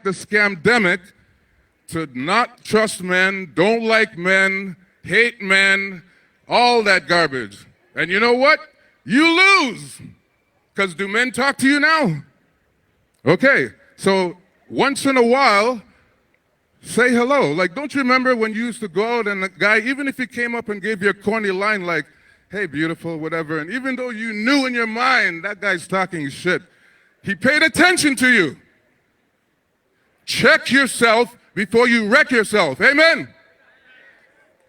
the scamdemic to not trust men, don't like men, hate men, all that garbage. And you know what? You lose. Because do men talk to you now? Okay, so once in a while, say hello. Like, don't you remember when you used to go out and the guy, even if he came up and gave you a corny line like, hey, beautiful, whatever, and even though you knew in your mind that guy's talking shit, he paid attention to you. Check yourself before you wreck yourself. Amen?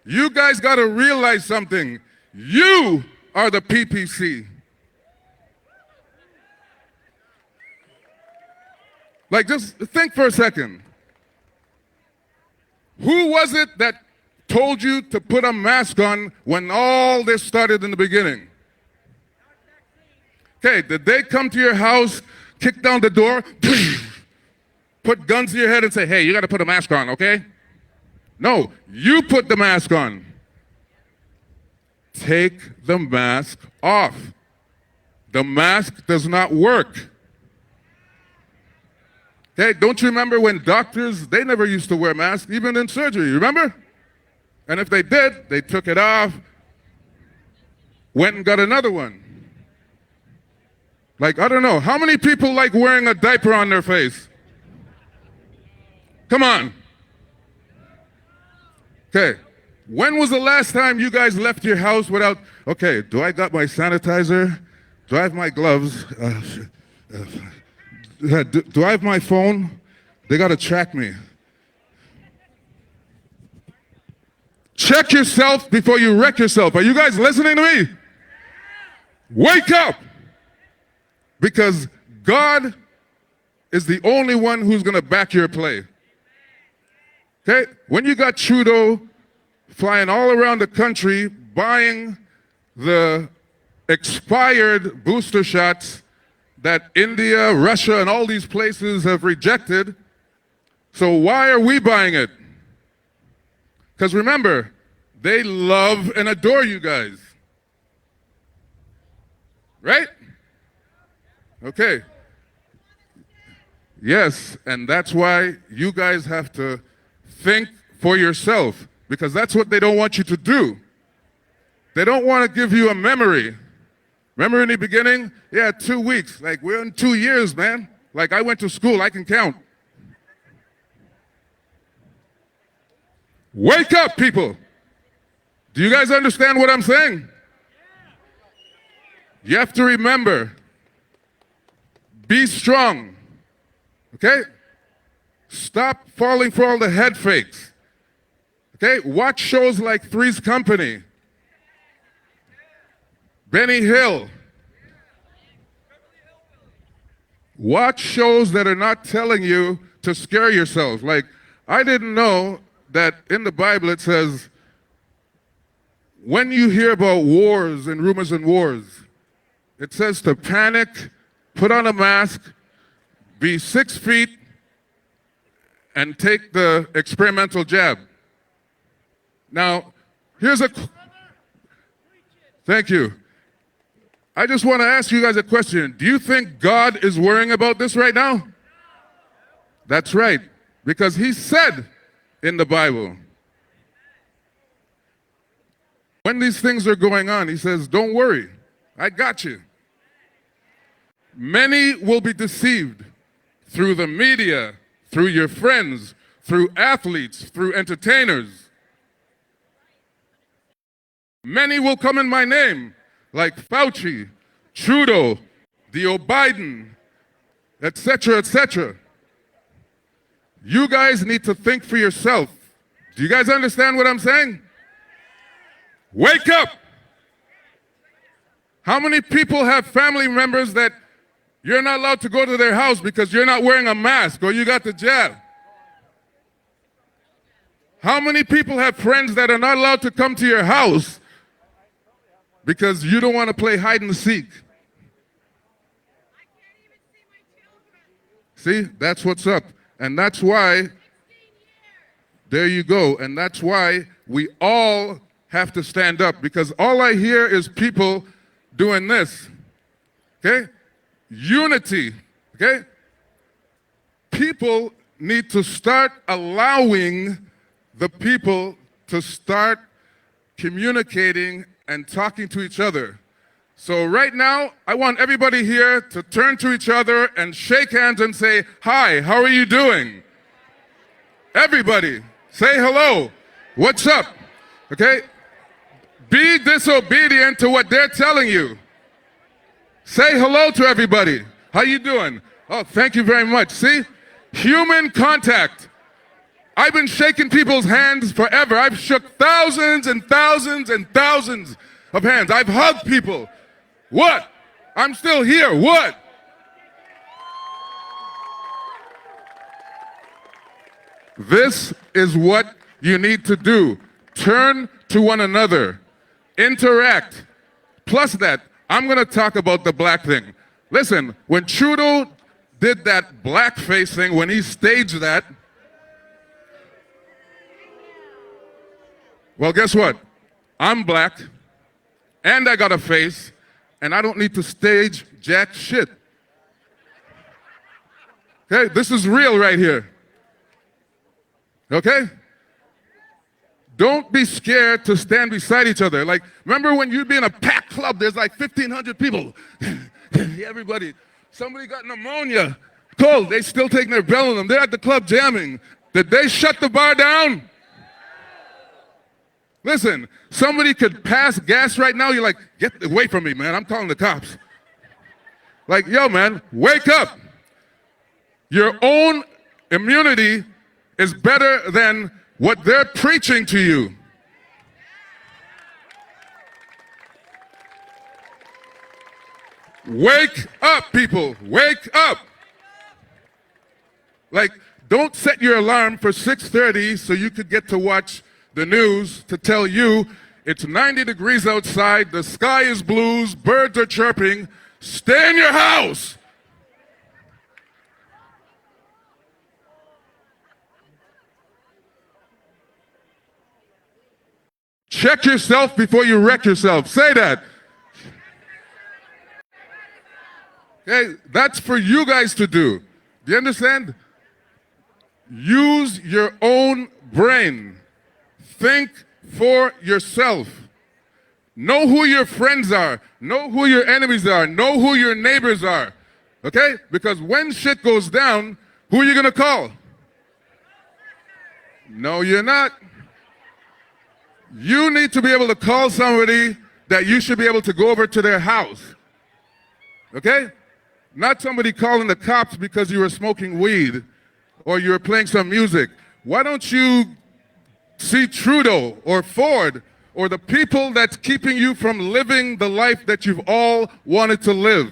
You guys got to realize something. You are the PPC. Like, just think for a second. Who was it that told you to put a mask on when all this started in the beginning? Okay, did they come to your house, kick down the door, put guns to your head and say, hey, you got to put a mask on, okay? No, you put the mask on. Take the mask off. The mask does not work. Okay, don't you remember when doctors, they never used to wear masks, even in surgery, remember? And if they did, they took it off, went and got another one. Like, I don't know, how many people like wearing a diaper on their face? Come on. Okay, when was the last time you guys left your house without, okay, do I got my sanitizer? Do I have my gloves? Do I have my phone? They got to track me. Check yourself before you wreck yourself. Are you guys listening to me? Wake up! Because God is the only one who's going to back your play. Okay? When you got Trudeau flying all around the country buying the expired booster shots that India, Russia, and all these places have rejected. So why are we buying it? Because remember, they love and adore you guys. Right? Okay. Yes, and that's why you guys have to think for yourself, because that's what they don't want you to do. They don't want to give you a memory. Remember in the beginning? Yeah, 2 weeks. Like, we're in 2 years, man. Like, I went to school, I can count. Wake up, people. Do you guys understand what I'm saying? You have to remember, be strong, okay? Stop falling for all the head fakes, okay? Watch shows like Three's Company, Benny Hill. Watch shows that are not telling you to scare yourself. Like, I didn't know that in the Bible it says, when you hear about wars and rumors and wars, it says to panic, put on a mask, be 6 feet, and take the experimental jab. Now, here's a... Thank you. I just want to ask you guys a question. Do you think God is worrying about this right now? That's right, because he said in the Bible, when these things are going on, he says, don't worry, I got you. Many will be deceived through the media, through your friends, through athletes, through entertainers. Many will come in my name, like Fauci, Trudeau, Joe Biden, etc., etc. You guys need to think for yourself. Do you guys understand what I'm saying? Wake up! How many people have family members that you're not allowed to go to their house because you're not wearing a mask or you got the jab? How many people have friends that are not allowed to come to your house because you don't want to play hide and seek? See, that's what's up. And that's why, there you go. And that's why we all have to stand up, because all I hear is people doing this. Okay? Unity. Okay? People need to start allowing the people to start communicating and talking to each other. So right now, I want everybody here to turn to each other and shake hands and say, "Hi, how are you doing?" Everybody, say hello. What's up? Okay? Be disobedient to what they're telling you. Say hello to everybody. How you doing? Oh, thank you very much. See? Human contact. I've been shaking people's hands forever. I've shook thousands and thousands and thousands of hands. I've hugged people. What? I'm still here. What? This is what you need to do. Turn to one another. Interact. Plus that, I'm going to talk about the black thing. Listen, when Trudeau did that blackface thing, when he staged that, well, guess what? I'm black, and I got a face, and I don't need to stage jack shit. Okay, this is real right here. Okay? Don't be scared to stand beside each other. Like, remember when you'd be in a packed club, there's like 1,500 people. Everybody, somebody got pneumonia, cold, they still taking their Valium. They're at the club jamming. Did they shut the bar down? Listen, somebody could pass gas right now. You're like, get away from me, man. I'm calling the cops. Like, yo, man, wake up. Your own immunity is better than what they're preaching to you. Wake up, people. Wake up. Like, don't set your alarm for 6:30 so you could get to watch the news to tell you it's 90 degrees outside, the sky is blue, birds are chirping. Stay in your house. Check yourself before you wreck yourself. Say that. Okay, that's for you guys to do. Do you understand? Use your own brain. Think for yourself. Know who your friends are. Know who your enemies are. Know who your neighbors are. Okay? Because when shit goes down, who are you going to call? No, you're not. You need to be able to call somebody that you should be able to go over to their house. Okay? Not somebody calling the cops because you were smoking weed or you were playing some music. Why don't you see Trudeau or Ford or the people that's keeping you from living the life that you've all wanted to live?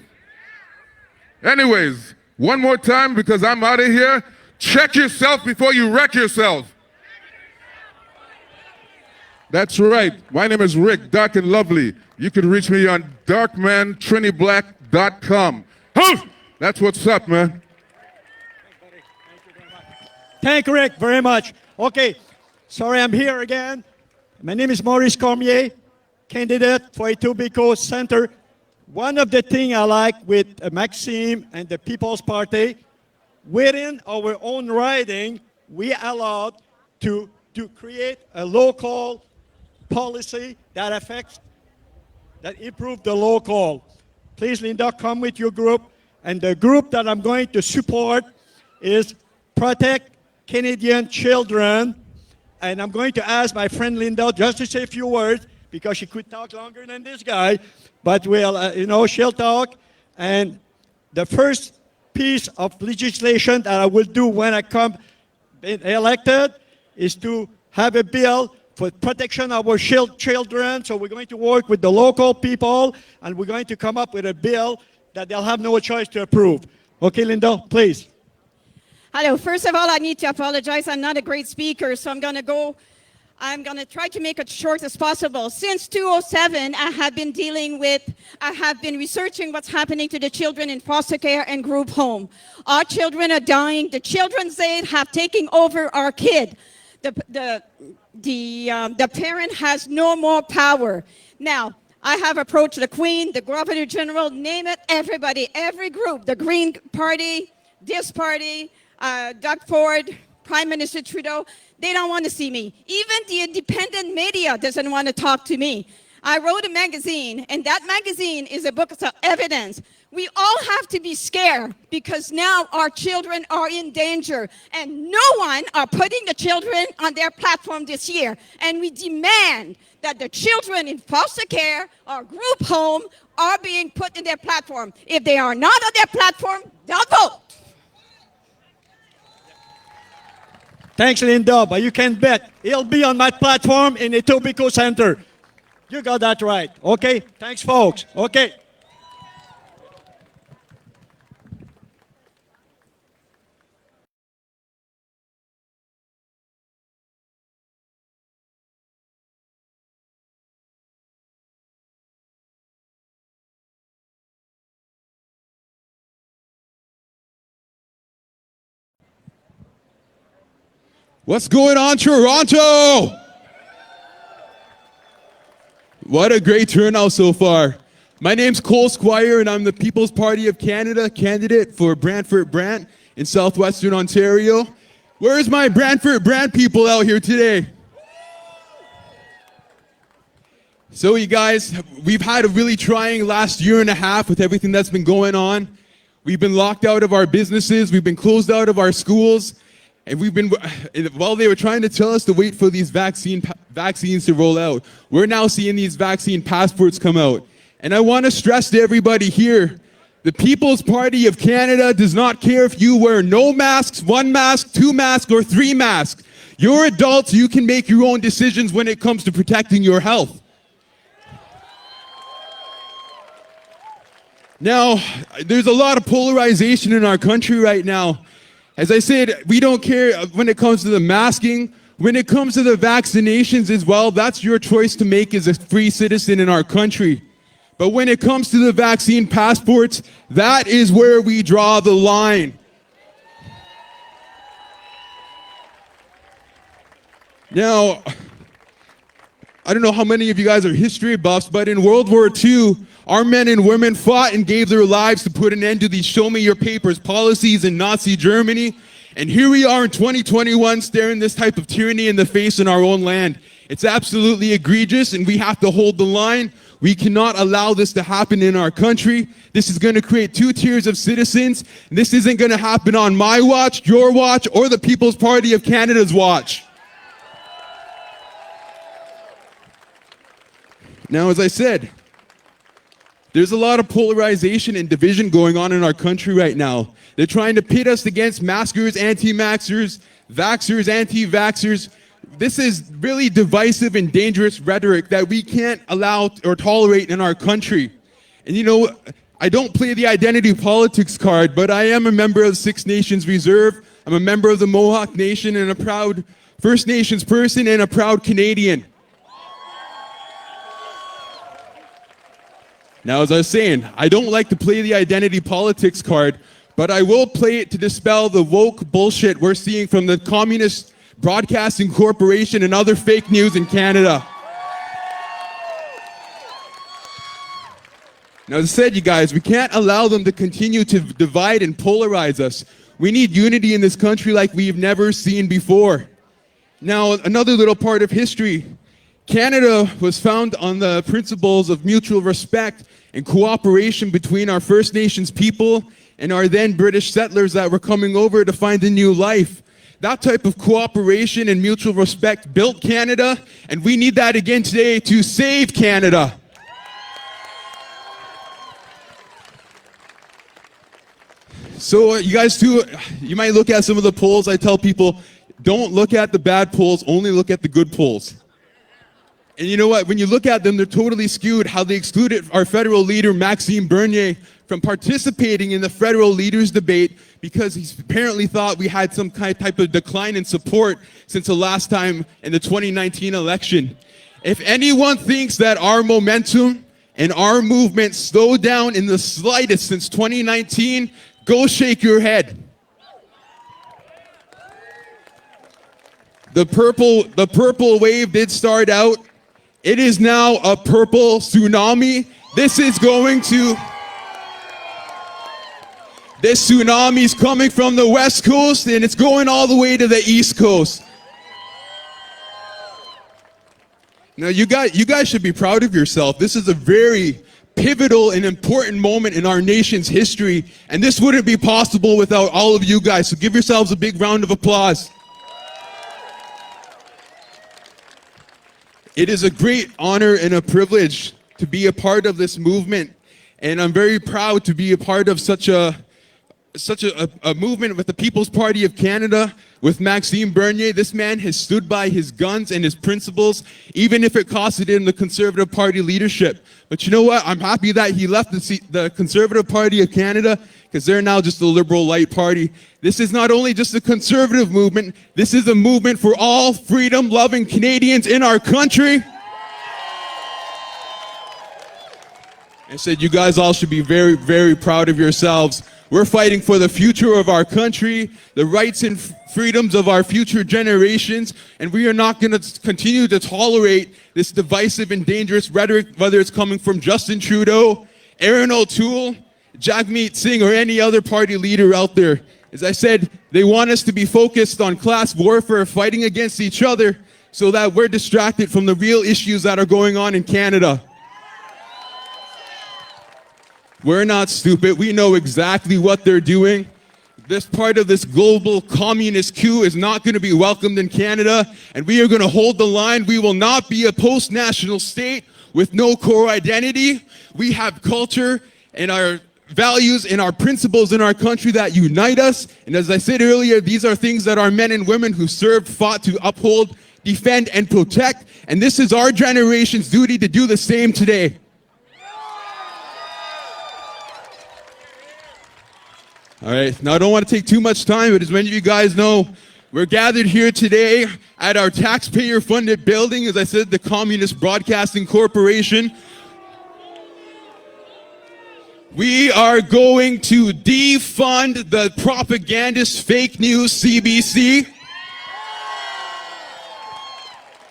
Anyways, one more time because I'm out of here. Check yourself before you wreck yourself. That's right. My name is Rick, Dark and Lovely. You can reach me on darkmantriniblack.com. That's what's up, man. Thank you, Rick, very much. Okay, sorry I'm here again. My name is Maurice Cormier, candidate for Etobicoke Center. One of the things I like with Maxime and the People's Party, within our own riding, we allowed to create a local policy that improves the local. Please, Linda, come with your group. And the group that I'm going to support is Protect Canadian Children. And I'm going to ask my friend Linda just to say a few words because she could talk longer than this guy. But she'll talk. And the first piece of legislation that I will do when I come elected is to have a bill for protection of our children. So we're going to work with the local people, and we're going to come up with a bill that they'll have no choice to approve. Okay, Linda, please. Hello. First of all, I need to apologize. I'm not a great speaker, so I'm going to try to make it short as possible. Since 2007, I have been researching what's happening to the children in foster care and group home. Our children are dying. The children's aid have taken over our kid. The parent has no more power. Now, I have approached the Queen, the Governor General, name it, everybody, every group, the Green Party, this party, Doug Ford, Prime Minister Trudeau, they don't want to see me. Even the independent media doesn't want to talk to me. I wrote a magazine, and that magazine is a book of evidence. We all have to be scared because now our children are in danger, and no one are putting the children on their platform this year. And we demand that the children in foster care or group home are being put in their platform. If they are not on their platform, don't vote. Thanks, Linda, but you can bet he'll be on my platform in the Etobicoke Center. You got that right. Okay? Thanks, folks. Okay. What's going on, Toronto? What a great turnout so far. My name's Cole Squire, and I'm the People's Party of Canada candidate for Brantford Brant in southwestern Ontario. Where's my Brantford Brant people out here today? So you guys, we've had a really trying last year and a half with everything that's been going on. We've been locked out of our businesses, we've been closed out of our schools, and while they were trying to tell us to wait for these vaccines to roll out, we're now seeing these vaccine passports come out. And I want to stress to everybody here, the People's Party of Canada does not care if you wear no masks, 1 mask, 2 masks, or 3 masks. You're adults, you can make your own decisions when it comes to protecting your health. Now, there's a lot of polarization in our country right now. As I said, we don't care when it comes to the masking. When it comes to the vaccinations as well, that's your choice to make as a free citizen in our country. But when it comes to the vaccine passports, that is where we draw the line. Now, I don't know how many of you guys are history buffs, but in World War II, our men and women fought and gave their lives to put an end to these show me your papers policies in Nazi Germany. And here we are in 2021 staring this type of tyranny in the face in our own land. It's absolutely egregious, and we have to hold the line. We cannot allow this to happen in our country. This is going to create 2 tiers of citizens. And this isn't going to happen on my watch, your watch, or the People's Party of Canada's watch. Now, as I said, there's a lot of polarization and division going on in our country right now. They're trying to pit us against maskers, anti-maxers, vaxxers, anti-vaxxers. This is really divisive and dangerous rhetoric that we can't allow or tolerate in our country. And you know, I don't play the identity politics card, but I am a member of the Six Nations Reserve. I'm a member of the Mohawk Nation and a proud First Nations person and a proud Canadian. Now, as I was saying, I don't like to play the identity politics card, but I will play it to dispel the woke bullshit we're seeing from the Communist Broadcasting Corporation and other fake news in Canada. Now, as I said, you guys, we can't allow them to continue to divide and polarize us. We need unity in this country like we've never seen before. Now, another little part of history. Canada was founded on the principles of mutual respect and cooperation between our First Nations people and our then British settlers that were coming over to find a new life. That type of cooperation and mutual respect built Canada, and we need that again today to save Canada. So you guys too, you might look at some of the polls. I tell people, don't look at the bad polls, only look at the good polls. And you know what? When you look at them, they're totally skewed. How they excluded our federal leader, Maxime Bernier, from participating in the federal leaders debate because he apparently thought we had some type of decline in support since the last time in the 2019 election. If anyone thinks that our momentum and our movement slowed down in the slightest since 2019, go shake your head. The purple wave did start out. It is now a purple tsunami. This is going This tsunami is coming from the West Coast and it's going all the way to the East Coast. Now, you guys should be proud of yourself. This is a very pivotal and important moment in our nation's history, and this wouldn't be possible without all of you guys. So give yourselves a big round of applause. It is a great honor and a privilege to be a part of this movement, and I'm very proud to be a part of such a movement with the People's Party of Canada, with Maxime Bernier. This man has stood by his guns and his principles, even if it costed him the Conservative Party leadership. But you know what? I'm happy that he left the Conservative Party of Canada, because they're now just the Liberal Light Party. This is not only just a conservative movement, this is a movement for all freedom-loving Canadians in our country. I said you guys all should be very, very proud of yourselves. We're fighting for the future of our country, the rights and freedoms of our future generations, and we are not going to continue to tolerate this divisive and dangerous rhetoric, whether it's coming from Justin Trudeau, Aaron O'Toole, Jagmeet Singh, or any other party leader out there. As I said, they want us to be focused on class warfare, fighting against each other, so that we're distracted from the real issues that are going on in Canada. We're not stupid. We know exactly what they're doing. This part of this global communist coup is not going to be welcomed in Canada, and we are going to hold the line. We will not be a post-national state with no core identity. We have culture and our values and our principles in our country that unite us. And as I said earlier, these are things that our men and women who served, fought to uphold, defend, and protect. And this is our generation's duty to do the same today. All right, now I don't want to take too much time, but as many of you guys know, we're gathered here today at our taxpayer-funded building, as I said, the Communist Broadcasting Corporation. We are going to defund the propagandist fake news CBC.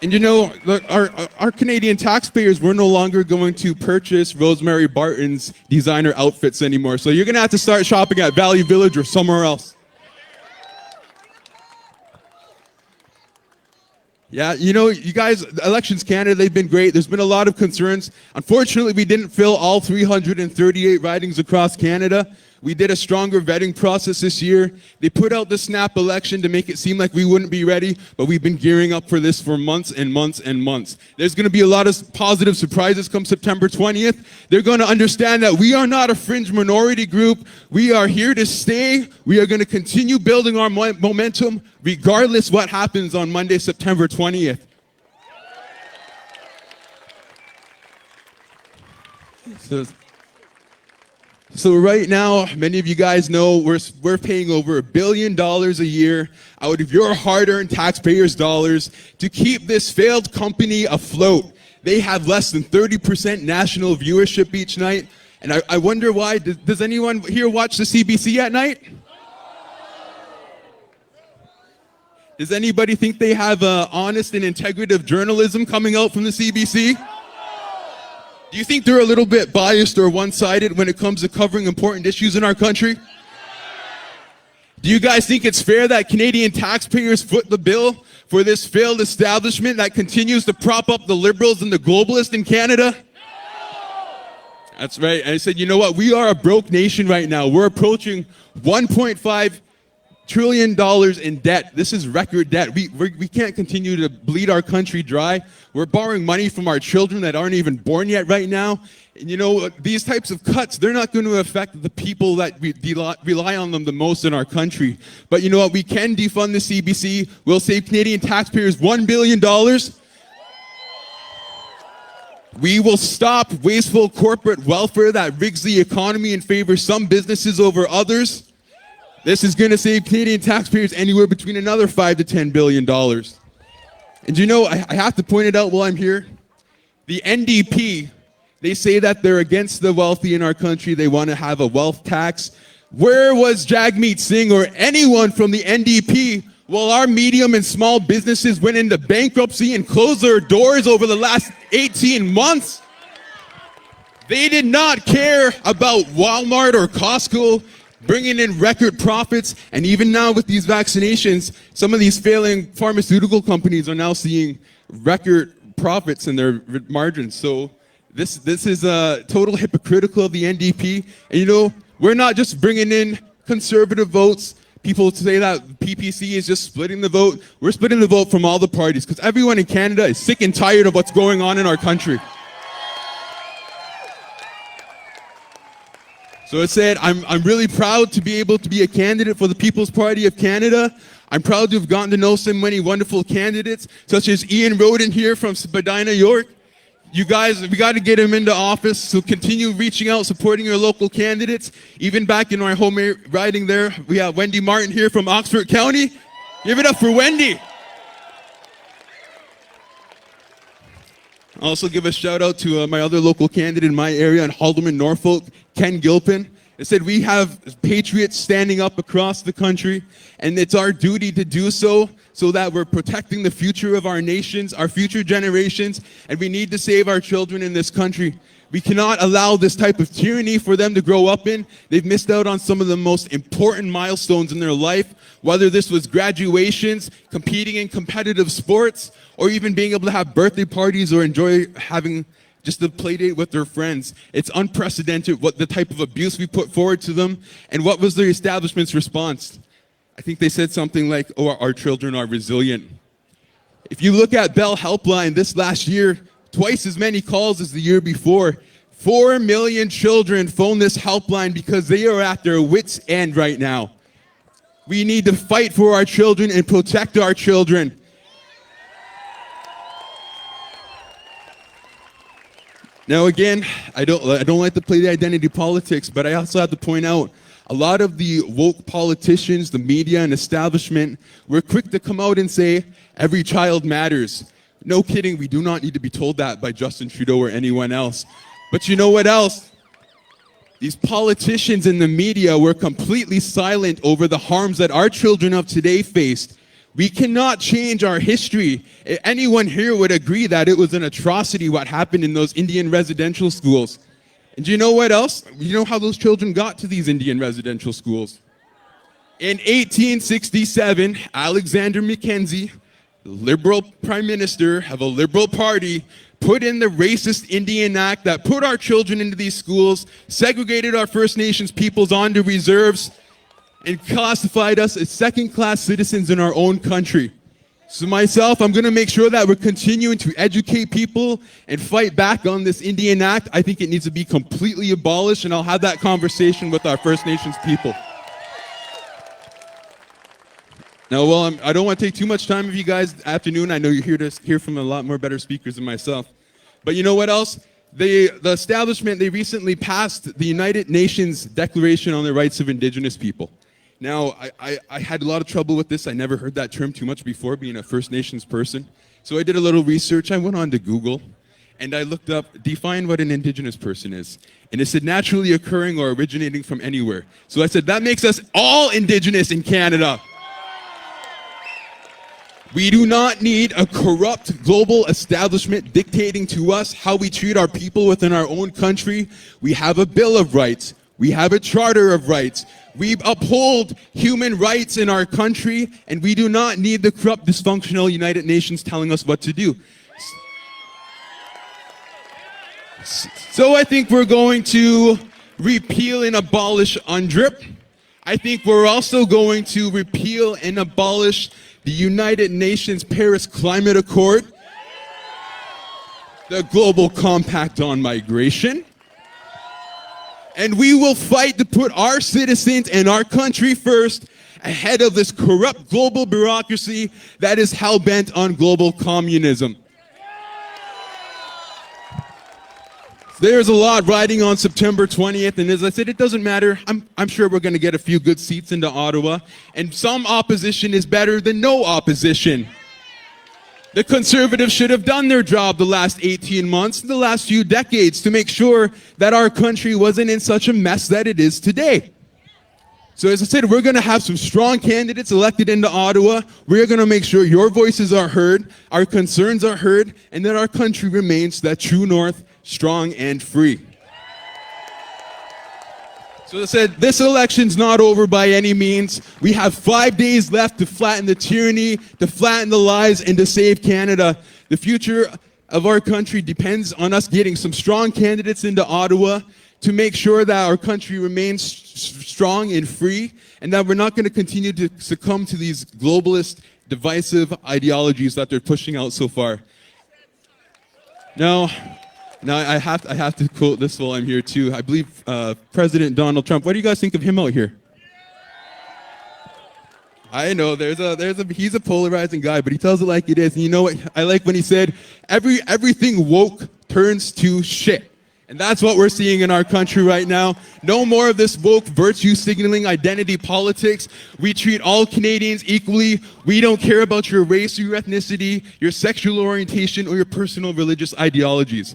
And you know, look, our Canadian taxpayers, we're no longer going to purchase Rosemary Barton's designer outfits anymore. So you're going to have to start shopping at Valley Village or somewhere else. Yeah, you know, you guys, Elections Canada, they've been great. There's been a lot of concerns. Unfortunately, we didn't fill all 338 ridings across Canada. We did a stronger vetting process this year. They put out the snap election to make it seem like we wouldn't be ready, but we've been gearing up for this for months and months and months. There's going to be a lot of positive surprises come September 20th. They're going to understand that we are not a fringe minority group. We are here to stay. We are going to continue building our momentum regardless what happens on Monday, September 20th. So right now, many of you guys know we're paying over $1 billion a year out of your hard-earned taxpayers' dollars to keep this failed company afloat. They have less than 30% national viewership each night, and I wonder why. Does anyone here watch the CBC at night? Does anybody think they have honest and integrative journalism coming out from the CBC? Do you think they're a little bit biased or one-sided when it comes to covering important issues in our country? Do you guys think it's fair that Canadian taxpayers foot the bill for this failed establishment that continues to prop up the Liberals and the globalists in Canada? That's right. And I said, you know what? We are a broke nation right now. We're approaching $1.5 trillion in debt. This is record debt. We can't continue to bleed our country dry. We're borrowing money from our children that aren't even born yet right now. And you know, these types of cuts, they're not going to affect the people that rely on them the most in our country. But you know what? We can defund the CBC. We'll save Canadian taxpayers $1 billion. We will stop wasteful corporate welfare that rigs the economy and favors some businesses over others. This is going to save Canadian taxpayers anywhere between another $5 to $10 billion. And you know, I have to point it out while I'm here. The NDP, they say that they're against the wealthy in our country. They want to have a wealth tax. Where was Jagmeet Singh or anyone from the NDP while our medium and small businesses went into bankruptcy and closed their doors over the last 18 months? They did not care about Walmart or Costco bringing in record profits. And even now with these vaccinations, some of these failing pharmaceutical companies are now seeing record profits in their margins. So this is total hypocritical of the NDP. And you know, we're not just bringing in conservative votes. People say that PPC is just splitting the vote. We're splitting the vote from all the parties because everyone in Canada is sick and tired of what's going on in our country. So I said, I'm really proud to be able to be a candidate for the People's Party of Canada. I'm proud to have gotten to know so many wonderful candidates, such as Ian Roden here from Spadina, York. You guys, we got to get him into office, so continue reaching out, supporting your local candidates. Even back in our home riding there, we have Wendy Martin here from Oxford County. Give it up for Wendy. Also give a shout out to my other local candidate in my area in Haldeman, Norfolk, Ken Gilpin. It said we have patriots standing up across the country, and it's our duty to do so that we're protecting the future of our nations, our future generations, and we need to save our children in this country. We cannot allow this type of tyranny for them to grow up in. They've missed out on some of the most important milestones in their life, whether this was graduations, competing in competitive sports, or even being able to have birthday parties or enjoy having just a play date with their friends. It's unprecedented what the type of abuse we put forward to them. And what was the establishment's response? I think they said something like, oh, our children are resilient. If you look at Bell Helpline this last year, twice as many calls as the year before. 4 million children phone this helpline because they are at their wits' end right now. We need to fight for our children and protect our children. Now again, I don't like to play the identity politics, but I also have to point out a lot of the woke politicians, the media and establishment, were quick to come out and say, every child matters. No kidding, we do not need to be told that by Justin Trudeau or anyone else. But you know what else? These politicians in the media were completely silent over the harms that our children of today faced. We cannot change our history. Anyone here would agree that it was an atrocity what happened in those Indian residential schools. And do you know what else? You know how those children got to these Indian residential schools? In 1867, Alexander Mackenzie, the Liberal Prime Minister of a Liberal party, put in the racist Indian Act that put our children into these schools, segregated our First Nations peoples onto reserves, and classified us as second-class citizens in our own country. So myself, I'm going to make sure that we're continuing to educate people and fight back on this Indian Act. I think it needs to be completely abolished, and I'll have that conversation with our First Nations people. Now, well, I don't want to take too much time of you guys this afternoon. I know you're here to hear from a lot more better speakers than myself. But you know what else? The establishment, they recently passed the United Nations Declaration on the Rights of Indigenous People. Now, I had a lot of trouble with this. I never heard that term too much before, being a First Nations person. So I did a little research. I went on to Google, and I looked up, define what an Indigenous person is. And it said naturally occurring or originating from anywhere. So I said, that makes us all Indigenous in Canada. We do not need a corrupt global establishment dictating to us how we treat our people within our own country. We have a Bill of Rights. We have a Charter of Rights. We uphold human rights in our country, and we do not need the corrupt, dysfunctional United Nations telling us what to do. So I think we're going to repeal and abolish UNDRIP. I think we're also going to repeal and abolish the United Nations Paris Climate Accord, the Global Compact on Migration, and we will fight to put our citizens and our country first ahead of this corrupt global bureaucracy that is hell-bent on global communism. There's a lot riding on September 20th, and as I said, it doesn't matter. I'm sure we're going to get a few good seats into Ottawa, and some opposition is better than no opposition. The Conservatives should have done their job the last 18 months, the last few decades, to make sure that our country wasn't in such a mess that it is today. So as I said, we're going to have some strong candidates elected into Ottawa. We're going to make sure your voices are heard, our concerns are heard, and that our country remains that true north, strong and free. So they said, this election's not over by any means. We have 5 days left to flatten the tyranny, to flatten the lies, and to save Canada. The future of our country depends on us getting some strong candidates into Ottawa to make sure that our country remains strong and free, and that we're not going to continue to succumb to these globalist, divisive ideologies that they're pushing out so far. Now I have to quote this while I'm here too. I believe President Donald Trump. What do you guys think of him out here? I know he's a polarizing guy, but he tells it like it is. And you know what? I like when he said, everything woke turns to shit. And that's what we're seeing in our country right now. No more of this woke virtue signaling identity politics. We treat all Canadians equally. We don't care about your race or your ethnicity, your sexual orientation, or your personal religious ideologies.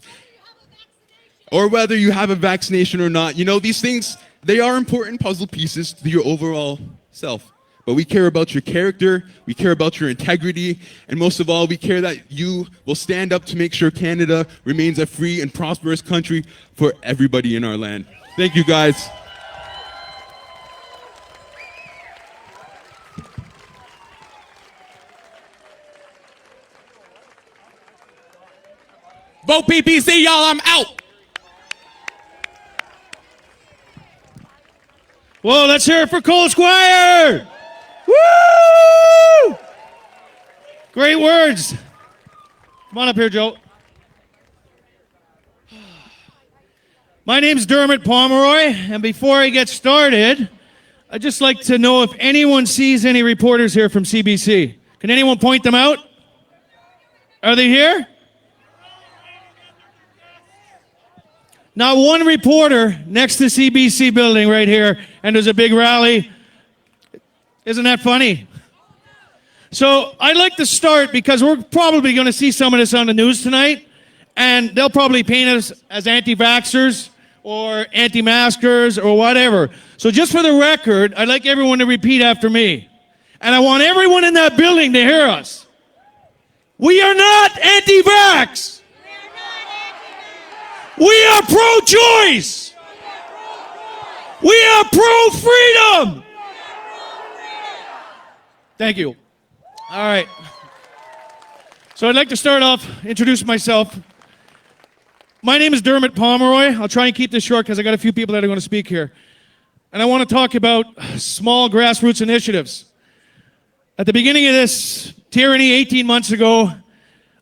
Or whether you have a vaccination or not. You know, these things, they are important puzzle pieces to your overall self. But we care about your character, we care about your integrity, and most of all, we care that you will stand up to make sure Canada remains a free and prosperous country for everybody in our land. Thank you, guys. Vote PPC, y'all, I'm out. Whoa, let's hear it for Cole Squire. Woo! Great words. Come on up here, Joe. My name's Dermot Pomeroy, and before I get started, I'd just like to know if anyone sees any reporters here from CBC. Can anyone point them out? Are they here? Not one reporter next to CBC building right here, and there's a big rally. Isn't that funny? So I'd like to start because we're probably going to see some of this on the news tonight, and they'll probably paint us as anti-vaxxers or anti-maskers or whatever. So just for the record, I'd like everyone to repeat after me. And I want everyone in that building to hear us. We are not anti-vax. We are pro-choice. We are pro-freedom. Thank you. All right. So I'd like to start off, introduce myself. My name is Dermot Pomeroy. I'll try and keep this short because I got a few people that are going to speak here. And I want to talk about small grassroots initiatives. At the beginning of this tyranny 18 months ago,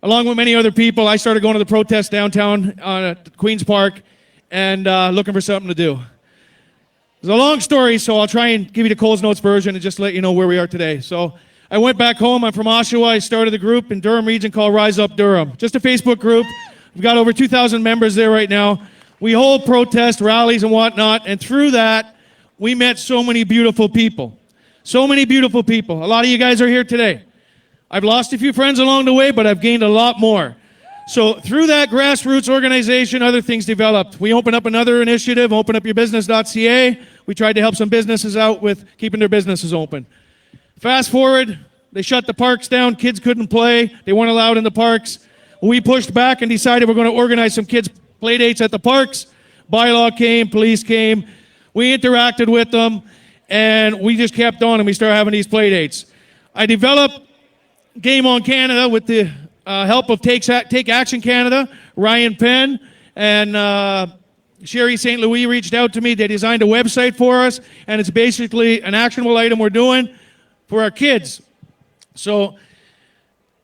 along with many other people, I started going to the protest downtown at Queen's Park and looking for something to do. It's a long story, so I'll try and give you the Coles Notes version and just let you know where we are today. So I went back home. I'm from Oshawa. I started a group in Durham region called Rise Up Durham. Just a Facebook group. We've got over 2,000 members there right now. We hold protest rallies and whatnot, and through that, we met so many beautiful people. So many beautiful people. A lot of you guys are here today. I've lost a few friends along the way, but I've gained a lot more. So through that grassroots organization, other things developed. We opened up another initiative, openupyourbusiness.ca. We tried to help some businesses out with keeping their businesses open. Fast forward, they shut the parks down. Kids couldn't play. They weren't allowed in the parks. We pushed back and decided we're going to organize some kids' play dates at the parks. Bylaw came, police came. We interacted with them, and we just kept on, and we started having these play dates. I developed Game On Canada with the help of Take Action Canada. Ryan Penn and Sherry St. Louis reached out to me. They designed a website for us, and it's basically an actionable item we're doing for our kids. So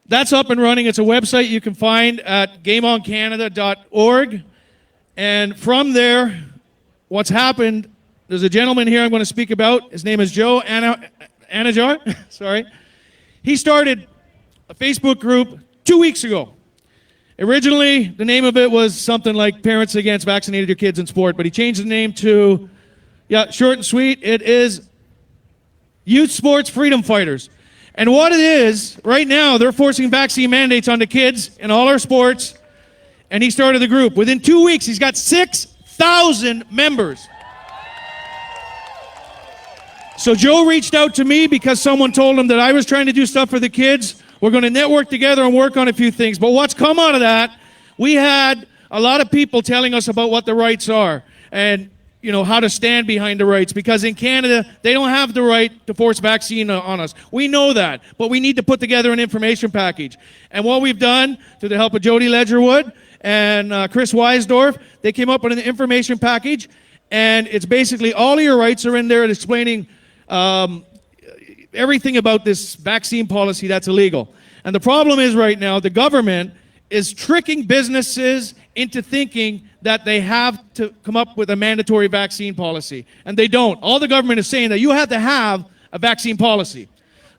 that's up and running. It's a website you can find at gameoncanada.org. And from there, what's happened, there's a gentleman here I'm going to speak about. His name is Joe Anajar. Sorry. He started a Facebook group 2 weeks ago. Originally, the name of it was something like Parents Against Vaccinated Your Kids in Sport, but he changed the name to, short and sweet, it is Youth Sports Freedom Fighters. And what it is, right now, they're forcing vaccine mandates on the kids in all our sports, and he started the group. Within 2 weeks, he's got 6,000 members. So Joe reached out to me because someone told him that I was trying to do stuff for the kids. We're going to network together and work on a few things. But what's come out of that, we had a lot of people telling us about what the rights are. And how to stand behind the rights, because in Canada, they don't have the right to force vaccine on us. We know that, but we need to put together an information package. And what we've done, through the help of Jody Ledgerwood and Chris Weisdorf, they came up with an information package, and it's basically all of your rights are in there explaining everything about this vaccine policy that's illegal. And the problem is right now, the government is tricking businesses into thinking that they have to come up with a mandatory vaccine policy. And they don't. All the government is saying that you have to have a vaccine policy.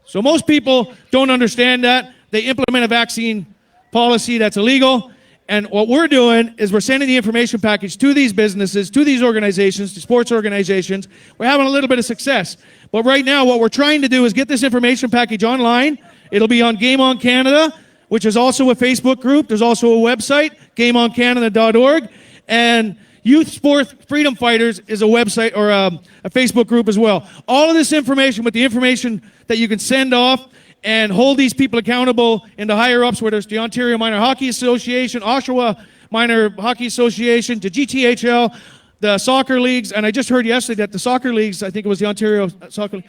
So most people don't understand that. They implement a vaccine policy that's illegal. And what we're doing is we're sending the information package to these businesses, to these organizations, to sports organizations. We're having a little bit of success. But right now, what we're trying to do is get this information package online. It'll be on Game On Canada, which is also a Facebook group. There's also a website, gameoncanada.org. And Youth Sport Freedom Fighters is a website or a Facebook group as well. All of this information with the information that you can send off and hold these people accountable in the higher ups, whether it's the Ontario Minor Hockey Association, Oshawa Minor Hockey Association, to GTHL, the soccer leagues, and I just heard yesterday that the soccer leagues, I think it was the Ontario Soccer,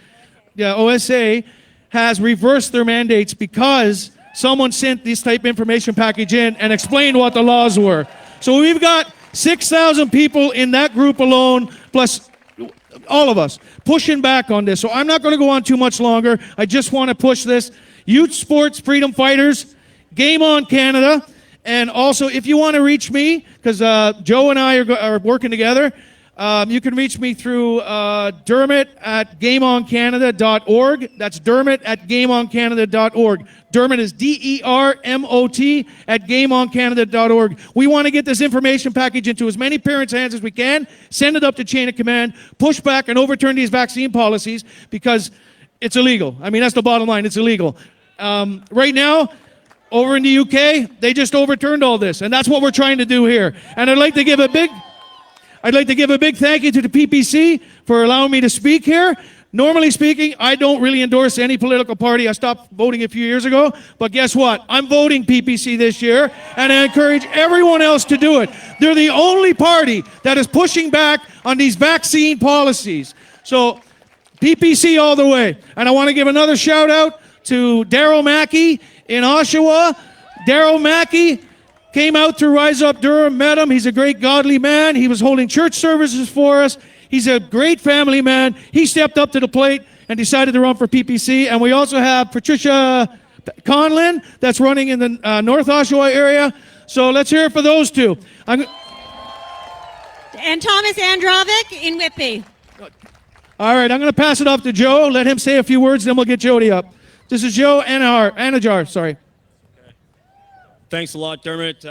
OSA, has reversed their mandates because someone sent this type of information package in and explained what the laws were. So we've got 6,000 people in that group alone, plus all of us, pushing back on this. So I'm not going to go on too much longer. I just want to push this. Youth Sports Freedom Fighters, Game On Canada. And also, if you want to reach me, because Joe and I are working together, you can reach me through Dermot at GameOnCanada.org. That's Dermot at GameOnCanada.org. Dermot is DERMOT at GameOnCanada.org. We want to get this information package into as many parents' hands as we can, send it up to chain of command, push back and overturn these vaccine policies because it's illegal. I mean, that's the bottom line. It's illegal. Right now, over in the UK, they just overturned all this, and that's what we're trying to do here. And I'd like to give a big thank you to the PPC for allowing me to speak here. Normally speaking, I don't really endorse any political party. I stopped voting a few years ago, but guess what? I'm voting PPC this year, and I encourage everyone else to do it. They're the only party that is pushing back on these vaccine policies. So, PPC all the way. And I want to give another shout out to Daryl Mackey in Oshawa. Daryl Mackey came out to Rise Up Durham, met him. He's a great godly man. He was holding church services for us. He's a great family man. He stepped up to the plate and decided to run for PPC. And we also have Patricia Conlin that's running in the North Oshawa area. So let's hear it for those two. And Thomas Androvic in Whitby. All right, I'm going to pass it off to Joe. Let him say a few words, then we'll get Jody up. This is Joe Anajar, sorry. Thanks a lot, Dermot.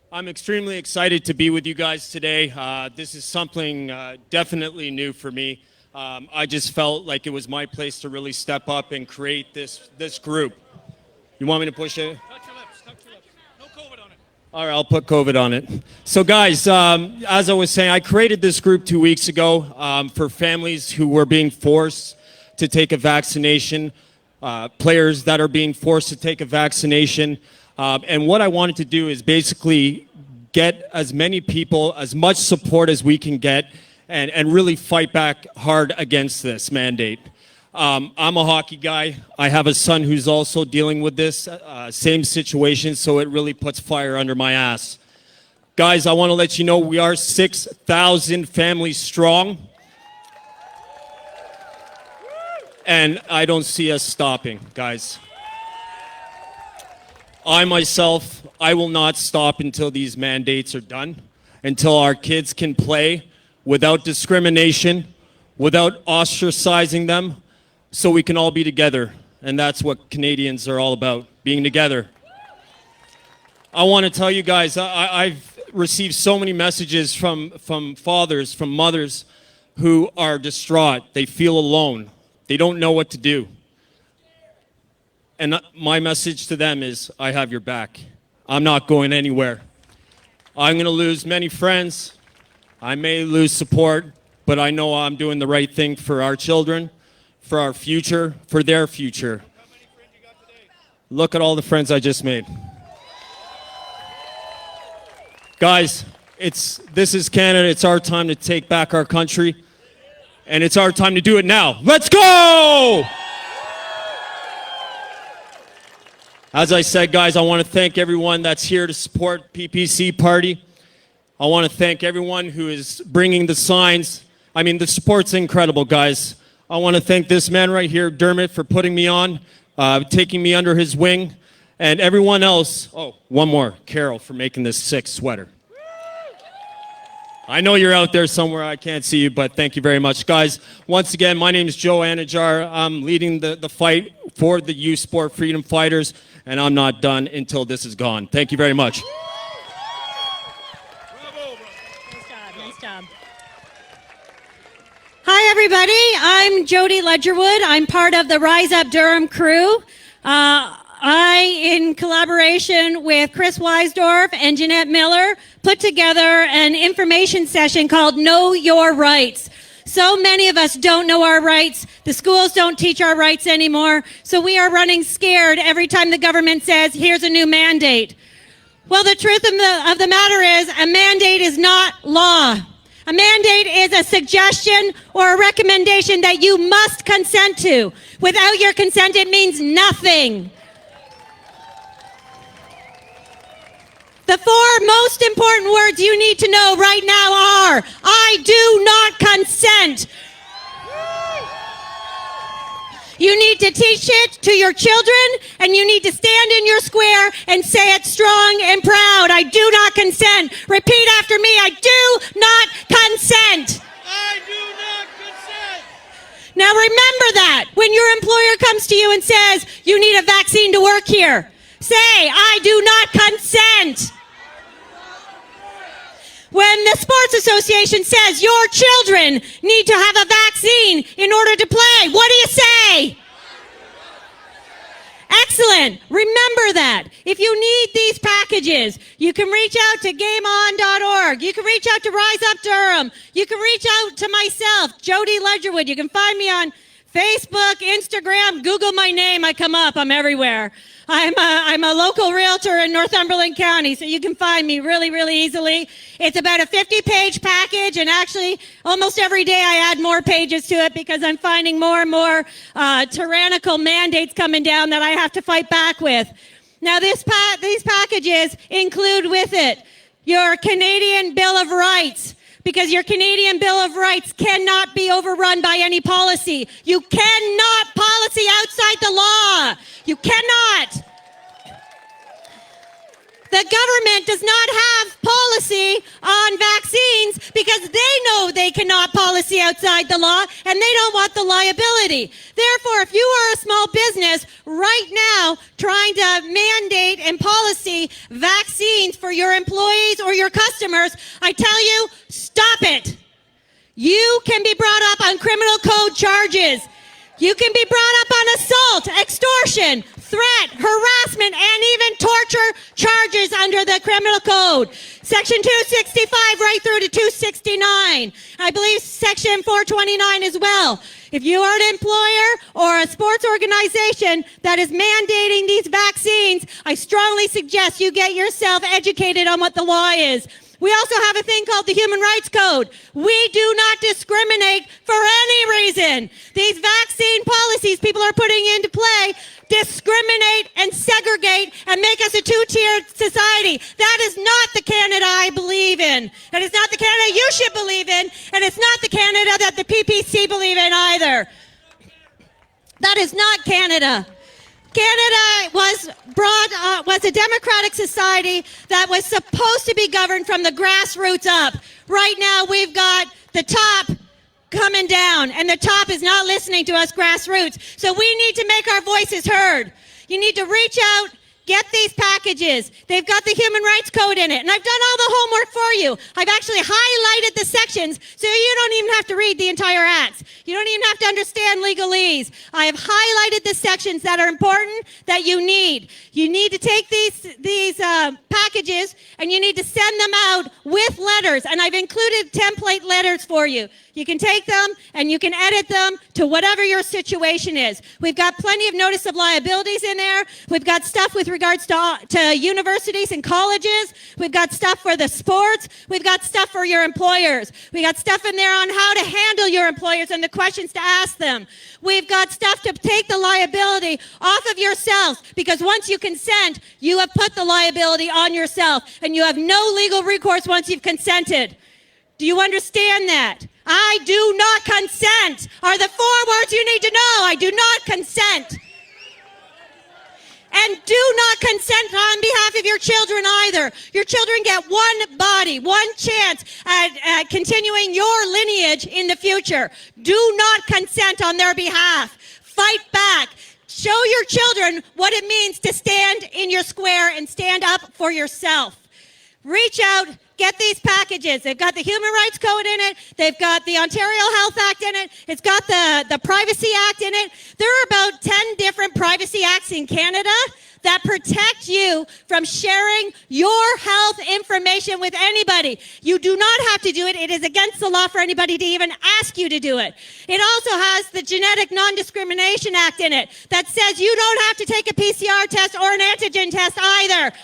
I'm extremely excited to be with you guys today. This is something definitely new for me. I just felt like it was my place to really step up and create this group. You want me to push it? Touch your lips. No COVID on it. All right, I'll put COVID on it. So guys, as I was saying, I created this group 2 weeks ago for families who were being forced to take a vaccination, players that are being forced to take a vaccination. And what I wanted to do is basically get as many people, as much support as we can get, and really fight back hard against this mandate. I'm a hockey guy. I have a son who's also dealing with this same situation, so it really puts fire under my ass. Guys, I want to let you know we are 6,000 families strong. And I don't see us stopping, guys. I will not stop until these mandates are done, until our kids can play without discrimination, without ostracizing them, so we can all be together. And that's what Canadians are all about, being together. I want to tell you guys, I've received so many messages from fathers, from mothers who are distraught. They feel alone. They don't know what to do. And my message to them is, I have your back. I'm not going anywhere. I'm going to lose many friends. I may lose support, but I know I'm doing the right thing for our children, for our future, for their future. How many friends you got today? Look at all the friends I just made. Guys, This is Canada. It's our time to take back our country. And it's our time to do it now. Let's go! As I said, guys, I want to thank everyone that's here to support PPC Party. I want to thank everyone who is bringing the signs. I mean, the support's incredible, guys. I want to thank this man right here, Dermot, for putting me on, taking me under his wing, and everyone else. Oh, one more, Carol, for making this sick sweater. I know you're out there somewhere. I can't see you, but thank you very much. Guys, once again, my name is Joe Anajar. I'm leading the fight for the youth sport freedom fighters, and I'm not done until this is gone. Thank you very much. Nice job. Hi, everybody. I'm Jody Ledgerwood. I'm part of the Rise Up Durham crew. I, in collaboration with Chris Weisdorf and Jeanette Miller, put together an information session called Know Your Rights. So many of us don't know our rights. The schools don't teach our rights anymore. So we are running scared every time the government says, here's a new mandate. Well, the truth of the matter is a mandate is not law. A mandate is a suggestion or a recommendation that you must consent to. Without your consent, it means nothing. The four most important words you need to know right now are, I do not consent. You need to teach it to your children, and you need to stand in your square and say it strong and proud. I do not consent. Repeat after me, I do not consent. I do not consent. Now remember that when your employer comes to you and says, you need a vaccine to work here, say, I do not consent. When the Sports Association says your children need to have a vaccine in order to play, what do you say? Excellent. Remember that. If you need these packages, you can reach out to GameOn.org. You can reach out to Rise Up Durham. You can reach out to myself, Jody Ledgerwood. You can find me on Facebook, Instagram, Google my name. I come up. I'm everywhere. I'm a local realtor in Northumberland County, so you can find me really, really easily. It's about a 50-page package, and actually almost every day I add more pages to it because I'm finding more and more tyrannical mandates coming down that I have to fight back with. Now, these packages include with it your Canadian Bill of Rights, because your Canadian Bill of Rights cannot be overrun by any policy. You cannot policy outside the law. You cannot. The government does not have policy on vaccines because they know they cannot policy outside the law and they don't want the liability. Therefore, if you are a small business right now trying to mandate and policy vaccines for your employees or your customers, I tell you, stop it. You can be brought up on criminal code charges. You can be brought up on assault, extortion, threat, harassment, and even torture charges under the criminal code. Section 265 right through to 269. I believe section 429 as well. If you are an employer or a sports organization that is mandating these vaccines, I strongly suggest you get yourself educated on what the law is. We also have a thing called the Human Rights Code. We do not discriminate for any reason. These vaccine policies people are putting into play discriminate and segregate and make us a two-tiered society. That is not the Canada I believe in. That is not the Canada you should believe in, and it's not the Canada that the PPC believe in either. That is not Canada. Canada was a democratic society that was supposed to be governed from the grassroots up. Right now, we've got the top coming down, and the top is not listening to us grassroots. So we need to make our voices heard. You need to reach out, get these packages. They've got the Human Rights Code in it, and I've done all the homework for you. I've actually highlighted the sections so you don't even have to read the entire acts. You don't even have to understand legalese. I have highlighted the sections that are important that you need. You need to take these packages and you need to send them out with letters, and I've included template letters for you. You can take them and you can edit them to whatever your situation is. We've got plenty of notice of liabilities in there. We've got stuff with regards to universities and colleges. We've got stuff for the sports. We've got stuff for your employers. We got stuff in there on how to handle your employers and the questions to ask them. We've got stuff to take the liability off of yourselves, because once you consent, you have put the liability on yourself, and you have no legal recourse once you've consented. Do you understand that? I do not consent are the 4 words you need to know. I do not consent. And do not consent on behalf of your children either. Your children get one body, one chance at continuing your lineage in the future. Do not consent on their behalf. Fight back. Show your children what it means to stand in your square and stand up for yourself. Reach out. Get these packages. They've got the Human Rights Code in it. They've got the Ontario Health Act in it. It's got the Privacy Act in it. There are about 10 different privacy acts in Canada that protect you from sharing your health information with anybody. You do not have to do it. It is against the law for anybody to even ask you to do it. It also has the Genetic Non-Discrimination Act in it that says you don't have to take a PCR test or an antigen test either.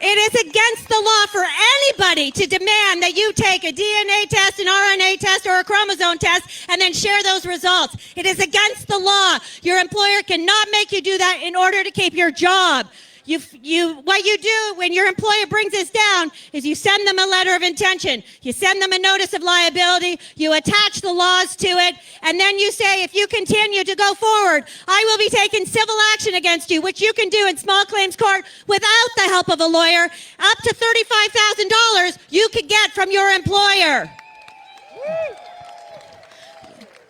It is against the law for anybody to demand that you take a DNA test, an RNA test, or a chromosome test and then share those results. It is against the law. Your employer cannot make you do that in order to keep your job. What you do when your employer brings this down is you send them a letter of intention. You send them a notice of liability. You attach the laws to it. And then you say, if you continue to go forward, I will be taking civil action against you, which you can do in small claims court without the help of a lawyer. Up to $35,000 you could get from your employer.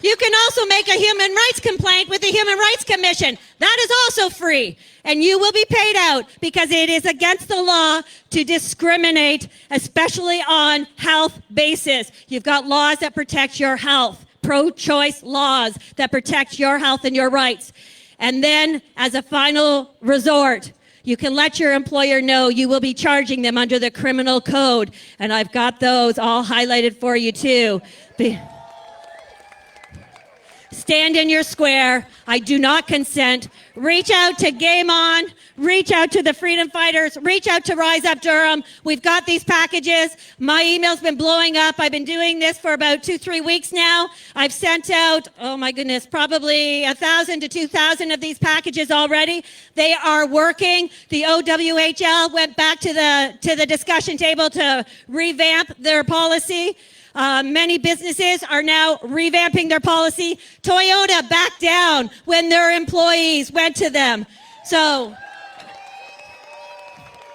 You can also make a human rights complaint with the Human Rights Commission. That is also free. And you will be paid out because it is against the law to discriminate, especially on health basis. You've got laws that protect your health, pro-choice laws that protect your health and your rights. And then, as a final resort, you can let your employer know you will be charging them under the criminal code. And I've got those all highlighted for you too. Stand in your square. I do not consent. Reach out to Game On. Reach out to the Freedom Fighters. Reach out to Rise Up Durham. We've got these packages. My email's been blowing up. I've been doing this for about 2-3 weeks now. I've sent out, oh my goodness, probably 1,000 to 2,000 of these packages already. They are working. The OWHL went back to the discussion table to revamp their policy. Many businesses are now revamping their policy. Toyota backed down when their employees went to them. So,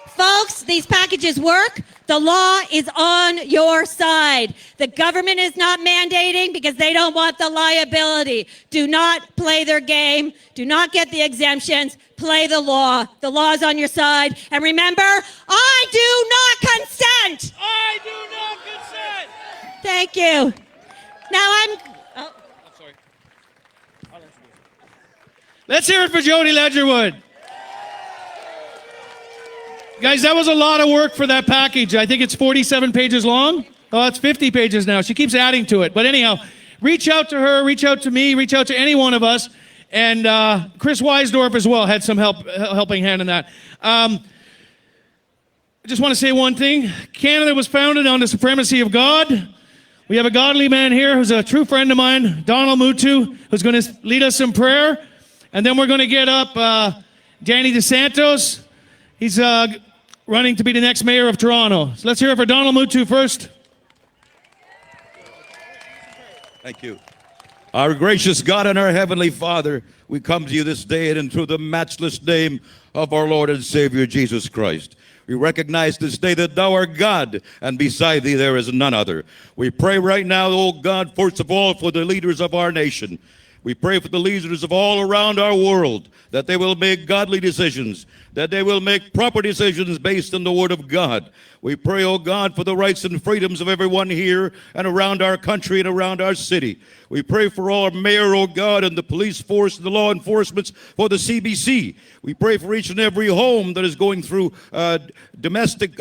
folks, these packages work. The law is on your side. The government is not mandating because they don't want the liability. Do not play their game. Do not get the exemptions. Play the law. The law is on your side. And remember, I do not consent. I do not consent. Thank you. Now I'm sorry. Let's hear it for Jody Ledgerwood. Guys, that was a lot of work for that package. I think it's 47 pages long. Oh, it's 50 pages now. She keeps adding to it. But anyhow, reach out to her, reach out to me, reach out to any one of us. And Chris Weisdorf as well had some helping hand in that. I just want to say one thing. Canada was founded on the supremacy of God. We have a godly man here who's a true friend of mine, Donald Mutu, who's going to lead us in prayer. And then we're going to get up Danny DeSantos. He's running to be the next mayor of Toronto. So let's hear it for Donald Mutu first. Thank you. Our gracious God and our Heavenly Father, we come to you this day and through the matchless name of our Lord and Savior Jesus Christ. We recognize this day that thou art God, and beside thee there is none other. We pray right now, O God, first of all, for the leaders of our nation. We pray for the leaders of all around our world, that they will make godly decisions, that they will make proper decisions based on the Word of God. We pray, O God, for the rights and freedoms of everyone here and around our country and around our city. We pray for all our mayor, O God, and the police force and the law enforcement for the CBC. We pray for each and every home that is going through domestic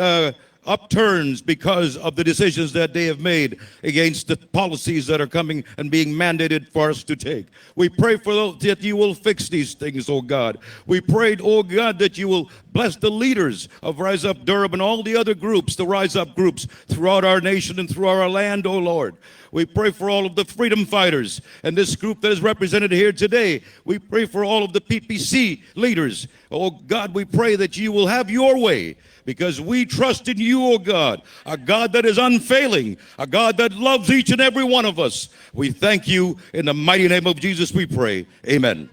upturns because of the decisions that they have made against the policies that are coming and being mandated for us to take. We pray for those that you will fix these things, oh God. We prayed, oh God, that you will bless the leaders of Rise Up Durham and all the other groups, the Rise Up groups throughout our nation and throughout our land, oh Lord. We pray for all of the freedom fighters and this group that is represented here today. We pray for all of the PPC leaders. Oh God, we pray that you will have your way, because we trust in you, oh God, a God that is unfailing, a God that loves each and every one of us. We thank you. In the mighty name of Jesus we pray. Amen.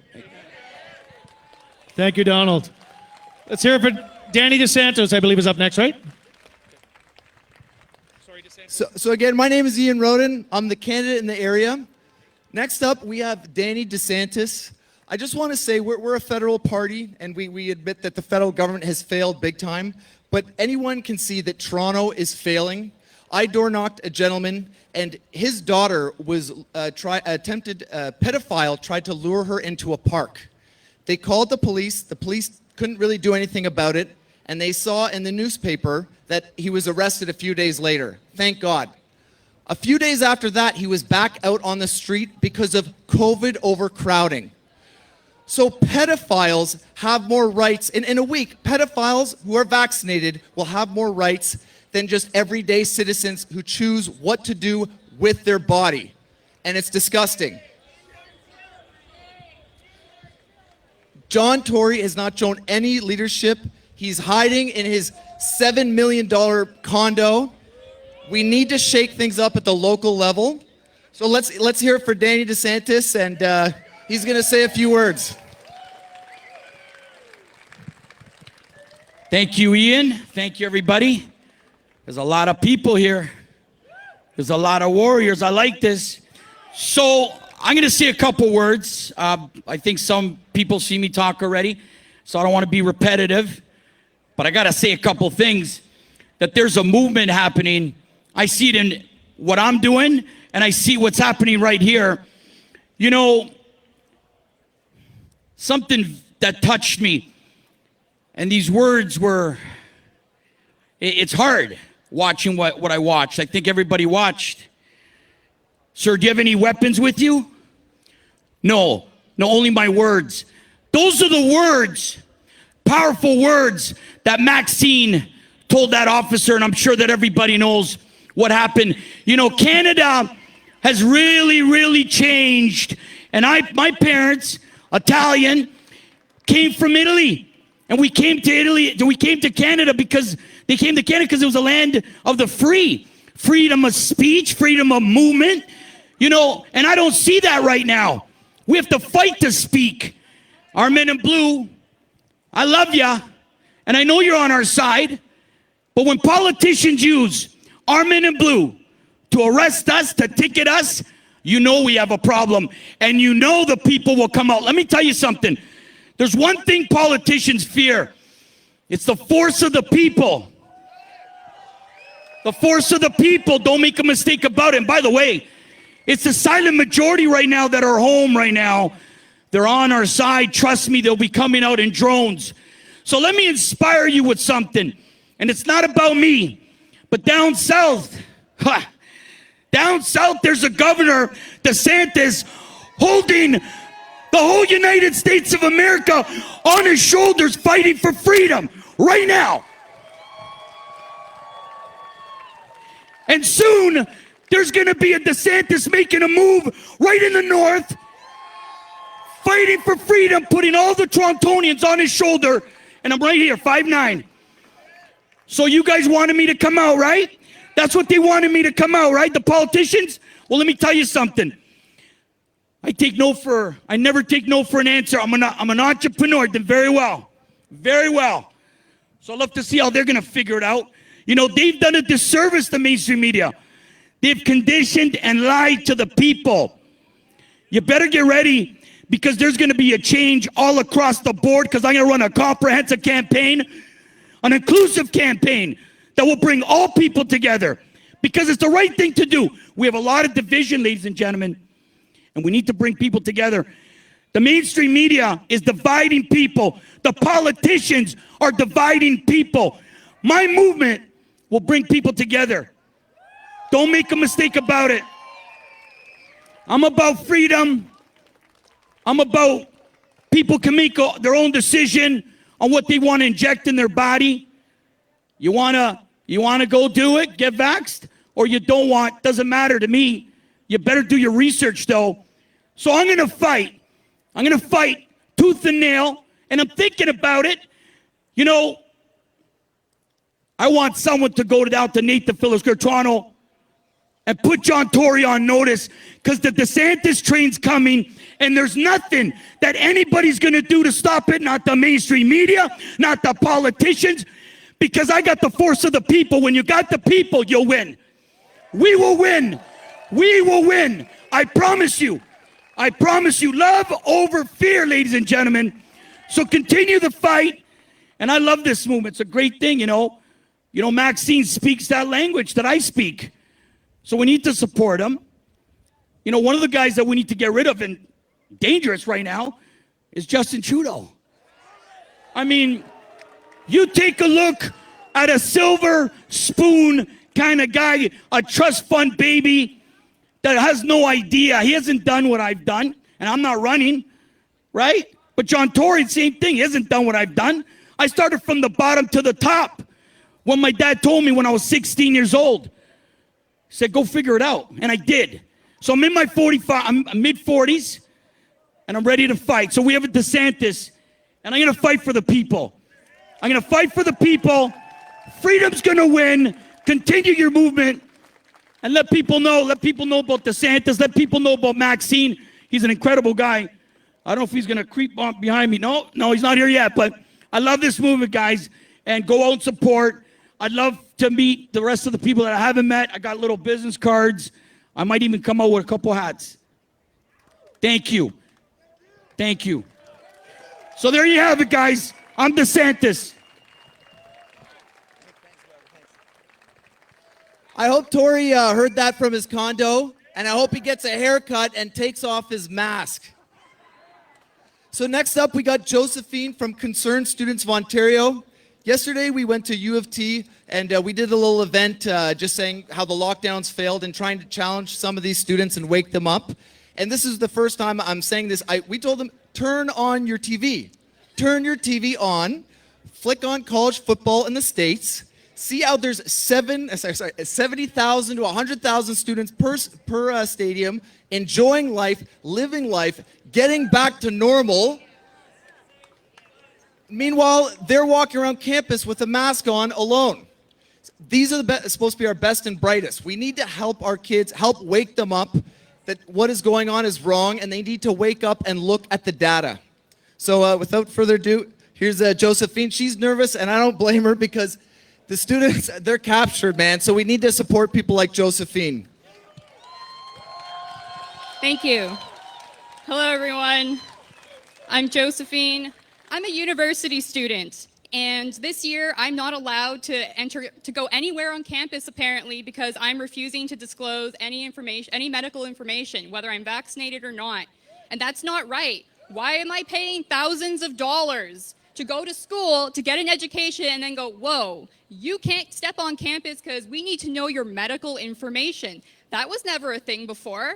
Thank you, Donald. Let's hear it for Danny DeSantos, I believe, is up next, right? So again, my name is Ian Roden. I'm the candidate in the area. Next up, we have Danny DeSantis. I just want to say we're a federal party, and we admit that the federal government has failed big time. But anyone can see that Toronto is failing. I door-knocked a gentleman, and his daughter was attempted pedophile tried to lure her into a park. They called the police. The police couldn't really do anything about it, and they saw in the newspaper that he was arrested a few days later. Thank God. A few days after that, he was back out on the street because of COVID overcrowding. So pedophiles have more rights. In a week, pedophiles who are vaccinated will have more rights than just everyday citizens who choose what to do with their body. And it's disgusting. John Tory has not shown any leadership. He's hiding in his $7 million condo. We need to shake things up at the local level. So let's hear it for Danny DeSantis, and he's going to say a few words. Thank you, Ian. Thank you, everybody. There's a lot of people here. There's a lot of warriors. I like this. So I'm going to say a couple words. I think some people see me talk already, so I don't want to be repetitive. But I got to say a couple things, that there's a movement happening. I see it in what I'm doing, and I see what's happening right here. You know, something that touched me, and these words were, it's hard watching what I watched. I think everybody watched. Sir, do you have any weapons with you? No, only my words. Those are the words, powerful words, that Maxine told that officer, and I'm sure that everybody knows what happened. You know, Canada has really, really changed. And my parents, Italian, came from Italy. And we came to Canada because it was a land of the free. Freedom of speech, freedom of movement. You know, and I don't see that right now. We have to fight to speak. Our men in blue, I love ya, and I know you're on our side, but when politicians use our men in blue to arrest us, to ticket us, you know we have a problem, and you know the people will come out. Let me tell you something. There's one thing politicians fear. It's the force of the people. The force of the people. Don't make a mistake about it. And by the way, it's the silent majority right now that are home right now. They're on our side. Trust me, they'll be coming out in drones. So let me inspire you with something. And it's not about me, but down south, down south, there's a governor, DeSantis, holding the whole United States of America on his shoulders, fighting for freedom right now. And soon, there's going to be a DeSantis making a move right in the north, fighting for freedom, putting all the Torontonians on his shoulder. And I'm right here, 5'9". So you guys wanted me to come out, right? That's what they wanted me to come out, right? The politicians? Well, let me tell you something. I never take no for an answer. I'm an entrepreneur, did very well. Very well. So I'd love to see how they're going to figure it out. You know, they've done a disservice to mainstream media. They've conditioned and lied to the people. You better get ready, because there's going to be a change all across the board, because I'm going to run a comprehensive campaign, an inclusive campaign that will bring all people together, because it's the right thing to do. We have a lot of division, ladies and gentlemen, and we need to bring people together. The mainstream media is dividing people. The politicians are dividing people. My movement will bring people together. Don't make a mistake about it. I'm about freedom. I'm about people can make their own decision on what they want to inject in their body. You wanna go do it, get vaxxed, or you don't want, doesn't matter to me. You better do your research though. So I'm gonna fight. I'm gonna fight tooth and nail, and I'm thinking about it. You know, I want someone to go down to Nathan Phillips, Toronto, and put John Tory on notice, because the DeSantis train's coming, and there's nothing that anybody's gonna do to stop it, not the mainstream media, not the politicians, because I got the force of the people. When you got the people, you'll win. We will win. We will win. I promise you. I promise you. Love over fear, ladies and gentlemen. So continue the fight. And I love this movement. It's a great thing, you know. You know, Maxine speaks that language that I speak. So we need to support him. You know, one of the guys that we need to get rid of and dangerous right now is Justin Trudeau. I mean, you take a look at a silver spoon kind of guy, a trust fund baby that has no idea. He hasn't done what I've done, and I'm not running, right? But John Tory, same thing. He hasn't done what I've done. I started from the bottom to the top. When my dad told me when I was 16 years old, he said, go figure it out. And I did. So I'm in my I'm mid-40s, and I'm ready to fight. So we have a DeSantis, and I'm going to fight for the people. I'm going to fight for the people. Freedom's going to win. Continue your movement, and let people know. Let people know about DeSantis. Let people know about Maxine. He's an incredible guy. I don't know if he's going to creep on behind me. No, he's not here yet, but I love this movement, guys, and go out and support. I'd love to meet the rest of the people that I haven't met. I got little business cards. I might even come out with a couple hats. Thank you. Thank you. So there you have it, guys. I'm DeSantis. I hope Tory heard that from his condo, and I hope he gets a haircut and takes off his mask. So next up, we got Josephine from Concerned Students of Ontario. Yesterday, we went to U of T, and we did a little event just saying how the lockdowns failed and trying to challenge some of these students and wake them up. And this is the first time I'm saying this. We told them, turn on your TV. Turn your TV on, flick on college football in the States, see how there's 70,000 to 100,000 students per stadium, enjoying life, living life, getting back to normal. Meanwhile, they're walking around campus with a mask on alone. These are supposed to be our best and brightest. We need to help our kids, help wake them up that what is going on is wrong, and they need to wake up and look at the data. So without further ado, here's Josephine. She's nervous, and I don't blame her because the students, they're captured, man. So we need to support people like Josephine. Thank you. Hello, everyone. I'm Josephine. I'm a university student, and this year I'm not allowed to go anywhere on campus apparently because I'm refusing to disclose any information, any medical information, whether I'm vaccinated or not. And that's not right. Why am I paying thousands of dollars to go to school to get an education and then go, whoa, you can't step on campus because we need to know your medical information? That was never a thing before.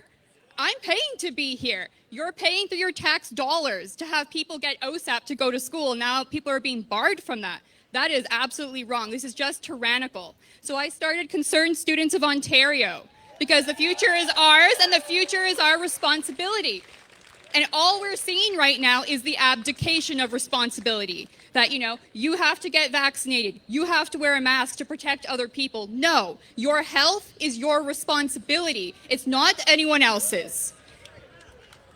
I'm paying to be here. You're paying through your tax dollars to have people get OSAP to go to school. Now people are being barred from that. That is absolutely wrong. This is just tyrannical. So I started Concerned Students of Ontario because the future is ours and the future is our responsibility. And all we're seeing right now is the abdication of responsibility. That, you have to get vaccinated. You have to wear a mask to protect other people. No, your health is your responsibility. It's not anyone else's.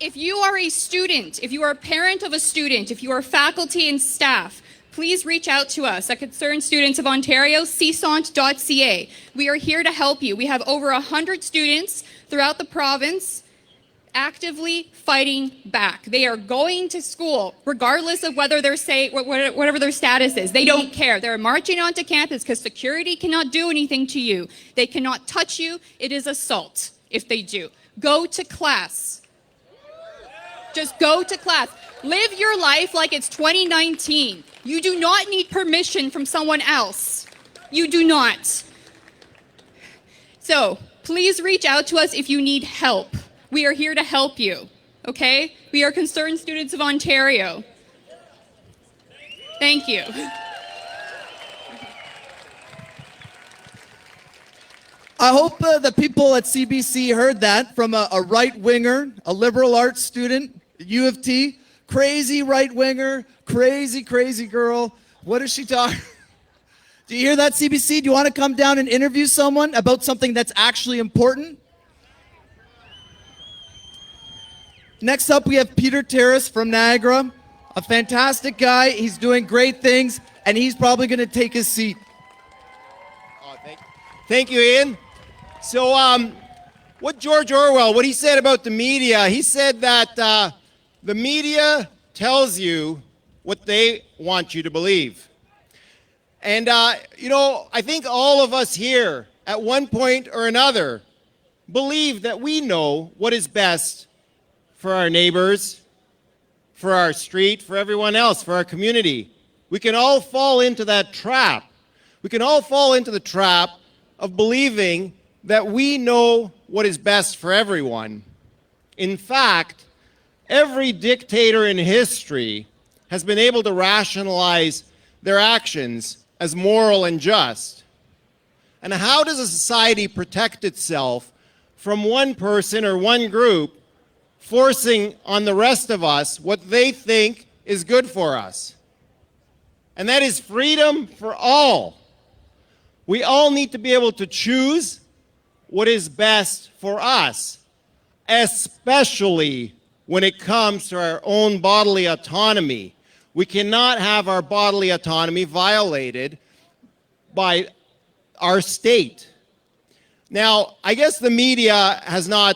If you are a student, if you are a parent of a student, if you are faculty and staff, please reach out to us at Concerned Students of Ontario, csont.ca. We are here to help you. We have over 100 students throughout the province actively fighting back. They are going to school, regardless of whether they're whatever their status is. They don't care. They're marching onto campus because security cannot do anything to you. They cannot touch you. It is assault if they do. Go to class. Just go to class. Live your life like it's 2019. You do not need permission from someone else. You do not. So please reach out to us if you need help. We are here to help you, okay? We are concerned students of Ontario. Thank you. I hope the people at CBC heard that from a right-winger, a liberal arts student, U of T, crazy right-winger, crazy girl. What is she talking? Do you hear that, CBC? Do you want to come down and interview someone about something that's actually important? Next up, we have Peter Terrace from Niagara, a fantastic guy. He's doing great things, and he's probably going to take his seat. Thank you, Ian. So, what George Orwell, what he said about the media, he said that the media tells you what they want you to believe. And, you know, I think all of us here, at one point or another, believe that we know what is best for our neighbors, for our street, for everyone else, for our community. We can all fall into that trap. We can all fall into the trap of believing that we know what is best for everyone. In fact, every dictator in history has been able to rationalize their actions as moral and just. And how does a society protect itself from one person or one group forcing on the rest of us what they think is good for us? And that is freedom for all. We all need to be able to choose what is best for us, especially when it comes to our own bodily autonomy. We cannot have our bodily autonomy violated by our state. Now, I guess the media has not,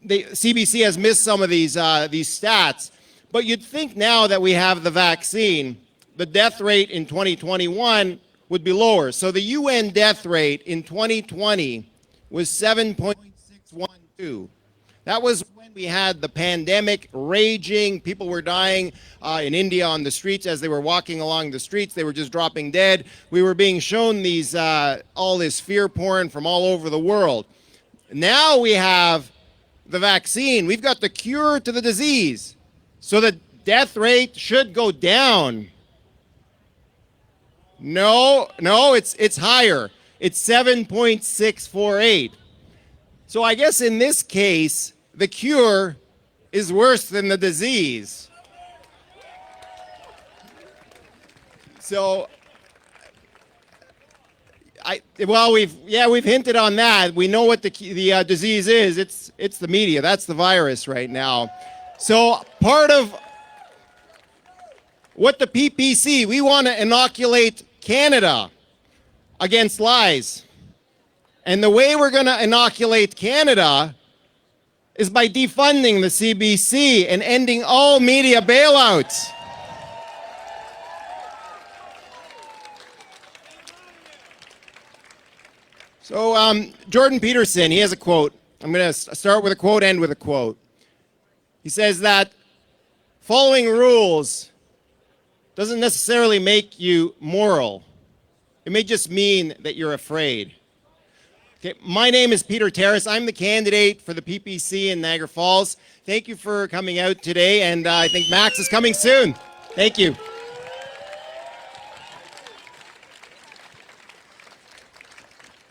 CBC has missed some of these stats, but you'd think now that we have the vaccine, the death rate in 2021 would be lower. So the UN death rate in 2020 was 7.612. That was when we had the pandemic raging. People were dying in India on the streets as they were walking along the streets. They were just dropping dead. We were being shown these all this fear porn from all over the world. Now we have the vaccine. We've got the cure to the disease. So the death rate should go down. No, it's higher. It's 7.648. So I guess in this case, the cure is worse than the disease. So, we've hinted on that. We know what the disease is. It's the media. That's the virus right now. So part of what the PPC, we want to inoculate Canada against lies. And the way we're going to inoculate Canada is by defunding the CBC and ending all media bailouts. So Jordan Peterson, he has a quote. I'm going to start with a quote, end with a quote. He says that following rules doesn't necessarily make you moral. It may just mean that you're afraid. Okay, my name is Peter Terrace. I'm the candidate for the PPC in Niagara Falls. Thank you for coming out today, and I think Max is coming soon. Thank you.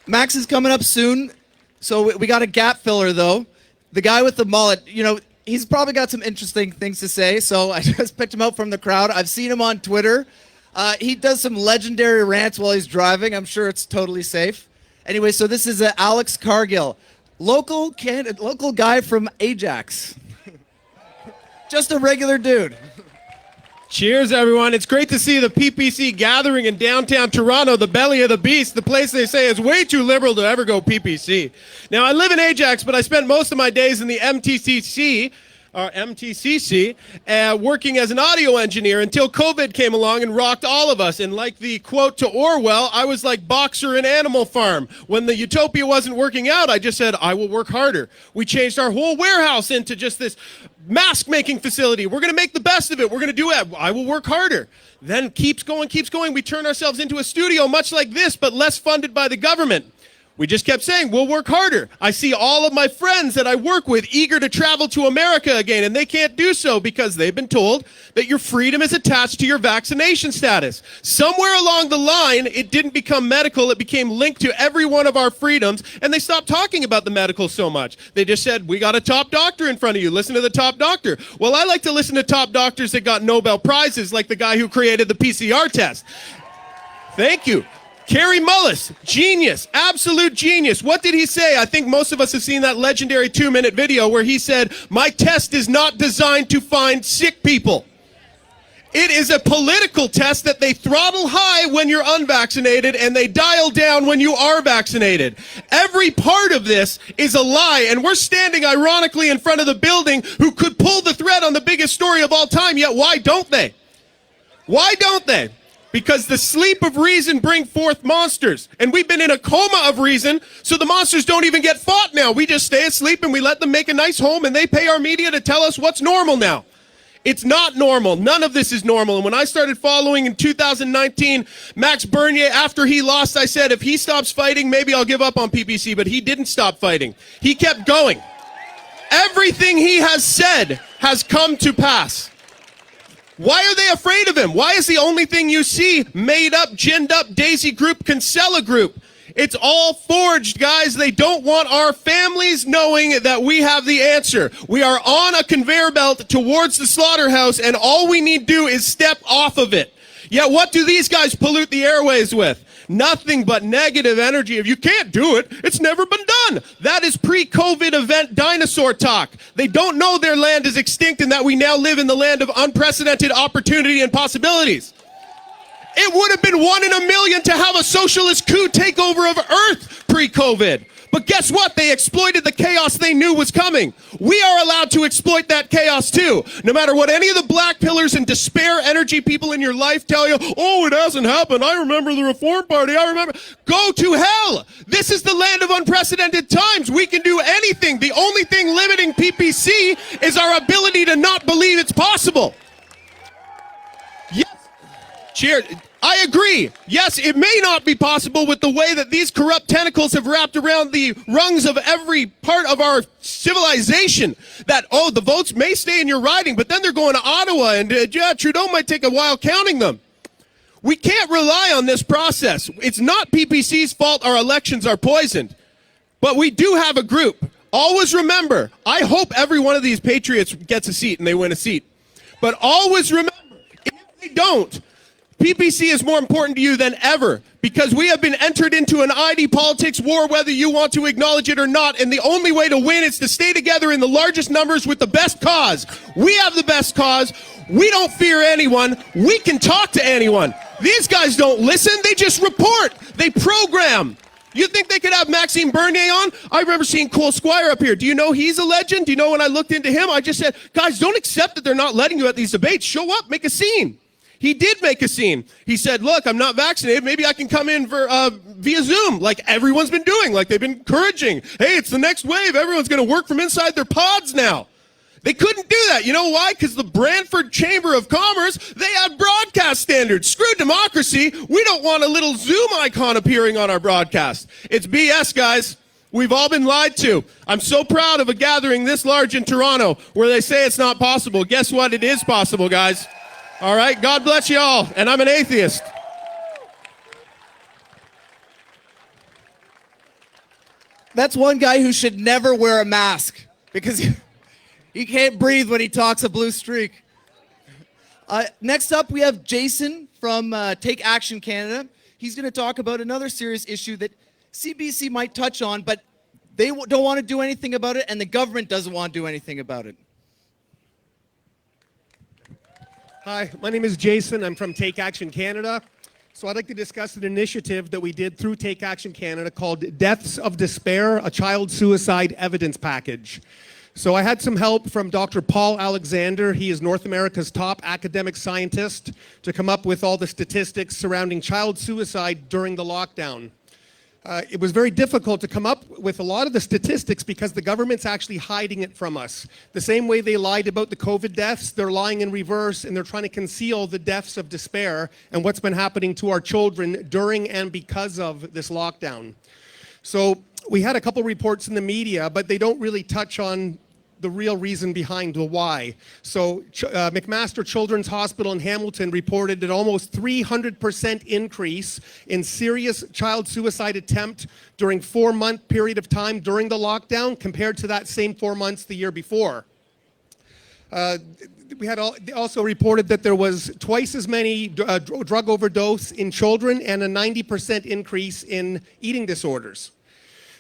Max is coming up soon, so we got a gap filler, though. The guy with the mullet, you know, he's probably got some interesting things to say, so I just picked him out from the crowd. I've seen him on Twitter. He does some legendary rants while he's driving. I'm sure it's totally safe. Anyway, so this is Alex Cargill, local guy from Ajax. Just a regular dude. Cheers, everyone. It's great to see the PPC gathering in downtown Toronto, the belly of the beast, the place they say is way too liberal to ever go PPC. Now, I live in Ajax, but I spent most of my days in the MTCC, MTCC, working as an audio engineer until COVID came along and rocked all of us. And like the quote to Orwell, I was like Boxer in Animal Farm. When the utopia wasn't working out, I just said, I will work harder. We changed our whole warehouse into just this mask making facility. We're going to make the best of it. We're going to do it. I will work harder. Then keeps going. We turn ourselves into a studio much like this, but less funded by the government. We just kept saying, we'll work harder. I see all of my friends that I work with eager to travel to America again, and they can't do so because they've been told that your freedom is attached to your vaccination status. Somewhere along the line, it didn't become medical. It became linked to every one of our freedoms, and they stopped talking about the medical so much. They just said, we got a top doctor in front of you. Listen to the top doctor. Well, I like to listen to top doctors that got Nobel Prizes, like the guy who created the PCR test. Thank you. Kerry Mullis, genius, absolute genius. What did he say? I think most of us have seen that legendary 2-minute video where he said, my test is not designed to find sick people. It is a political test that they throttle high when you're unvaccinated and they dial down when you are vaccinated. Every part of this is a lie, and we're standing ironically in front of the building who could pull the thread on the biggest story of all time, yet why don't they? Why don't they? Because the sleep of reason bring forth monsters. And we've been in a coma of reason, so the monsters don't even get fought now. We just stay asleep and we let them make a nice home, and they pay our media to tell us what's normal now. It's not normal. None of this is normal. And when I started following in 2019, Max Bernier, after he lost, I said, if he stops fighting, maybe I'll give up on PPC. But he didn't stop fighting. He kept going. Everything he has said has come to pass. Why are they afraid of him? Why is the only thing you see made up, ginned up Daisy Group, Kinsella Group? It's all forged, guys. They don't want our families knowing that we have the answer. We are on a conveyor belt towards the slaughterhouse, and all we need to do is step off of it. Yet what do these guys pollute the airways with? Nothing but negative energy. If you can't do it, it's never been done. That is pre-COVID event dinosaur talk. They don't know their land is extinct and that we now live in the land of unprecedented opportunity and possibilities. It would have been 1 in a million to have a socialist coup takeover of Earth pre-COVID. But guess what? They exploited the chaos they knew was coming. We are allowed to exploit that chaos too. No matter what any of the black pillars and despair energy people in your life tell you, oh, it hasn't happened. I remember the Reform Party. I remember. Go to hell. This is the land of unprecedented times. We can do anything. The only thing limiting PPC is our ability to not believe it's possible. Yes. Cheers. I agree. Yes, it may not be possible with the way that these corrupt tentacles have wrapped around the rungs of every part of our civilization. That, oh, the votes may stay in your riding, but then they're going to Ottawa, and Trudeau might take a while counting them. We can't rely on this process. It's not PPC's fault our elections are poisoned. But we do have a group. Always remember, I hope every one of these patriots gets a seat and they win a seat. But always remember, if they don't, PPC is more important to you than ever, because we have been entered into an ID politics war, whether you want to acknowledge it or not, and the only way to win is to stay together in the largest numbers with the best cause. We have the best cause. We don't fear anyone. We can talk to anyone. These guys don't listen. They just report. They program. You think they could have Maxime Bernier on? I remember seeing Cole Squire up here. Do you know he's a legend? Do you know when I looked into him, I just said, guys, don't accept that they're not letting you at these debates. Show up, make a scene. He did make a scene. He said, look, I'm not vaccinated. Maybe I can come in for via Zoom, like everyone's been doing, like they've been encouraging. Hey, it's the next wave. Everyone's going to work from inside their pods now. They couldn't do that. You know why? Because the Brantford Chamber of Commerce, they have broadcast standards. Screw democracy. We don't want a little Zoom icon appearing on our broadcast. It's BS, guys. We've all been lied to. I'm so proud of a gathering this large in Toronto where they say it's not possible. Guess what? It is possible, guys. All right, God bless you all, and I'm an atheist. That's one guy who should never wear a mask because he can't breathe when he talks a blue streak. Next up, we have Jason from Take Action Canada. He's going to talk about another serious issue that CBC might touch on, but they don't want to do anything about it, and the government doesn't want to do anything about it. Hi, my name is Jason. I'm from Take Action Canada. So I'd like to discuss an initiative that we did through Take Action Canada called Deaths of Despair, a Child Suicide Evidence Package. So I had some help from Dr. Paul Alexander. He is North America's top academic scientist to come up with all the statistics surrounding child suicide during the lockdown. It was very difficult to come up with a lot of the statistics because the government's actually hiding it from us. The same way they lied about the COVID deaths, they're lying in reverse, and they're trying to conceal the deaths of despair and what's been happening to our children during and because of this lockdown. So we had a couple reports in the media, but they don't really touch on the real reason behind the why. So McMaster Children's Hospital in Hamilton reported an almost 300% increase in serious child suicide attempt during 4-month period of time during the lockdown compared to that same 4 months the year before. They also reported that there was twice as many drug overdose in children and a 90% increase in eating disorders.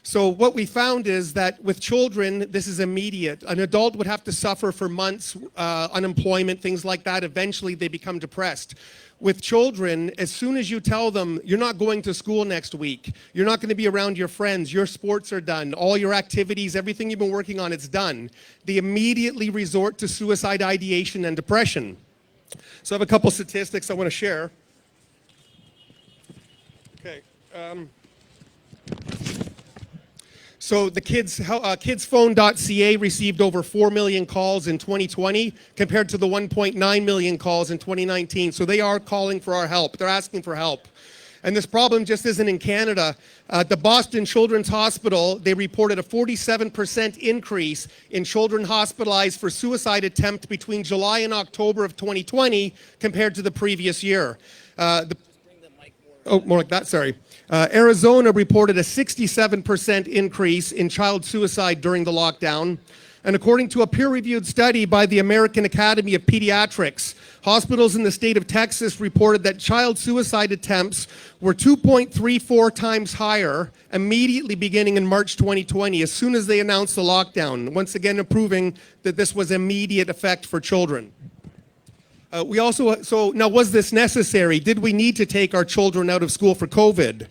So what we found is that with children, this is immediate. An adult would have to suffer for months, unemployment, things like that. Eventually, they become depressed. With children, as soon as you tell them, you're not going to school next week, you're not going to be around your friends, your sports are done, all your activities, everything you've been working on, it's done, they immediately resort to suicide ideation and depression. So I have a couple statistics I want to share. Okay. So the kidsphone.ca received over 4 million calls in 2020 compared to the 1.9 million calls in 2019. So they are calling for our help. They're asking for help. And this problem just isn't in Canada. The Boston Children's Hospital, they reported a 47% increase in children hospitalized for suicide attempt between July and October of 2020 compared to the previous year. More like that, sorry. Arizona reported a 67% increase in child suicide during the lockdown. And according to a peer-reviewed study by the American Academy of Pediatrics, hospitals in the state of Texas reported that child suicide attempts were 2.34 times higher immediately beginning in March 2020, as soon as they announced the lockdown, once again proving that this was immediate effect for children. So now, was this necessary? Did we need to take our children out of school for COVID?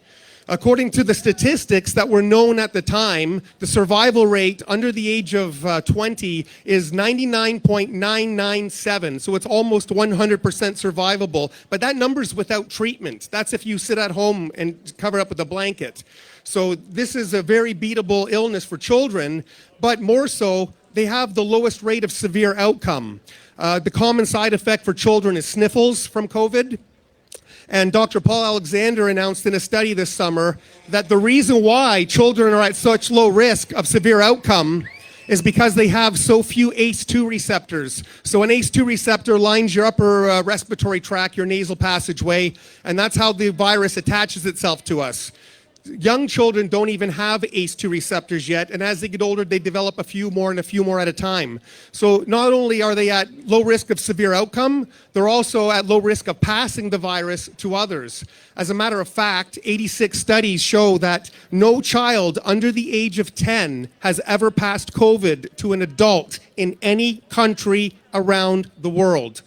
According to the statistics that were known at the time, the survival rate under the age of 20 is 99.997. So it's almost 100% survivable. But that number's without treatment. That's if you sit at home and cover up with a blanket. So this is a very beatable illness for children, but more so, they have the lowest rate of severe outcome. The common side effect for children is sniffles from COVID. And Dr. Paul Alexander announced in a study this summer that the reason why children are at such low risk of severe outcome is because they have so few ACE2 receptors. So an ACE2 receptor lines your upper respiratory tract, your nasal passageway, and that's how the virus attaches itself to us. Young children don't even have ACE2 receptors yet, and as they get older, they develop a few more and a few more at a time. So not only are they at low risk of severe outcome, they're also at low risk of passing the virus to others. As a matter of fact, 86 studies show that no child under the age of 10 has ever passed COVID to an adult in any country around the world.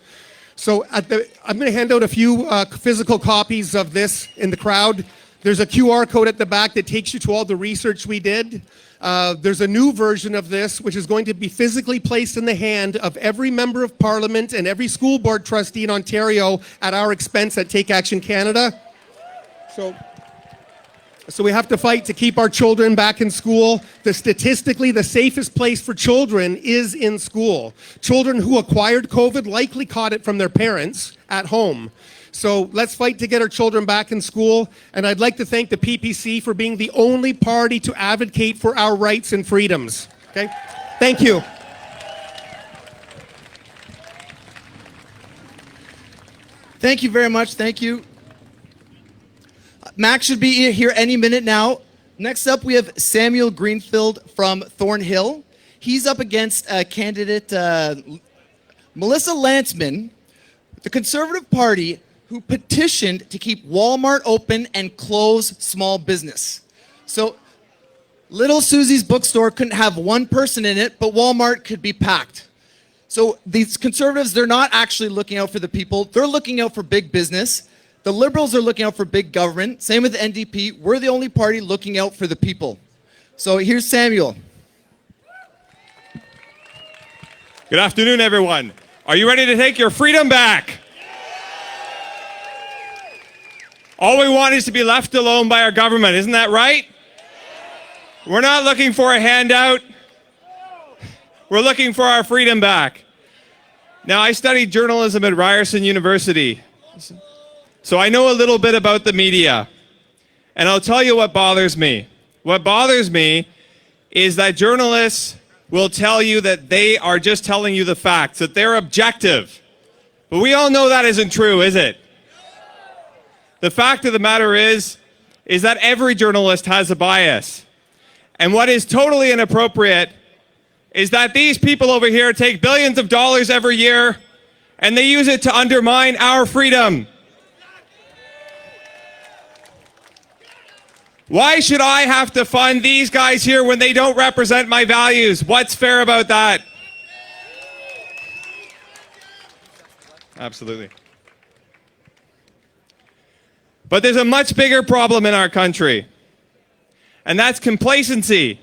So I'm going to hand out a few physical copies of this in the crowd. There's a QR code at the back that takes you to all the research we did. There's a new version of this, which is going to be physically placed in the hand of every member of parliament and every school board trustee in Ontario at our expense at Take Action Canada. So we have to fight to keep our children back in school. Statistically, the safest place for children is in school. Children who acquired COVID likely caught it from their parents at home. So let's fight to get our children back in school. And I'd like to thank the PPC for being the only party to advocate for our rights and freedoms. Okay? Thank you. Thank you very much. Thank you. Max should be here any minute now. Next up, we have Samuel Greenfield from Thornhill. He's up against candidate Melissa Lantsman, the Conservative Party, who petitioned to keep Walmart open and close small business. So Little Susie's bookstore couldn't have one person in it, but Walmart could be packed. So these conservatives, they're not actually looking out for the people. They're looking out for big business. The Liberals are looking out for big government. Same with the NDP. We're the only party looking out for the people. So here's Samuel. Good afternoon, everyone. Are you ready to take your freedom back? All we want is to be left alone by our government. Isn't that right? We're not looking for a handout. We're looking for our freedom back. Now, I studied journalism at Ryerson University, so I know a little bit about the media. And I'll tell you what bothers me. What bothers me is that journalists will tell you that they are just telling you the facts, that they're objective. But we all know that isn't true, is it? The fact of the matter is that every journalist has a bias. And what is totally inappropriate is that these people over here take billions of dollars every year and they use it to undermine our freedom. Why should I have to fund these guys here when they don't represent my values? What's fair about that? Absolutely. But there's a much bigger problem in our country, and that's complacency.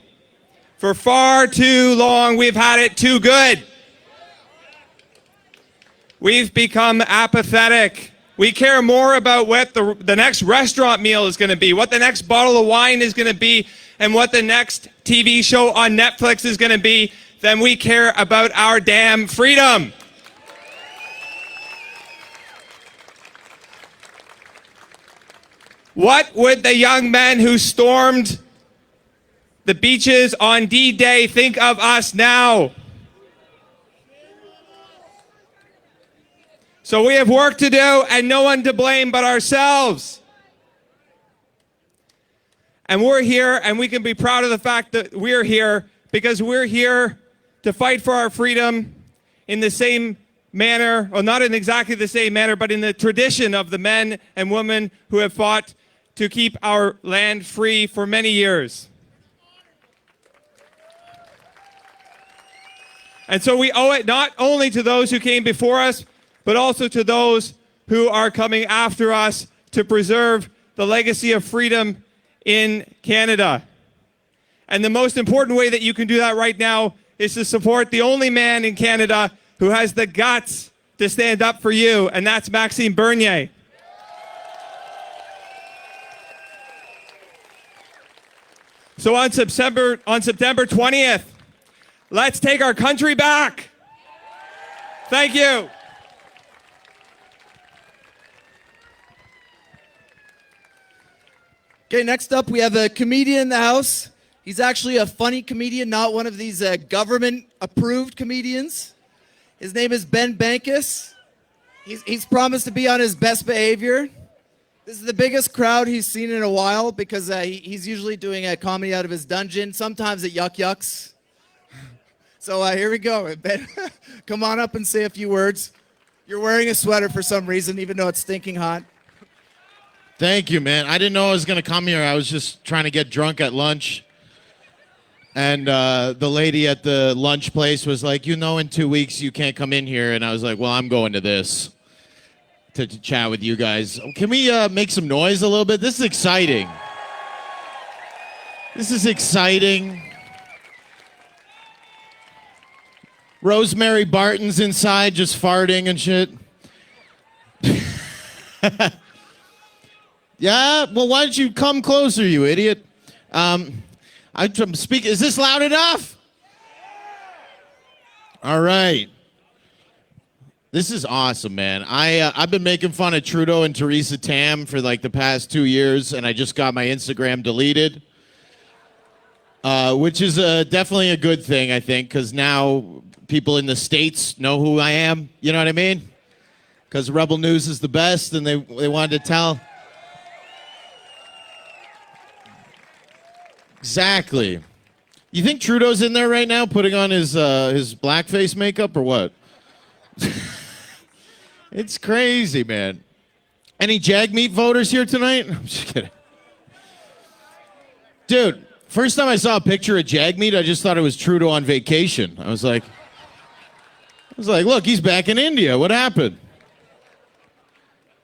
For far too long, we've had it too good. We've become apathetic. We care more about what the next restaurant meal is going to be, what the next bottle of wine is going to be, and what the next TV show on Netflix is going to be than we care about our damn freedom. What would the young men who stormed the beaches on D-Day think of us now? So we have work to do and no one to blame but ourselves. And we're here, and we can be proud of the fact that we're here because we're here to fight for our freedom in the same manner, or not in exactly the same manner, but in the tradition of the men and women who have fought to keep our land free for many years. And so we owe it not only to those who came before us, but also to those who are coming after us to preserve the legacy of freedom in Canada. And the most important way that you can do that right now is to support the only man in Canada who has the guts to stand up for you, and that's Maxime Bernier. So on September 20th, let's take our country back. Thank you. Okay, next up we have a comedian in the house. He's actually a funny comedian, not one of these government-approved comedians. His name is Ben Bankus. He's promised to be on his best behavior. This is the biggest crowd he's seen in a while because he's usually doing a comedy out of his dungeon, sometimes at Yuck Yucks. So here we go. Ben, come on up and say a few words. You're wearing a sweater for some reason, even though it's stinking hot. Thank you, man. I didn't know I was going to come here. I was just trying to get drunk at lunch. And the lady at the lunch place was like, you know, in 2 weeks you can't come in here. And I was like, well, I'm going to this to chat with you guys. Can we make some noise a little bit? This is exciting. This is exciting. Rosemary Barton's inside just farting and shit. Yeah, well, why don't you come closer, you idiot? I'm speaking. Is this loud enough? All right. This is awesome, man. I've been making fun of Trudeau and Theresa Tam for like the past 2 years, and I just got my Instagram deleted, which is definitely a good thing, I think, because now people in the States know who I am. You know what I mean? Because Rebel News is the best, and they wanted to tell. Exactly. You think Trudeau's in there right now putting on his blackface makeup or what? It's crazy, man. Any Jagmeet voters here tonight? I'm just kidding. Dude, first time I saw a picture of Jagmeet, I just thought it was Trudeau on vacation. I was like, look, he's back in India. What happened?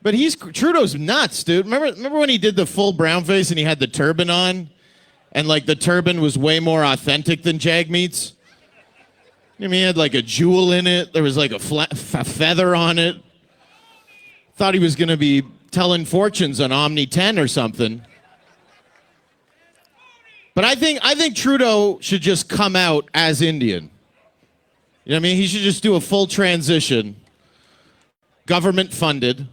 But Trudeau's nuts, dude. Remember when he did the full brown face and he had the turban on? And like the turban was way more authentic than Jagmeet's? I mean, he had like a jewel in it. There was like a feather on it. Thought he was going to be telling fortunes on Omni 10 or something. But I think Trudeau should just come out as Indian. You know what I mean? He should just do a full transition, government funded,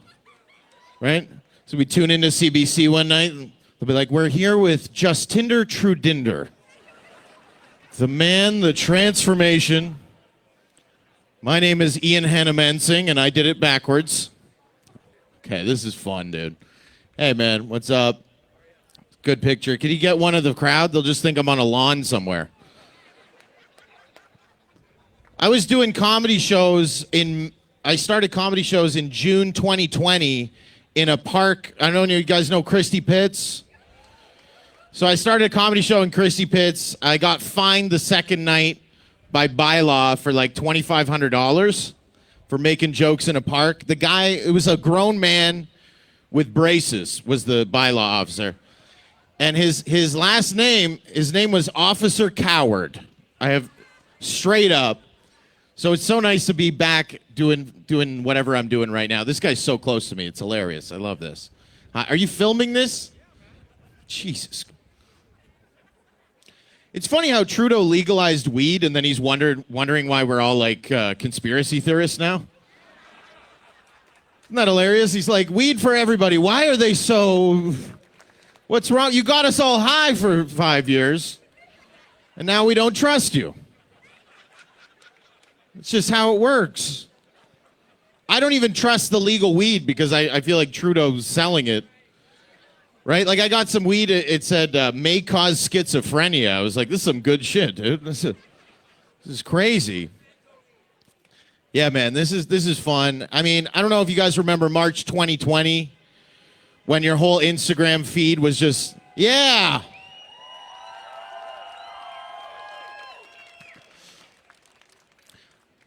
right? So we tune into CBC one night, and they'll be like, we're here with Justinder Trudinder. The man, the transformation. My name is Ian Hannamensing, and I did it backwards. Okay, this is fun, dude. Hey, man, what's up? Good picture. Can you get one of the crowd? They'll just think I'm on a lawn somewhere. I was doing comedy shows I started comedy shows in June 2020 in a park. I don't know, you guys know Christie Pitts? So I started a comedy show in Christie Pitts. I got fined the second night by bylaw for like $2,500 for making jokes in a park. The guy, it was a grown man with braces, was the bylaw officer. And his last name, his name was Officer Coward. I have straight up. So it's so nice to be back doing whatever I'm doing right now. This guy's so close to me. It's hilarious. I love this. Are you filming this? Jesus. It's funny how Trudeau legalized weed and then he's wondering why we're all like conspiracy theorists now. Isn't that hilarious? He's like, weed for everybody. Why are they so... What's wrong? You got us all high for 5 years, and now we don't trust you. It's just how it works. I don't even trust the legal weed because I feel like Trudeau's selling it. Right? Like I got some weed, it said may cause schizophrenia. I was like, this is some good shit, dude. This is crazy. Yeah, man, this is fun. I mean, I don't know if you guys remember March 2020 when your whole Instagram feed was just, yeah.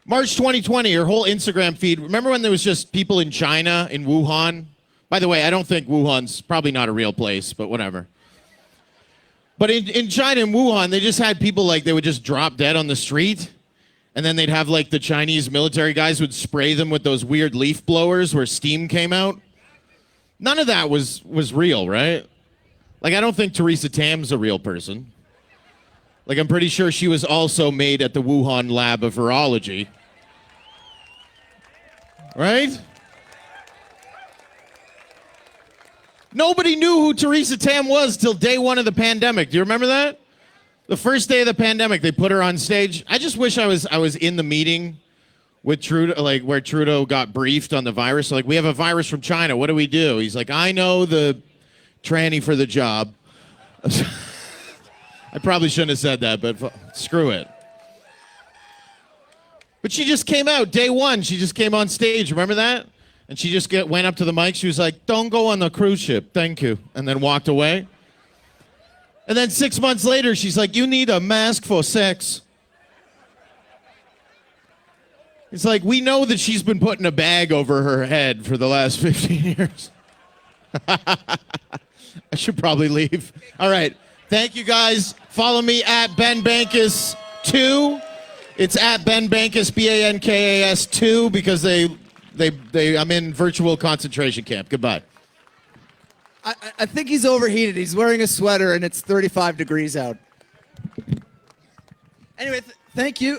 March 2020, your whole Instagram feed. Remember when there was just people in China, in Wuhan? By the way, I don't think Wuhan's probably not a real place, but whatever. But in China, in Wuhan, they just had people like, they would just drop dead on the street. And then they'd have like the Chinese military guys would spray them with those weird leaf blowers where steam came out. None of that was real, right? Like, I don't think Theresa Tam's a real person. Like, I'm pretty sure she was also made at the Wuhan lab of virology. Right? Nobody knew who Theresa Tam was till day one of the pandemic. Do you remember that? The first day of the pandemic, they put her on stage. I just wish I was in the meeting with Trudeau, like where Trudeau got briefed on the virus. So, like, we have a virus from China. What do we do? He's like, I know the tranny for the job. I probably shouldn't have said that, but screw it. But she just came out day one. She just came on stage. Remember that? And she just went up to the mic. She was like, don't go on the cruise ship. Thank you. And then walked away. And then 6 months later, she's like, you need a mask for sex. It's like, we know that she's been putting a bag over her head for the last 15 years. I should probably leave. All right. Thank you, guys. Follow me at Ben Bankus 2. It's at Ben Bankus, Bankas 2, because I'm in virtual concentration camp. Goodbye. I think he's overheated. He's wearing a sweater, and it's 35 degrees out. Anyway, thank you.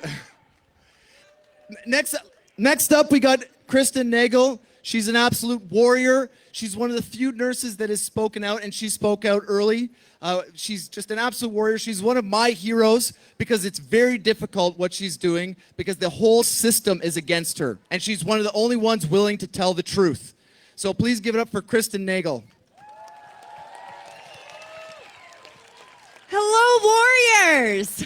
Next up, we got Kristen Nagel. She's an absolute warrior. She's one of the few nurses that has spoken out, and she spoke out early. She's just an absolute warrior. She's one of my heroes because it's very difficult what she's doing because the whole system is against her, and she's one of the only ones willing to tell the truth. So please give it up for Kristen Nagel. Hello, warriors.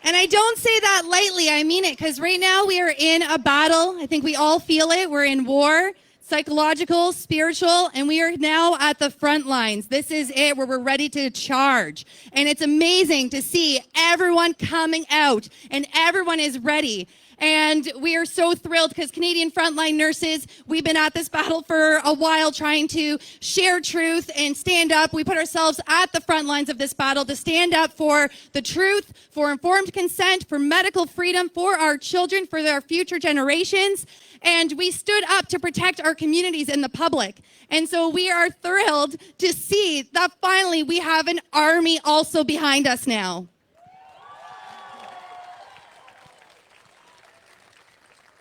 And I don't say that lightly. I mean it, because right now we are in a battle. I think we all feel it. We're in war, psychological, spiritual, and we are now at the front lines. This is it, where we're ready to charge. And it's amazing to see everyone coming out, and everyone is ready. And we are so thrilled because Canadian frontline nurses, we've been at this battle for a while trying to share truth and stand up. We put ourselves at the front lines of this battle to stand up for the truth, for informed consent, for medical freedom, for our children, for their future generations. And we stood up to protect our communities and the public. And so we are thrilled to see that finally we have an army also behind us now.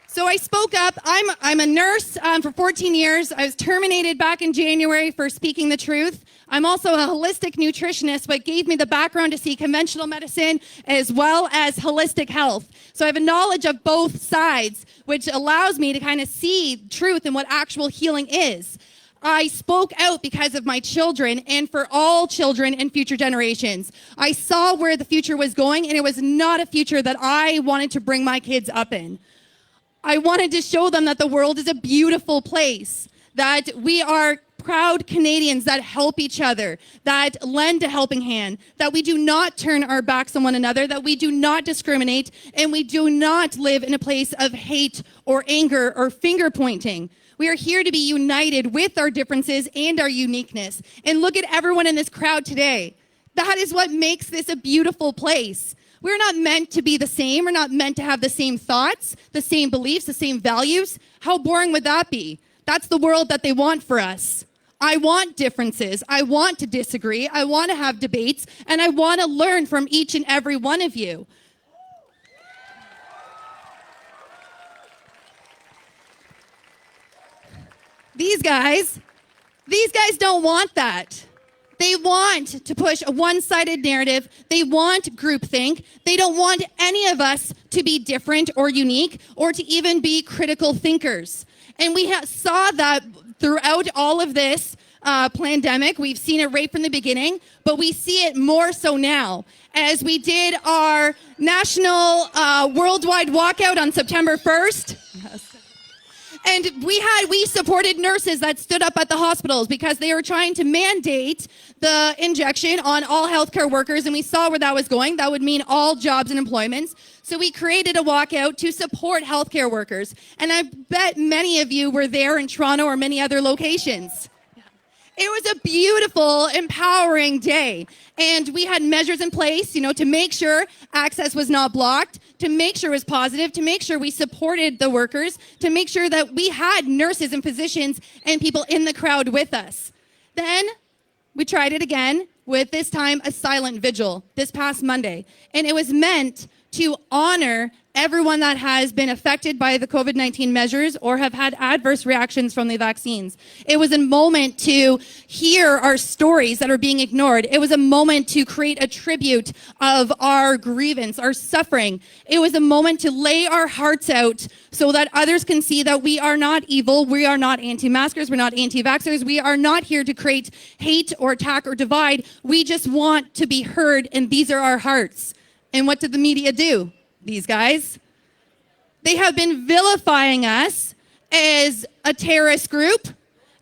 So I spoke up. I'm a nurse for 14 years. I was terminated back in January for speaking the truth. I'm also a holistic nutritionist, but gave me the background to see conventional medicine as well as holistic health. So I have a knowledge of both sides, which allows me to kind of see truth and what actual healing is. I spoke out because of my children and for all children and future generations. I saw where the future was going, and it was not a future that I wanted to bring my kids up in. I wanted to show them that the world is a beautiful place, that we are proud Canadians that help each other, that lend a helping hand, that we do not turn our backs on one another, that we do not discriminate, and we do not live in a place of hate or anger or finger pointing. We are here to be united with our differences and our uniqueness. And look at everyone in this crowd today. That is what makes this a beautiful place. We're not meant to be the same. We're not meant to have the same thoughts, the same beliefs, the same values. How boring would that be? That's the world that they want for us. I want differences. I want to disagree. I want to have debates, and I want to learn from each and every one of you. These guys don't want that. They want to push a one-sided narrative. They want groupthink. They don't want any of us to be different or unique or to even be critical thinkers. And we saw that throughout all of this pandemic. We've seen it right from the beginning, but we see it more so now. As we did our national worldwide walkout on September 1st. Yes. And we supported nurses that stood up at the hospitals because they were trying to mandate the injection on all healthcare workers, and we saw where that was going. That would mean all jobs and employments. So we created a walkout to support healthcare workers. And I bet many of you were there in Toronto or many other locations. It was a beautiful, empowering day. And we had measures in place, to make sure access was not blocked, to make sure it was positive, to make sure we supported the workers, to make sure that we had nurses and physicians and people in the crowd with us. Then we tried it again with, this time, a silent vigil this past Monday. And it was meant to honor everyone that has been affected by the COVID-19 measures or have had adverse reactions from the vaccines. It was a moment to hear our stories that are being ignored. It was a moment to create a tribute of our grievance, our suffering. It was a moment to lay our hearts out so that others can see that we are not evil, we are not anti-maskers, we're not anti-vaxxers, we are not here to create hate or attack or divide. We just want to be heard, and these are our hearts. And what did the media do? These guys, they have been vilifying us as a terrorist group,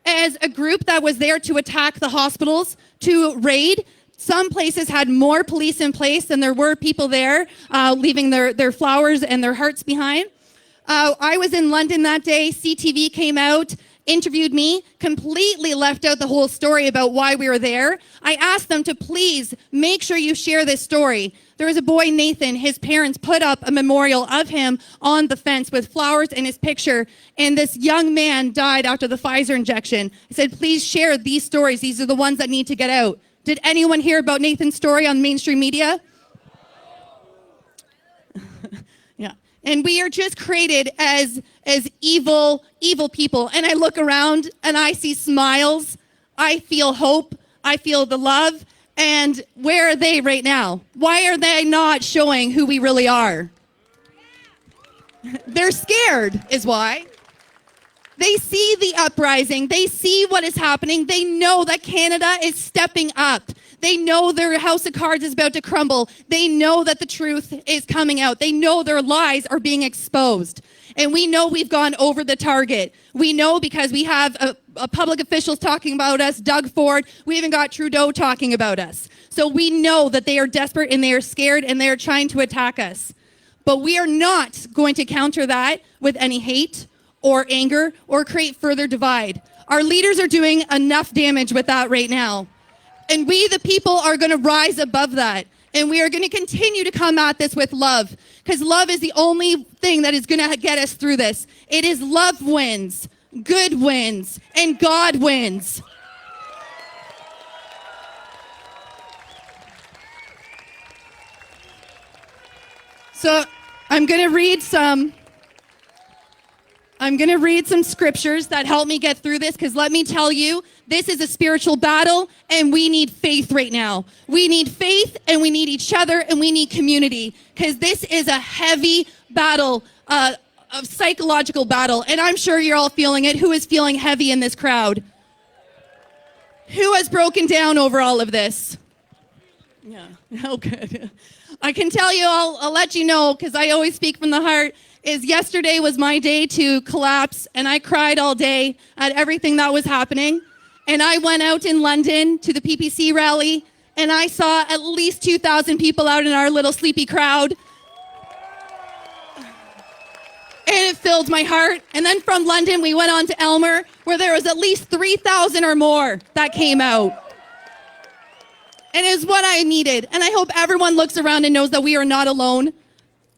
as a group that was there to attack the hospitals, to raid. Some places had more police in place than there were people there, leaving their flowers and their hearts behind. I was in London that day. CTV came out, interviewed me, completely left out the whole story about why we were there. I asked them to please make sure you share this story. There was a boy, Nathan. His parents put up a memorial of him on the fence with flowers and his picture, and this young man died after the Pfizer injection. I said, please share these stories. These are the ones that need to get out. Did anyone hear about Nathan's story on mainstream media? Yeah. And we are just created as evil people. And I look around and I see smiles. I feel hope. I feel the love. And where are they right now? Why are they not showing who we really are? They're scared, is why. They see the uprising. They see what is happening. They know that Canada is stepping up. They know their house of cards is about to crumble. They know that the truth is coming out. They know their lies are being exposed. And we know we've gone over the target. We know because we have public officials talking about us, Doug Ford. We even got Trudeau talking about us. So we know that they are desperate and they are scared and they are trying to attack us. But we are not going to counter that with any hate or anger or create further divide. Our leaders are doing enough damage with that right now. And we, the people, are going to rise above that. And we are going to continue to come at this with love, because love is the only thing that is going to get us through this. It is love wins, good wins, and God wins. So I'm going to read some scriptures that help me get through this, because let me tell you, this is a spiritual battle, and we need faith right now. We need faith, and we need each other, and we need community, because this is a heavy battle, a psychological battle, and I'm sure you're all feeling it. Who is feeling heavy in this crowd? Who has broken down over all of this? Yeah, oh good. I can tell you, I'll let you know, because I always speak from the heart, is yesterday was my day to collapse, and I cried all day at everything that was happening. And I went out in London to the PPC rally, and I saw at least 2,000 people out in our little sleepy crowd. And it filled my heart. And then from London, we went on to Elmer, where there was at least 3,000 or more that came out. And it is what I needed. And I hope everyone looks around and knows that we are not alone.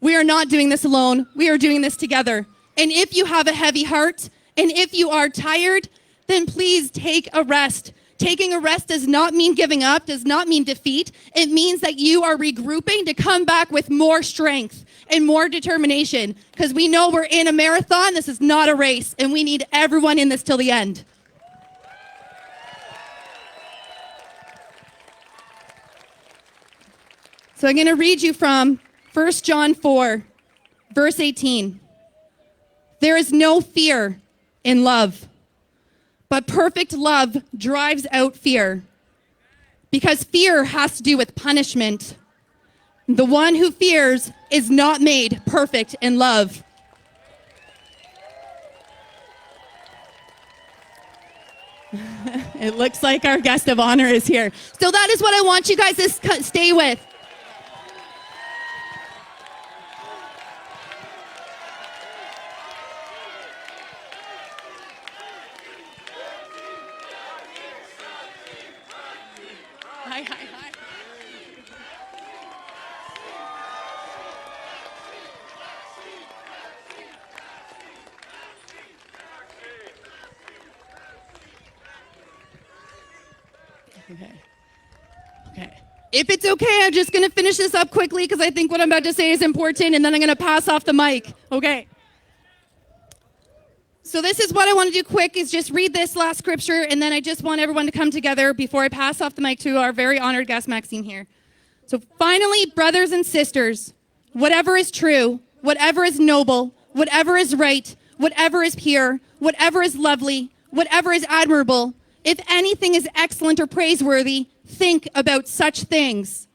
We are not doing this alone. We are doing this together. And if you have a heavy heart, and if you are tired, then please take a rest. Taking a rest does not mean giving up, does not mean defeat. It means that you are regrouping to come back with more strength and more determination, because we know we're in a marathon. This is not a race, and we need everyone in this till the end. So I'm going to read you from 1 John 4, verse 18. There is no fear in love, but perfect love drives out fear, because fear has to do with punishment. The one who fears is not made perfect in love. It looks like our guest of honor is here. So that is what I want you guys to stay with. Hi. Okay. If it's okay, I'm just going to finish this up quickly, because I think what I'm about to say is important, and then I'm going to pass off the mic. Okay. So this is what I want to do quick, is just read this last scripture, and then I just want everyone to come together before I pass off the mic to our very honored guest, Maxine, here. So finally, brothers and sisters, whatever is true, whatever is noble, whatever is right, whatever is pure, whatever is lovely, whatever is admirable, if anything is excellent or praiseworthy, think about such things.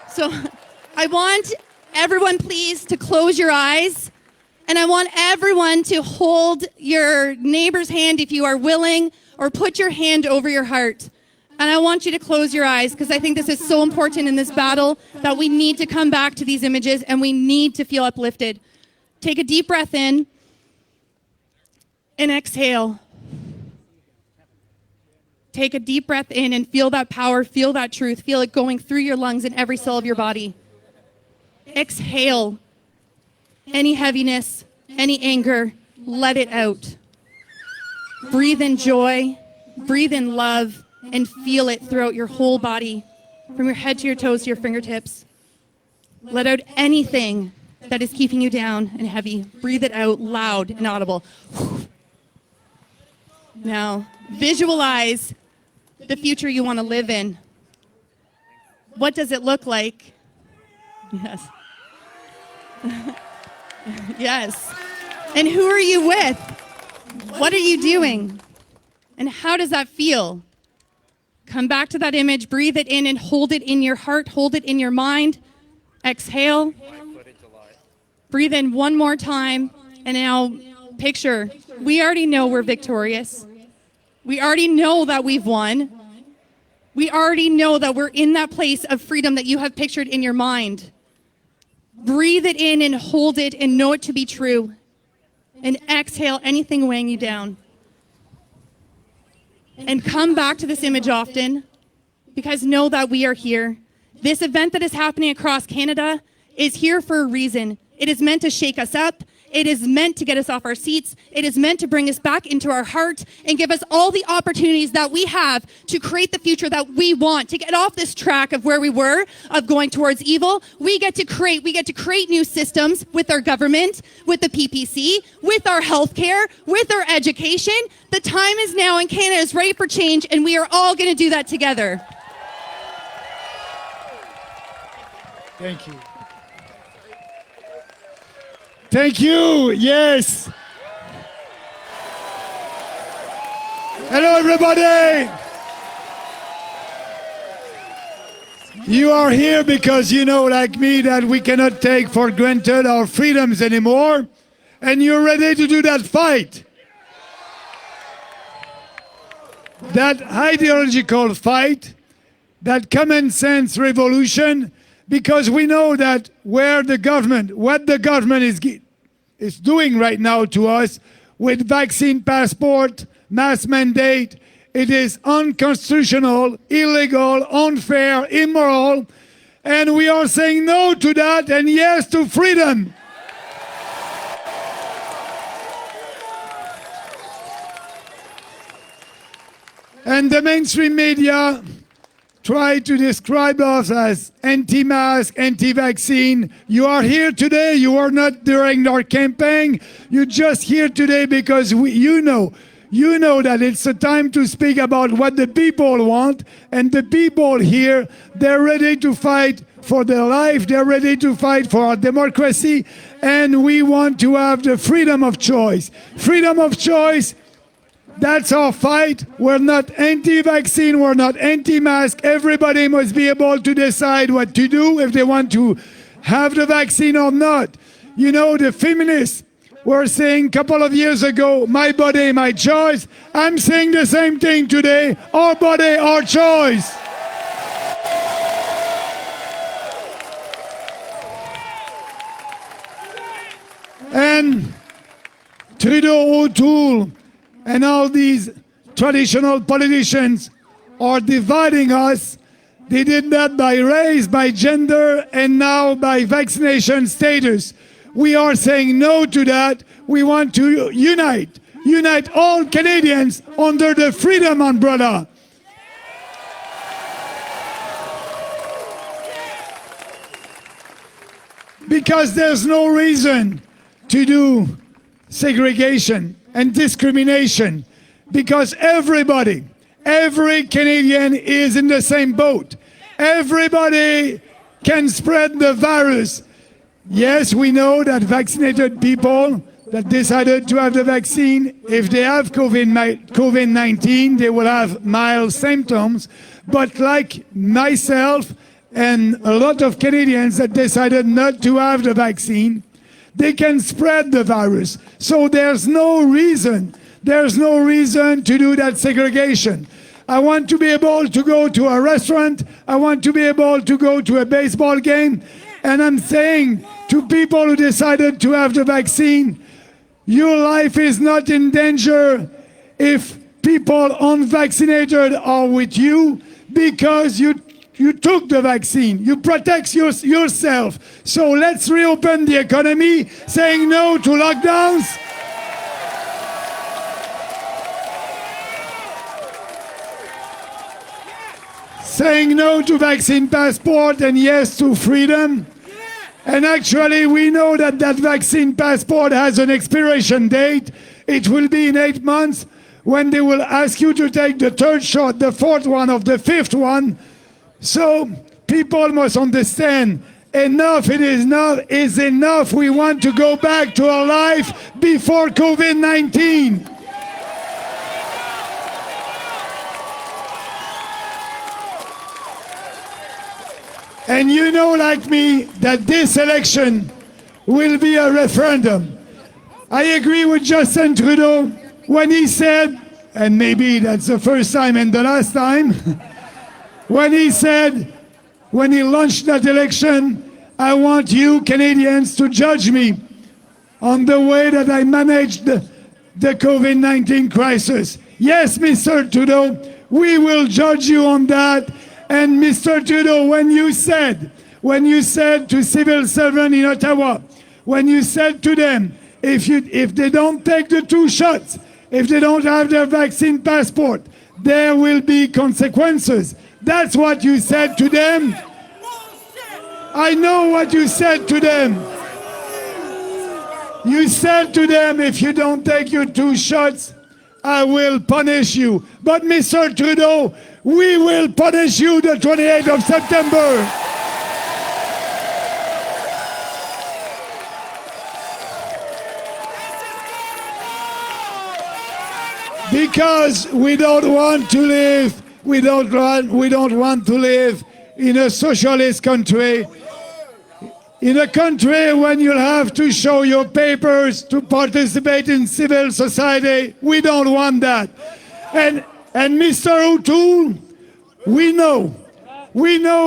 So I want everyone, please, to close your eyes. And I want everyone to hold your neighbor's hand if you are willing, or put your hand over your heart. And I want you to close your eyes, because I think this is so important in this battle, that we need to come back to these images and we need to feel uplifted. Take a deep breath in and exhale. Take a deep breath in and feel that power, feel that truth, feel it going through your lungs and every cell of your body. Exhale. Any heaviness, any anger, let it out. Breathe in joy, breathe in love, and feel it throughout your whole body, from your head to your toes to your fingertips. Let out anything that is keeping you down and heavy. Breathe it out loud and audible. Now, visualize the future you want to live in. What does it look like? Yes. Yes. And who are you with? What are you doing? And how does that feel? Come back to that image, breathe it in and hold it in your heart, hold it in your mind. Exhale. Breathe in one more time. And now picture, we already know we're victorious. We already know that we've won. We already know that we're in that place of freedom that you have pictured in your mind. Breathe it in and hold it and know it to be true. And exhale anything weighing you down. And come back to this image often, because know that we are here. This event that is happening across Canada is here for a reason. It is meant to shake us up. It is meant to get us off our seats. It is meant to bring us back into our heart and give us all the opportunities that we have to create the future that we want, to get off this track of where we were, of going towards evil. We get to create new systems with our government, with the PPC, with our healthcare, with our education. The time is now, and Canada is ready for change, and we are all going to do that together. Thank you. Thank you. Yes. Hello, everybody. You are here because you know, like me, that we cannot take for granted our freedoms anymore, and you're ready to do that fight. That ideological fight, that common sense revolution, because we know that what the government is doing right now to us with vaccine passport, mask mandate, it is unconstitutional, illegal, unfair, immoral, and we are saying no to that and yes to freedom. And the mainstream media try to describe us as anti-mask, anti-vaccine. You are here today. You are not during our campaign. You're just here today because you know that it's a time to speak about what the people want. And the people here, they're ready to fight for their life. They're ready to fight for our democracy. And we want to have the freedom of choice. Freedom of choice. That's our fight. We're not anti-vaccine, we're not anti-mask. Everybody must be able to decide what to do if they want to have the vaccine or not. You know, the feminists were saying a couple of years ago, my body, my choice. I'm saying the same thing today, our body, our choice. And Trudeau, O'Toole, and all these traditional politicians are dividing us. They did that by race, by gender, and now by vaccination status. We are saying no to that. We want to unite all Canadians under the freedom umbrella. Because there's no reason to do segregation and discrimination, because every Canadian is in the same boat. Everybody can spread the virus. Yes, we know that vaccinated people that decided to have the vaccine, if they have COVID-19, they will have mild symptoms. But like myself and a lot of Canadians that decided not to have the vaccine, they can spread the virus. So there's no reason to do that segregation. I want to be able to go to a restaurant. I want to be able to go to a baseball game. And I'm saying to people who decided to have the vaccine, your life is not in danger if people unvaccinated are with you, because you took the vaccine. You protect yourself. So let's reopen the economy, saying no to lockdowns. Saying no to vaccine passport and yes to freedom. And actually, we know that that vaccine passport has an expiration date. It will be in 8 months when they will ask you to take the third shot, the fourth one, or the fifth one. So people must understand, enough is enough. We want to go back to our life before COVID-19. And you know, like me, that this election will be a referendum. I agree with Justin Trudeau when he said, and maybe that's the first time and the last time, when he said, when he launched that election, I want you Canadians to judge me on the way that I managed the COVID-19 crisis. Yes, Mr. Trudeau, we will judge you on that. And Mr. Trudeau, when you said to civil servants in Ottawa, when you said to them, if they don't take the 2 shots, if they don't have their vaccine passport, there will be consequences. That's what you said to them. I know what you said to them. You said to them, if you don't take your 2 shots, I will punish you. But Mr. Trudeau, we will punish you the 28th of September. Because we don't want to live, we don't want to live in a socialist country. In a country when you'll have to show your papers to participate in civil society, we don't want that. And Mr. O'Toole, we know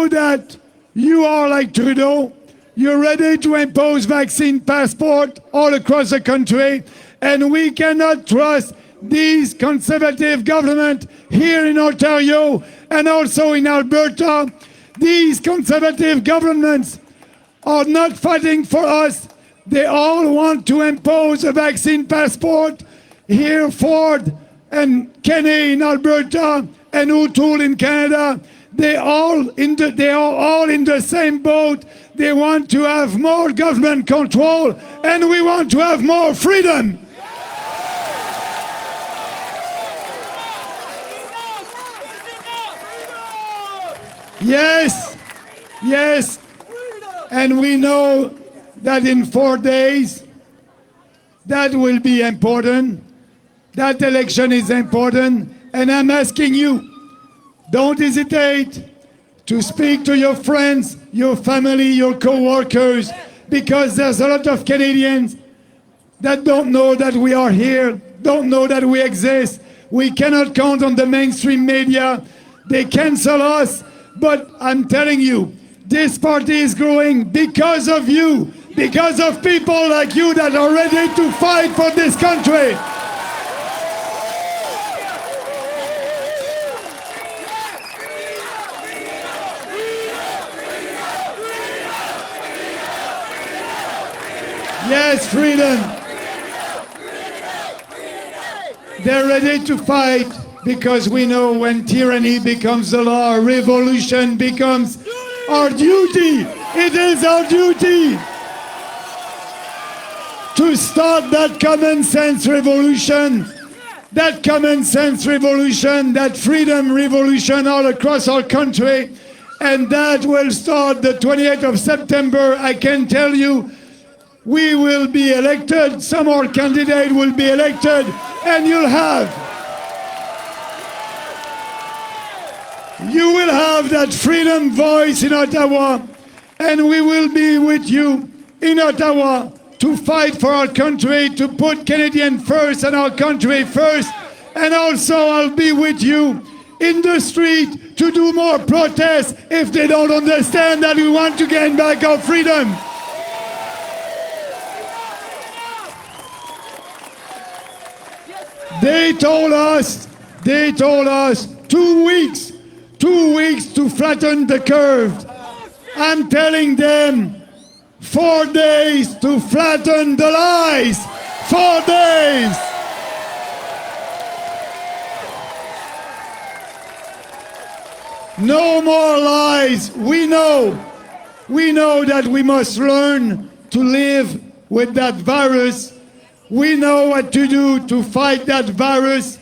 that you are like Trudeau. You're ready to impose vaccine passport all across the country, and we cannot trust these conservative government here in Ontario and also in Alberta. These conservative governments are not fighting for us. They all want to impose a vaccine passport. Here, Ford and Kenney in Alberta and O'Toole in Canada, they are all in the same boat. They want to have more government control, and we want to have more freedom. Yes, and we know that in 4 days, that will be important. That election is important, and I'm asking you, don't hesitate to speak to your friends, your family, your co-workers, because there's a lot of Canadians that don't know that we are here, don't know that we exist. We cannot count on the mainstream media. They cancel us. But I'm telling you, this party is growing because of you, because of people like you that are ready to fight for this country. Yes, freedom. They're ready to fight. Because we know when tyranny becomes the law, revolution becomes our duty. It is our duty to start that common sense revolution, that freedom revolution all across our country. And that will start the 28th of September. I can tell you, we will be elected. Some more candidate will be elected, and you will have that freedom voice in Ottawa, and we will be with you in Ottawa to fight for our country, to put Canadian first and our country first. And also I'll be with you in the street to do more protests if they don't understand that we want to gain back our freedom. They told us 2 weeks to flatten the curve. I'm telling them 4 days to flatten the lies. 4 days. No more lies. We know that we must learn to live with that virus. We know what to do to fight that virus,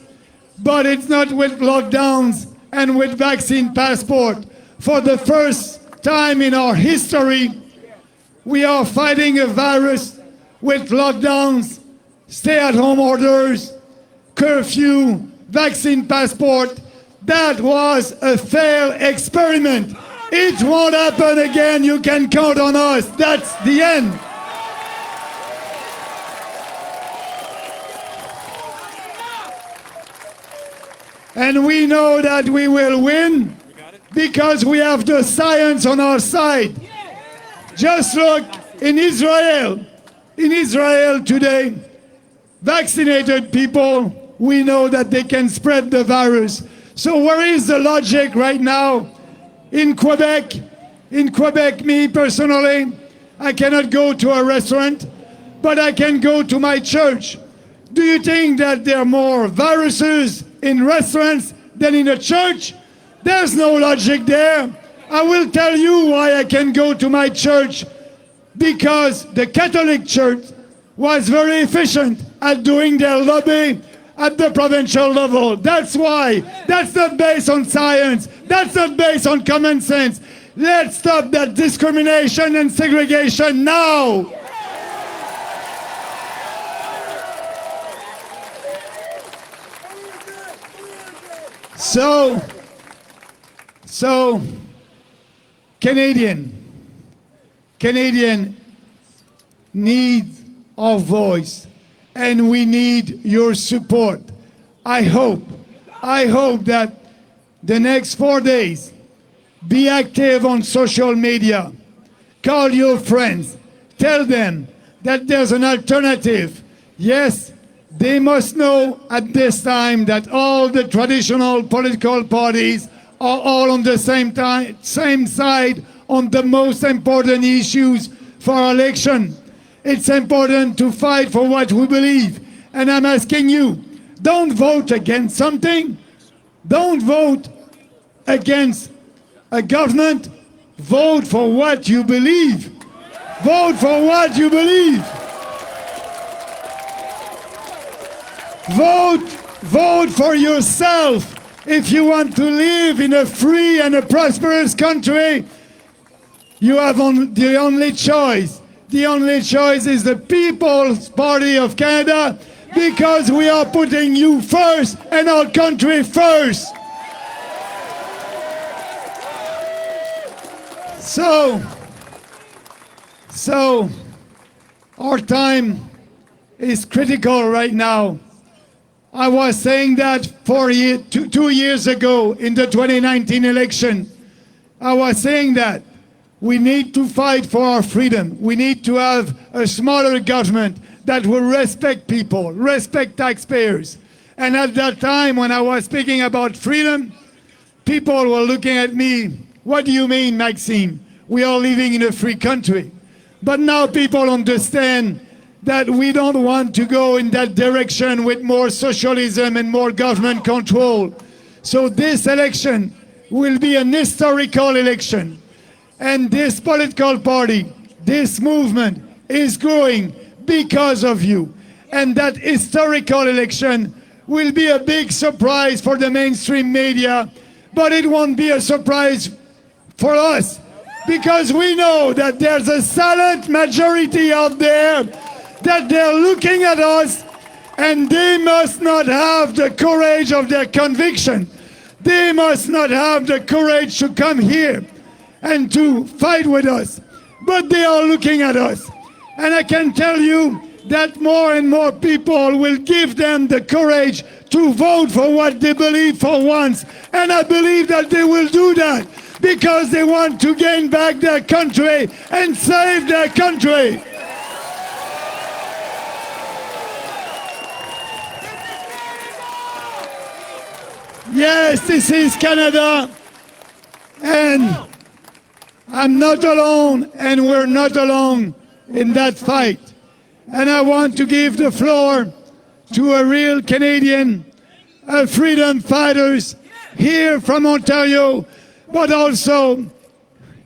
but it's not with lockdowns and with vaccine passport. For the first time in our history, we are fighting a virus with lockdowns, stay-at-home orders, curfew, vaccine passport. That was a failed experiment. It won't happen again. You can count on us. That's the end. And we know that we will win because we have the science on our side. Just look in Israel. In Israel today, vaccinated people, we know that they can spread the virus. So where is the logic right now? In Quebec, me personally, I cannot go to a restaurant, but I can go to my church. Do you think that there are more viruses in restaurants than in a church? There's no logic there. I will tell you why I can go to my church. Because the Catholic Church was very efficient at doing their lobby at the provincial level. That's why. That's not based on science. That's not based on common sense. Let's stop that discrimination and segregation now. So, Canadian needs our voice, and we need your support. I hope that the next 4 days, be active on social media. Call your friends. Tell them that there's an alternative. Yes, they must know at this time that all the traditional political parties are all on the same side on the most important issues for our election. It's important to fight for what we believe. And I'm asking you, don't vote against something. Don't vote against a government. Vote for what you believe. Vote for what you believe. Vote for yourself. If you want to live in a free and a prosperous country, you have the only choice. The only choice is the People's Party of Canada, because we are putting you first and our country first. So our time is critical right now. I was saying that 2 years ago in the 2019 election. I was saying that we need to fight for our freedom. We need to have a smaller government that will respect people, respect taxpayers. And at that time, when I was speaking about freedom, people were looking at me, what do you mean, Maxime? We are living in a free country. But now people understand that we don't want to go in that direction with more socialism and more government control. So this election will be an historical election. And this political party, this movement is growing because of you. And that historical election will be a big surprise for the mainstream media, but it won't be a surprise for us, because we know that there's a silent majority out there that they're looking at us, and they must not have the courage of their conviction. They must not have the courage to come here and to fight with us. But they are looking at us. And I can tell you that more and more people will give them the courage to vote for what they believe for once. And I believe that they will do that because they want to gain back their country and save their country. Yes, this is Canada, and I'm not alone, and we're not alone in that fight. And I want to give the floor to a real Canadian, freedom fighters here from Ontario, but also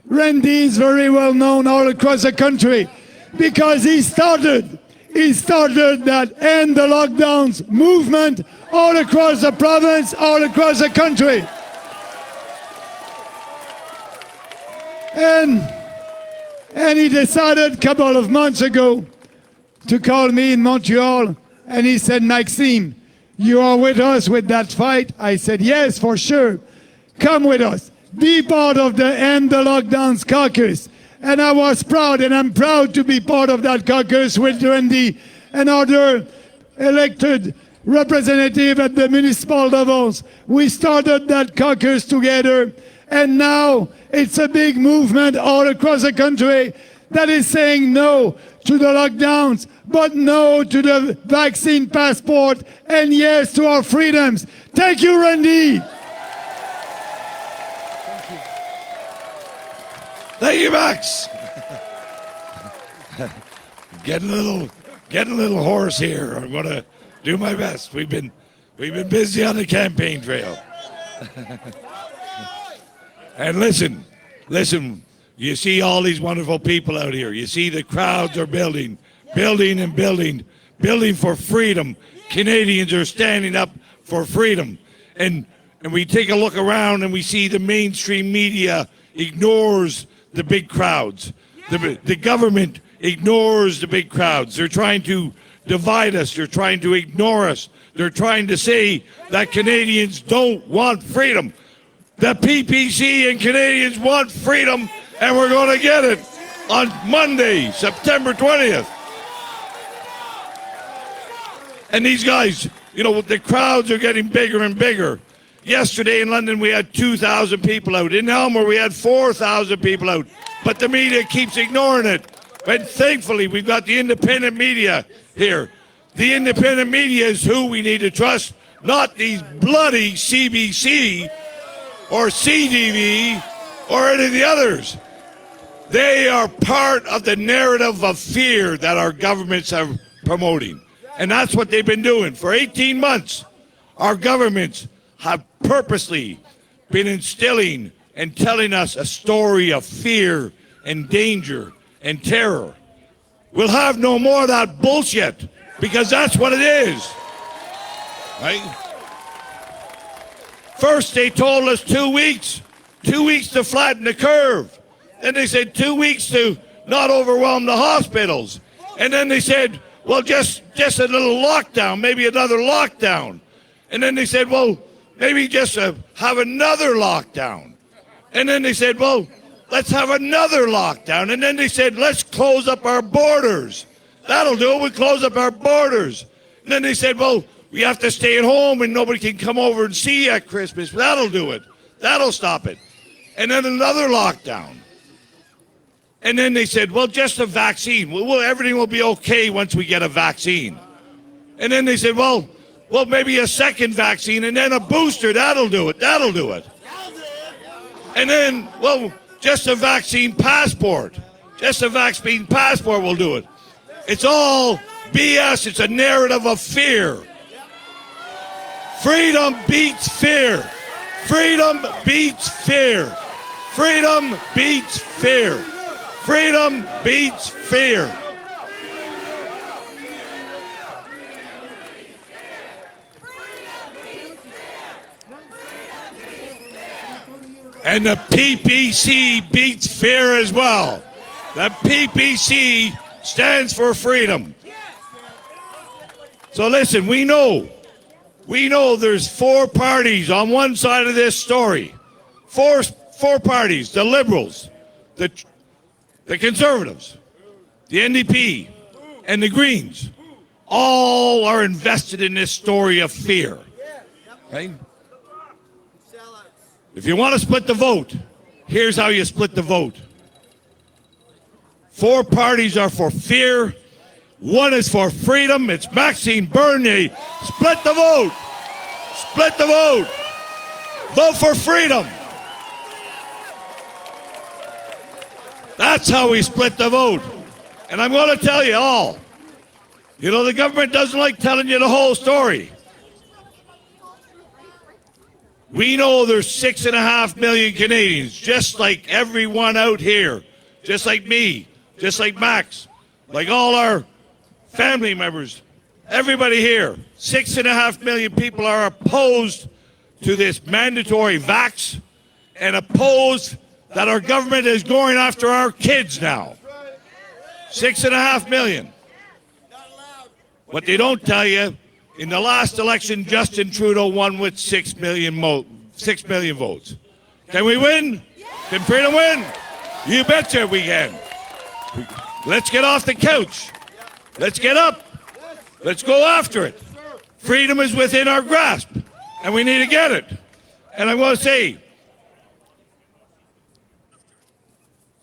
Randy is very well known all across the country because he started that End the Lockdowns movement all across the province, all across the country. And he decided a couple of months ago to call me in Montreal, and he said, Maxime, you are with us with that fight? I said, yes, for sure. Come with us. Be part of the End the Lockdowns caucus. And I was proud, and I'm proud to be part of that caucus with Randy and other elected representatives at the municipal levels. We started that caucus together, And now it's a big movement all across the country that is saying no to the lockdowns, but no to the vaccine passport, and yes to our freedoms. Thank you, Randy. Thank you, Max. Getting a little hoarse here. I'm gonna do my best. We've been busy on the campaign trail. And listen, you see all these wonderful people out here. You see the crowds are building for freedom. Canadians are standing up for freedom. And we take a look around and we see the mainstream media ignores the big crowds. The government ignores the big crowds. They're trying to divide us. They're trying to ignore us. They're trying to say that Canadians don't want freedom. The PPC and Canadians want freedom, and we're going to get it on Monday, September 20th. And these guys, you know, the crowds are getting bigger and bigger. Yesterday in London, we had 2,000 people out. In Elmer, we had 4,000 people out. But the media keeps ignoring it. But thankfully, we've got the independent media here. The independent media is who we need to trust, not these bloody CBC or CTV or any of the others. They are part of the narrative of fear that our governments are promoting. And that's what they've been doing. For 18 months, our governments have purposely been instilling and telling us a story of fear and danger and terror. We'll have no more of that bullshit, because that's what it is. Right? First, they told us 2 weeks. 2 weeks to flatten the curve. Then they said 2 weeks to not overwhelm the hospitals. And then they said, well, just a little lockdown, maybe another lockdown. And then they said, well, maybe just have another lockdown. And then they said, well, let's have another lockdown. And then they said, let's close up our borders. That'll do it. We close up our borders. And then they said, well, we have to stay at home and nobody can come over and see you at Christmas. That'll do it. That'll stop it. And then another lockdown. And then they said, well, just a vaccine. Well, everything will be okay once we get a vaccine. And then they said, well, maybe a second vaccine and then a booster. That'll do it. That'll do it. And then, well, just a vaccine passport. Just a vaccine passport will do it. It's all BS. It's a narrative of fear. Freedom beats fear. Freedom beats fear. Freedom beats fear. Freedom beats fear. And the PPC beats fear as well. The PPC stands for freedom. So listen, we know there's four parties on one side of this story. Four parties, the Liberals, the Conservatives, the NDP, and the Greens. All are invested in this story of fear. Okay? If you want to split the vote, here's how you split the vote. Four parties are for fear. One is for freedom. It's Maxime Bernier. Split the vote. Split the vote. Vote for freedom. That's how we split the vote. And I'm going to tell you all, you know, the government doesn't like telling you the whole story. We know there's 6.5 million Canadians, just like everyone out here, just like me, just like Max, like all our family members, everybody here. 6.5 million people are opposed to this mandatory vax and opposed that our government is going after our kids now. 6.5 million. What they don't tell you, in the last election, Justin Trudeau won with 6 million votes. Can we win? Can freedom win? You betcha we can. Let's get off the couch. Let's get up. Let's go after it. Freedom is within our grasp, and we need to get it. And I want to say,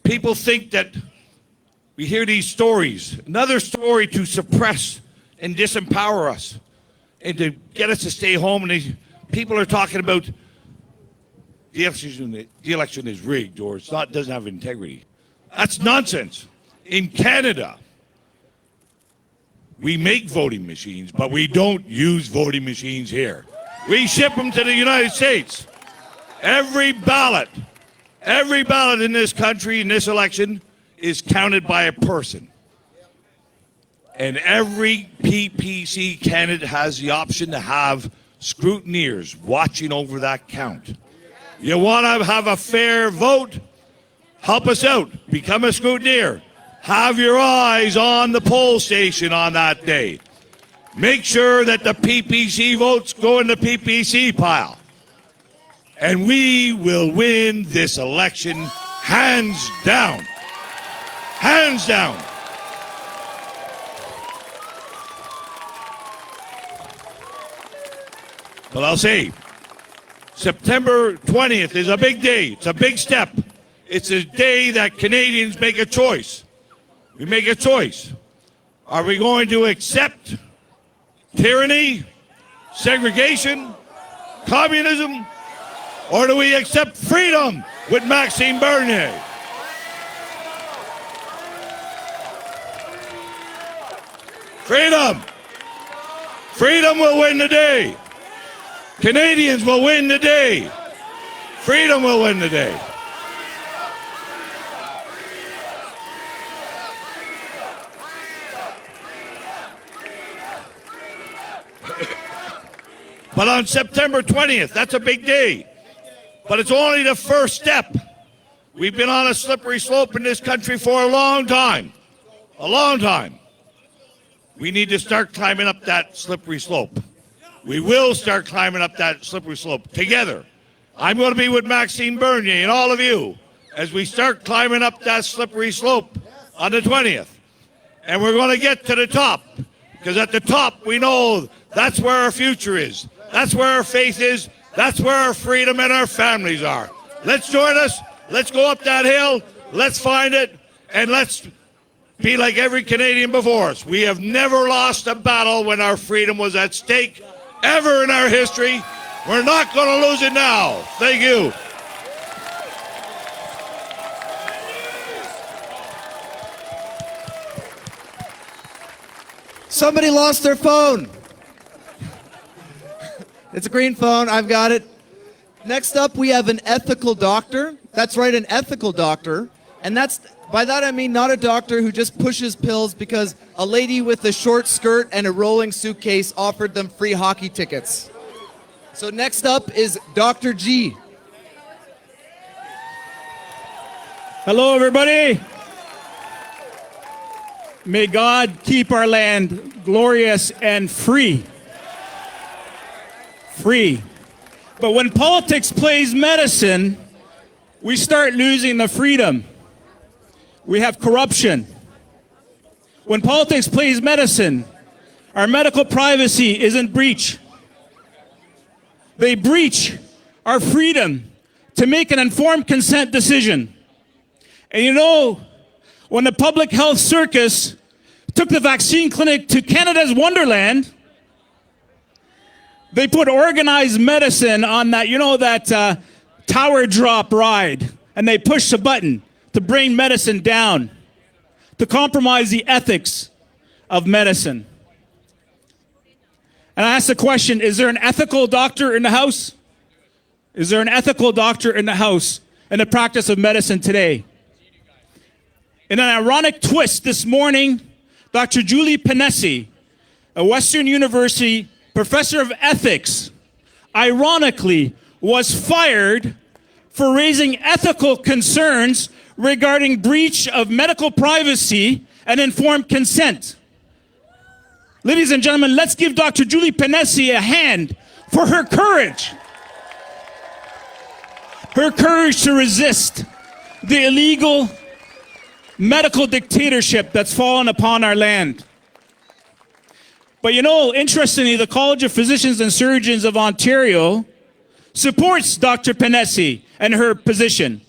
people think that we hear these stories, another story to suppress and disempower us and to get us to stay home. And people are talking about the election is rigged or it's not, doesn't have integrity. That's nonsense. In Canada, we make voting machines, but we don't use voting machines here. We ship them to the United States. Every ballot in this country, in this election, is counted by a person. And every PPC candidate has the option to have scrutineers watching over that count. You want to have a fair vote? Help us out. Become a scrutineer. Have your eyes on the poll station on that day. Make sure that the PPC votes go in the PPC pile. And we will win this election hands down. Hands down. But I'll say, September 20th is a big day. It's a big step. It's a day that Canadians make a choice. We make a choice. Are we going to accept tyranny, segregation, communism, or do we accept freedom with Maxime Bernier? Freedom. Freedom will win the day. Canadians will win the day. Freedom will win the day. But on September 20th, that's a big day. But it's only the first step. We've been on a slippery slope in this country for a long time. A long time. We need to start climbing up that slippery slope. We will start climbing up that slippery slope together. I'm going to be with Maxime Bernier and all of you as we start climbing up that slippery slope on the 20th. And we're going to get to the top. Because at the top, we know that's where our future is. That's where our faith is. That's where our freedom and our families are. Let's join us. Let's go up that hill. Let's find it. And let's be like every Canadian before us. We have never lost a battle when our freedom was at stake, ever in our history. We're not going to lose it now. Thank you. Somebody lost their phone. It's a green phone. I've got it. Next up, we have an ethical doctor. That's right, an ethical doctor. And by that I mean not a doctor who just pushes pills because a lady with a short skirt and a rolling suitcase offered them free hockey tickets. So next up is Dr. G. Hello, everybody. May God keep our land glorious and free. Free. But when politics plays medicine, we start losing the freedom. We have corruption. When politics plays medicine, our medical privacy is in breach. They breach our freedom to make an informed consent decision. And you know, when the public health circus took the vaccine clinic to Canada's Wonderland, they put organized medicine on that, that tower drop ride, and they pushed a button to bring medicine down, to compromise the ethics of medicine. And I ask the question, is there an ethical doctor in the house? Is there an ethical doctor in the house in the practice of medicine today? In an ironic twist this morning, Dr. Julie Pinessi, a Western University professor of ethics, ironically was fired for raising ethical concerns regarding breach of medical privacy and informed consent. Ladies and gentlemen, let's give Dr. Julie Pinessi a hand for her courage. Her courage to resist the illegal medical dictatorship that's fallen upon our land. But interestingly, the College of Physicians and Surgeons of Ontario supports Dr. Pinessi and her position.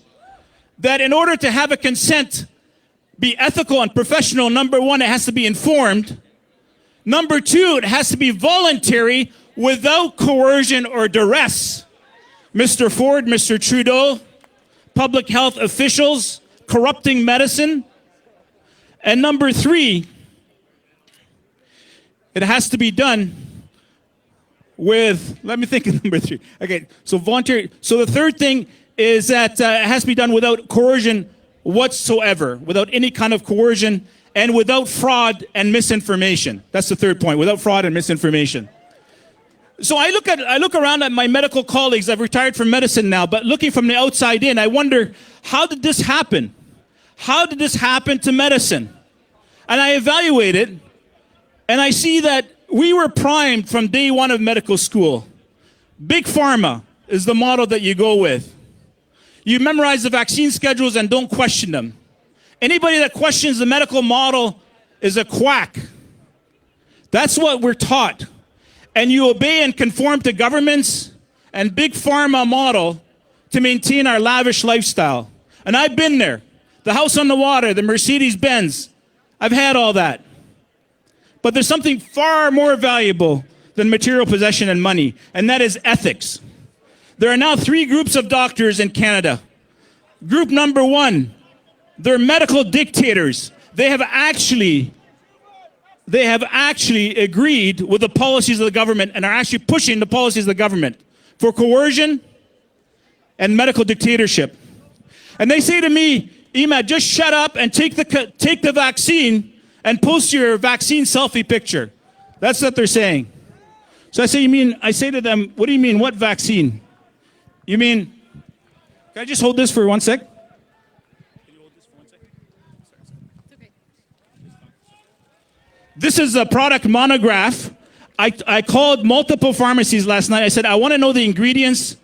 that in order to have a consent be ethical and professional, number one, it has to be informed. Number two, it has to be voluntary without coercion or duress. Mr. Ford, Mr. Trudeau, public health officials corrupting medicine. And number three, it has to be done with, let me think of number three. Okay, so voluntary. So the third thing is that it has to be done without coercion whatsoever, without any kind of coercion, and without fraud and misinformation. That's the third point, without fraud and misinformation. So I look around at my medical colleagues. I've retired from medicine now, but looking from the outside in, I wonder, how did this happen? How did this happen to medicine? And I evaluate it, and I see that we were primed from day one of medical school. Big Pharma is the model that you go with. You memorize the vaccine schedules and don't question them. Anybody that questions the medical model is a quack. That's what we're taught. And you obey and conform to governments and Big Pharma model to maintain our lavish lifestyle. And I've been there. The house on the water, the Mercedes-Benz. I've had all that. But there's something far more valuable than material possession and money, and that is ethics. There are now 3 groups of doctors in Canada. Group number 1, they're medical dictators. They have actually agreed with the policies of the government and are actually pushing the policies of the government for coercion and medical dictatorship. And they say to me, Emad, just shut up and take the vaccine and post your vaccine selfie picture. That's what they're saying. So I say to them, what do you mean, what vaccine? You mean, can I just hold this for 1 sec? This is a product monograph. I called multiple pharmacies last night. I said, I want to know the ingredients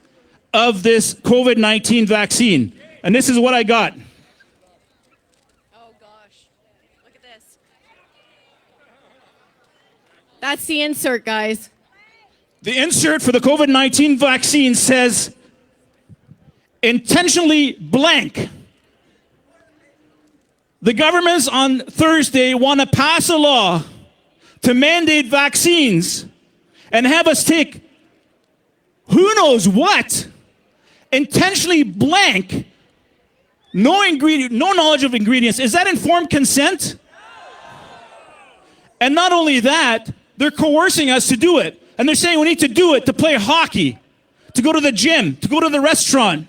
of this COVID-19 vaccine. And this is what I got. Oh gosh, look at this. That's the insert, guys. The insert for the COVID-19 vaccine says, intentionally blank. The governments on Thursday want to pass a law to mandate vaccines and have us take who knows what, intentionally blank, no knowledge of ingredients. Is that informed consent? And not only that, they're coercing us to do it. And they're saying we need to do it to play hockey, to go to the gym, to go to the restaurant.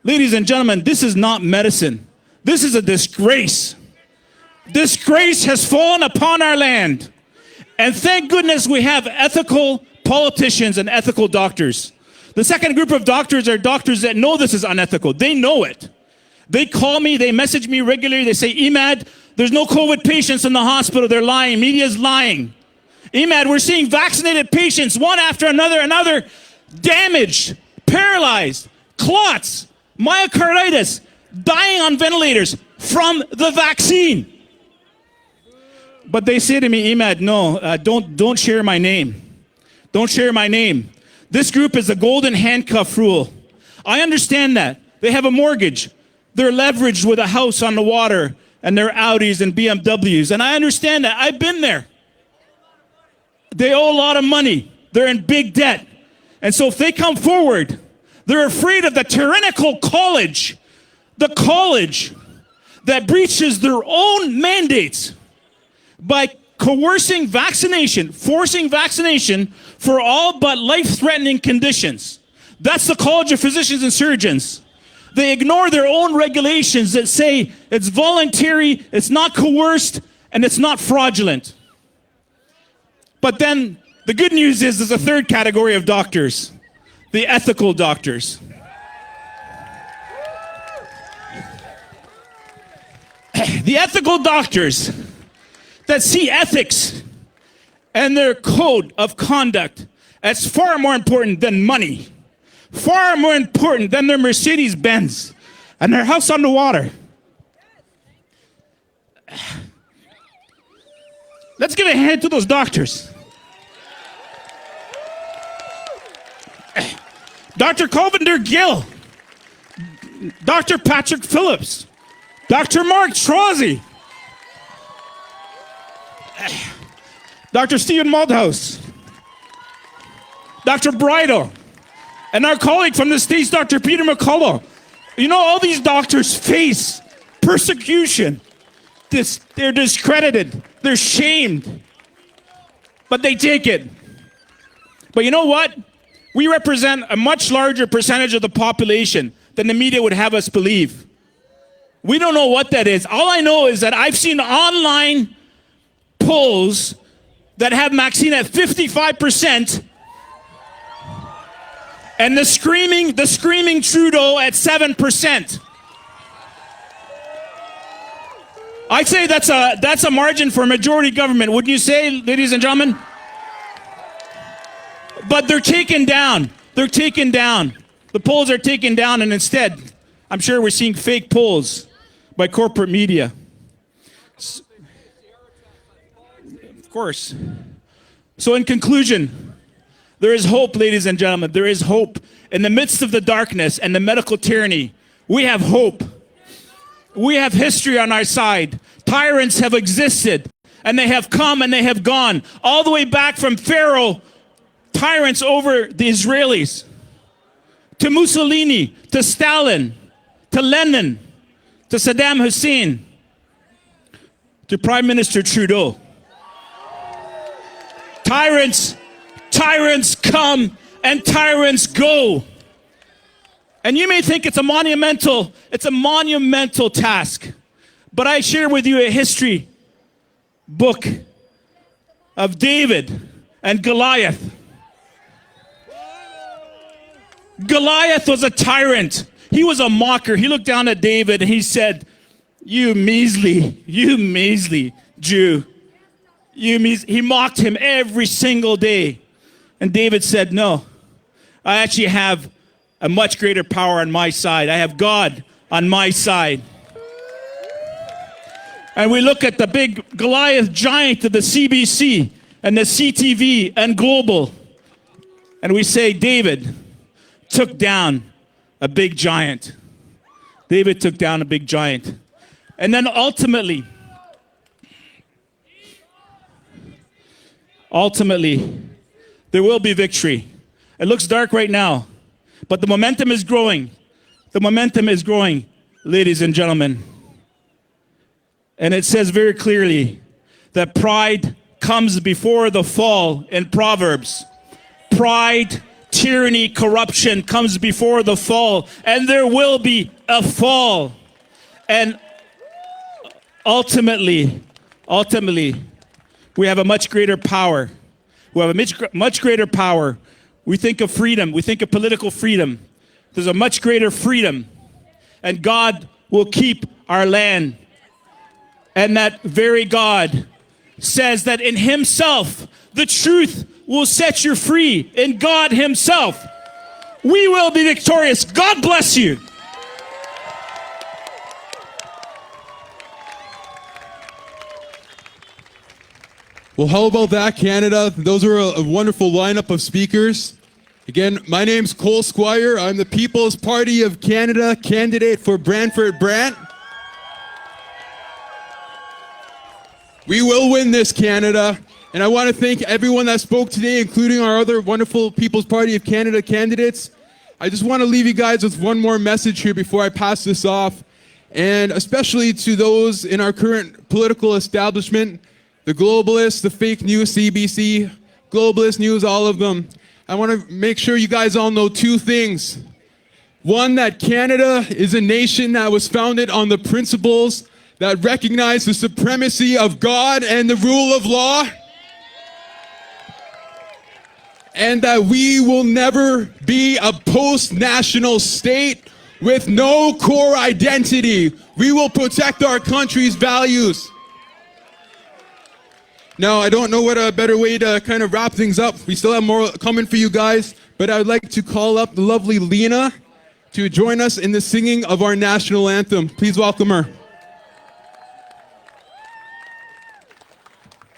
Ladies and gentlemen, this is not medicine. This is a disgrace. Disgrace has fallen upon our land. And thank goodness we have ethical politicians and ethical doctors. The second group of doctors are doctors that know this is unethical. They know it. They call me, they message me regularly. They say, Emad, there's no COVID patients in the hospital. They're lying. Media's lying. Emad, we're seeing vaccinated patients, one after another, damaged, paralyzed, clots, myocarditis, dying on ventilators from the vaccine. But they say to me, Emad, no, don't share my name. Don't share my name. This group is the golden handcuff rule. I understand that. They have a mortgage. They're leveraged with a house on the water and their Audis and BMWs. And I understand that. I've been there. They owe a lot of money. They're in big debt. And so if they come forward, they're afraid of the tyrannical college, the college that breaches their own mandates by coercing vaccination, forcing vaccination for all but life-threatening conditions. That's the College of Physicians and Surgeons. They ignore their own regulations that say it's voluntary, it's not coerced, and it's not fraudulent. But then the good news is there's a third category of doctors, the ethical doctors. The ethical doctors that see ethics and their code of conduct as far more important than money, far more important than their Mercedes-Benz and their house on the water. Let's give a hand to those doctors. Dr. Colvinder Gill, Dr. Patrick Phillips, Dr. Mark Trozzi, Dr. Stephen Malthouse, Dr. Bridle, and our colleague from the States, Dr. Peter McCullough. You know, all these doctors face persecution. They're discredited. They're shamed. But they take it. But you know what? We represent a much larger percentage of the population than the media would have us believe. We don't know what that is. All I know is that I've seen online polls that have Maxine at 55% and the screaming Trudeau at 7%. I'd say that's a margin for majority government, wouldn't you say, ladies and gentlemen? But they're taken down. They're taken down. The polls are taken down, and instead, I'm sure we're seeing fake polls by corporate media. Of course. So in conclusion, there is hope, ladies and gentlemen. There is hope. In the midst of the darkness and the medical tyranny, we have hope. We have history on our side. Tyrants have existed, and they have come and they have gone, all the way back from Pharaoh, tyrants over the Israelis, to Mussolini, to Stalin, to Lenin, to Saddam Hussein, to Prime Minister Trudeau. Tyrants come and tyrants go. And you may think it's a monumental task. But I share with you a history book of David and Goliath. Goliath was a tyrant. He was a mocker. He looked down at David and he said, you measly Jew. He mocked him every single day. And David said, no, I actually have a much greater power on my side. I have God on my side. And we look at the big Goliath giant of the CBC and the CTV and Global, and we say David took down a big giant. David took down a big giant. And then ultimately, there will be victory. It looks dark right now, but the momentum is growing. The momentum is growing, ladies and gentlemen. And it says very clearly that pride comes before the fall in Proverbs. Pride, tyranny, corruption comes before the fall, and there will be a fall. And ultimately, we have a much greater power. We have a much greater power. We think of freedom. We think of political freedom. There's a much greater freedom. And God will keep our land. And that very God says that in himself, the truth will set you free. In God himself, we will be victorious. God bless you. Well, how about that, Canada? Those are a wonderful lineup of speakers. Again, my name's Cole Squire. I'm the People's Party of Canada candidate for Brantford Brant. We will win this, Canada. And I want to thank everyone that spoke today, including our other wonderful People's Party of Canada candidates. I just want to leave you guys with one more message here before I pass this off. And especially to those in our current political establishment, the globalists, the fake news, CBC, globalist news, all of them. I want to make sure you guys all know two things. One, that Canada is a nation that was founded on the principles that recognize the supremacy of God and the rule of law. And that we will never be a post-national state with no core identity. We will protect our country's values. Now, I don't know what a better way to kind of wrap things up. We still have more coming for you guys, but I would like to call up the lovely Lena to join us in the singing of our national anthem. Please welcome her.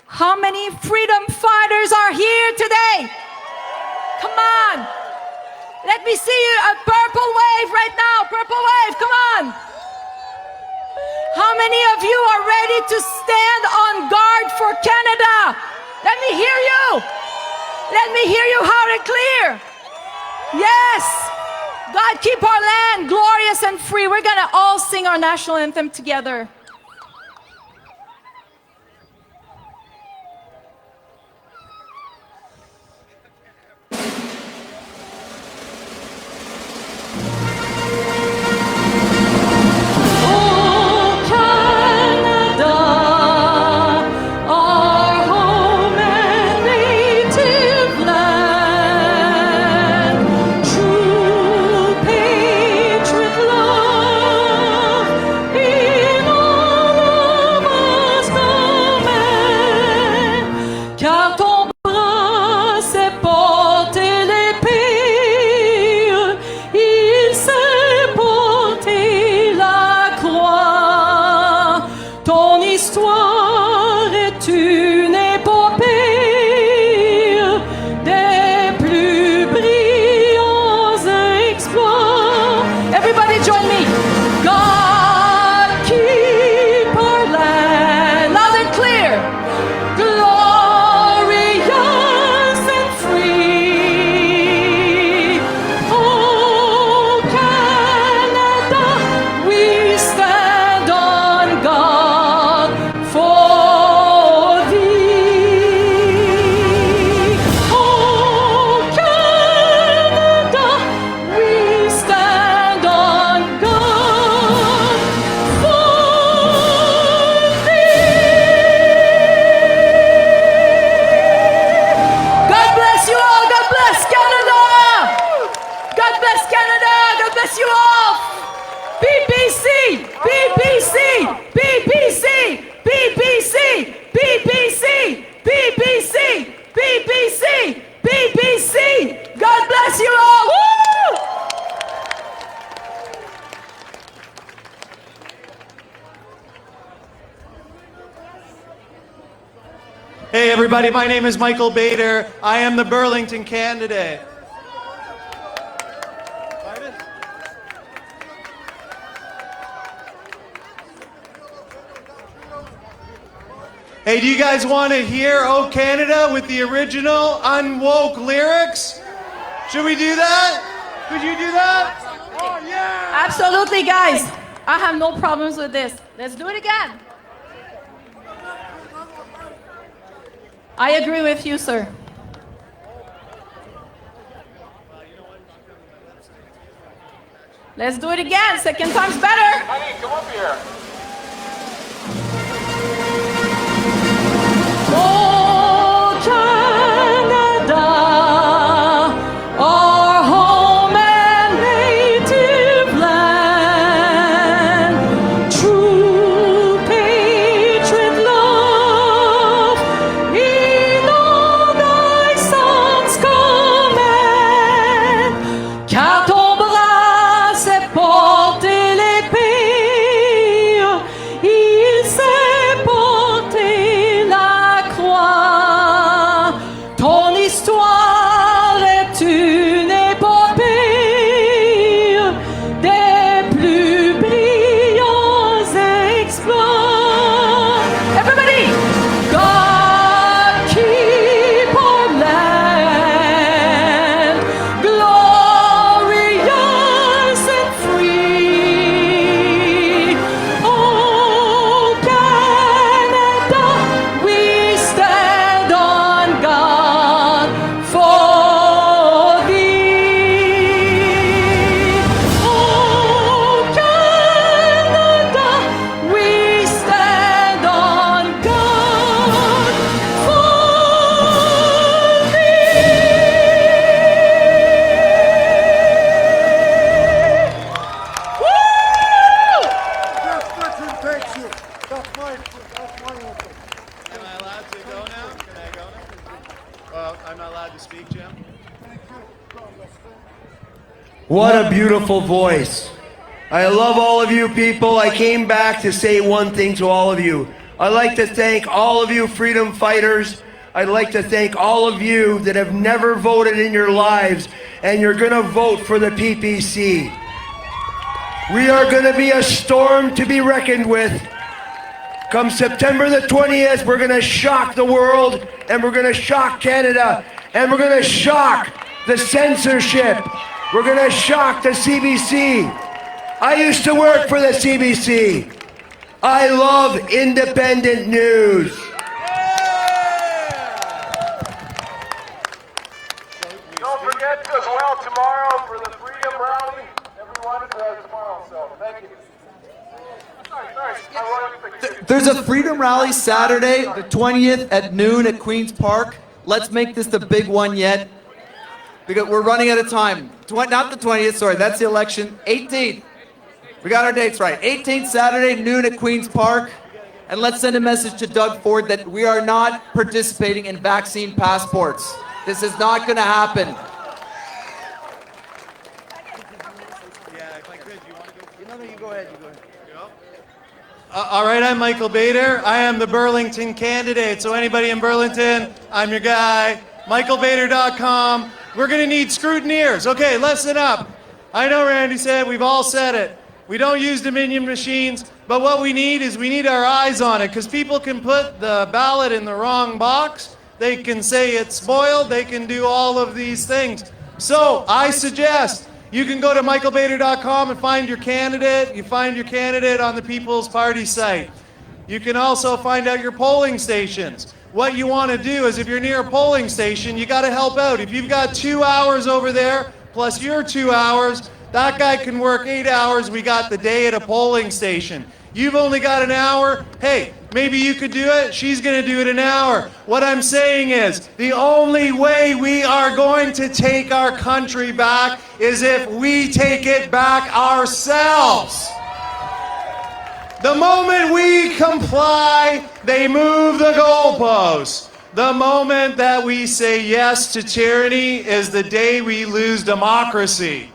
How many freedom fighters are here today? Come on. Let me see you, a purple wave right now. Purple wave, come on. How many of you are ready to stand on guard for Canada? Let me hear you. Let me hear you loud and clear. Yes. God, keep our land glorious and free. We're going to all sing our national anthem together. Hey everybody, my name is Michael Bader. I am the Burlington candidate. Hey, do you guys want to hear "Oh Canada" with the original unwoke lyrics? Should we do that? Could you do that? Oh yeah! Absolutely, guys. I have no problems with this. Let's do it again. I agree with you, sir. Let's do it again. Second time's better. Honey, come up here. Oh, Canada, our home and native land, true patriot love in all thy sons command, car ton bras sait porter l'épée, il sait porter la croix. Ton histoire est une épopée des plus brillants exploits. Everybody! God keep our land glorious and free. Oh Canada, we stand on God for thee. Oh Canada, we stand on God for Am I allowed to go now? Can I go now? Well, I'm not allowed to speak, Jim. What a beautiful voice. I love all of you people. I came back to say one thing to all of you. I'd like to thank all of you freedom fighters. I'd like to thank all of you that have never voted in your lives and you're going to vote for the PPC. We are going to be a storm to be reckoned with. Come September the 20th, we're going to shock the world, and we're going to shock Canada, and we're going to shock the censorship. We're going to shock the CBC. I used to work for the CBC. I love independent news. Don't forget as well tomorrow for the Freedom Rally. Everyone tomorrow, so thank you. There's a Freedom Rally Saturday, the 20th at noon at Queen's Park. Let's make this the big one yet, because we're running out of time. Not the 20th, sorry, that's the election. 18th. We got our dates right. 18th Saturday, noon at Queen's Park. And let's send a message to Doug Ford that we are not participating in vaccine passports. This is not going to happen. Yeah, if I could, you want to go? No, you go ahead. You go ahead. All right, I'm Michael Bader. I am the Burlington candidate. So anybody in Burlington, I'm your guy. MichaelBader.com. We're going to need scrutineers. Okay, listen up. I know Randy said, we've all said it. We don't use Dominion machines, but what we need is we need our eyes on it, because people can put the ballot in the wrong box. They can say it's spoiled. They can do all of these things. So I suggest you can go to michaelbader.com and find your candidate. You find your candidate on the People's Party site. You can also find out your polling stations. What you want to do is, if you're near a polling station, you got to help out. If you've got 2 hours over there, plus your 2 hours, that guy can work 8 hours. We got the day at a polling station. You've only got an hour. Hey, maybe you could do it. She's going to do it an hour. What I'm saying is, the only way we are going to take our country back is if we take it back ourselves. The moment we comply, they move the goalposts. The moment that we say yes to tyranny is the day we lose democracy.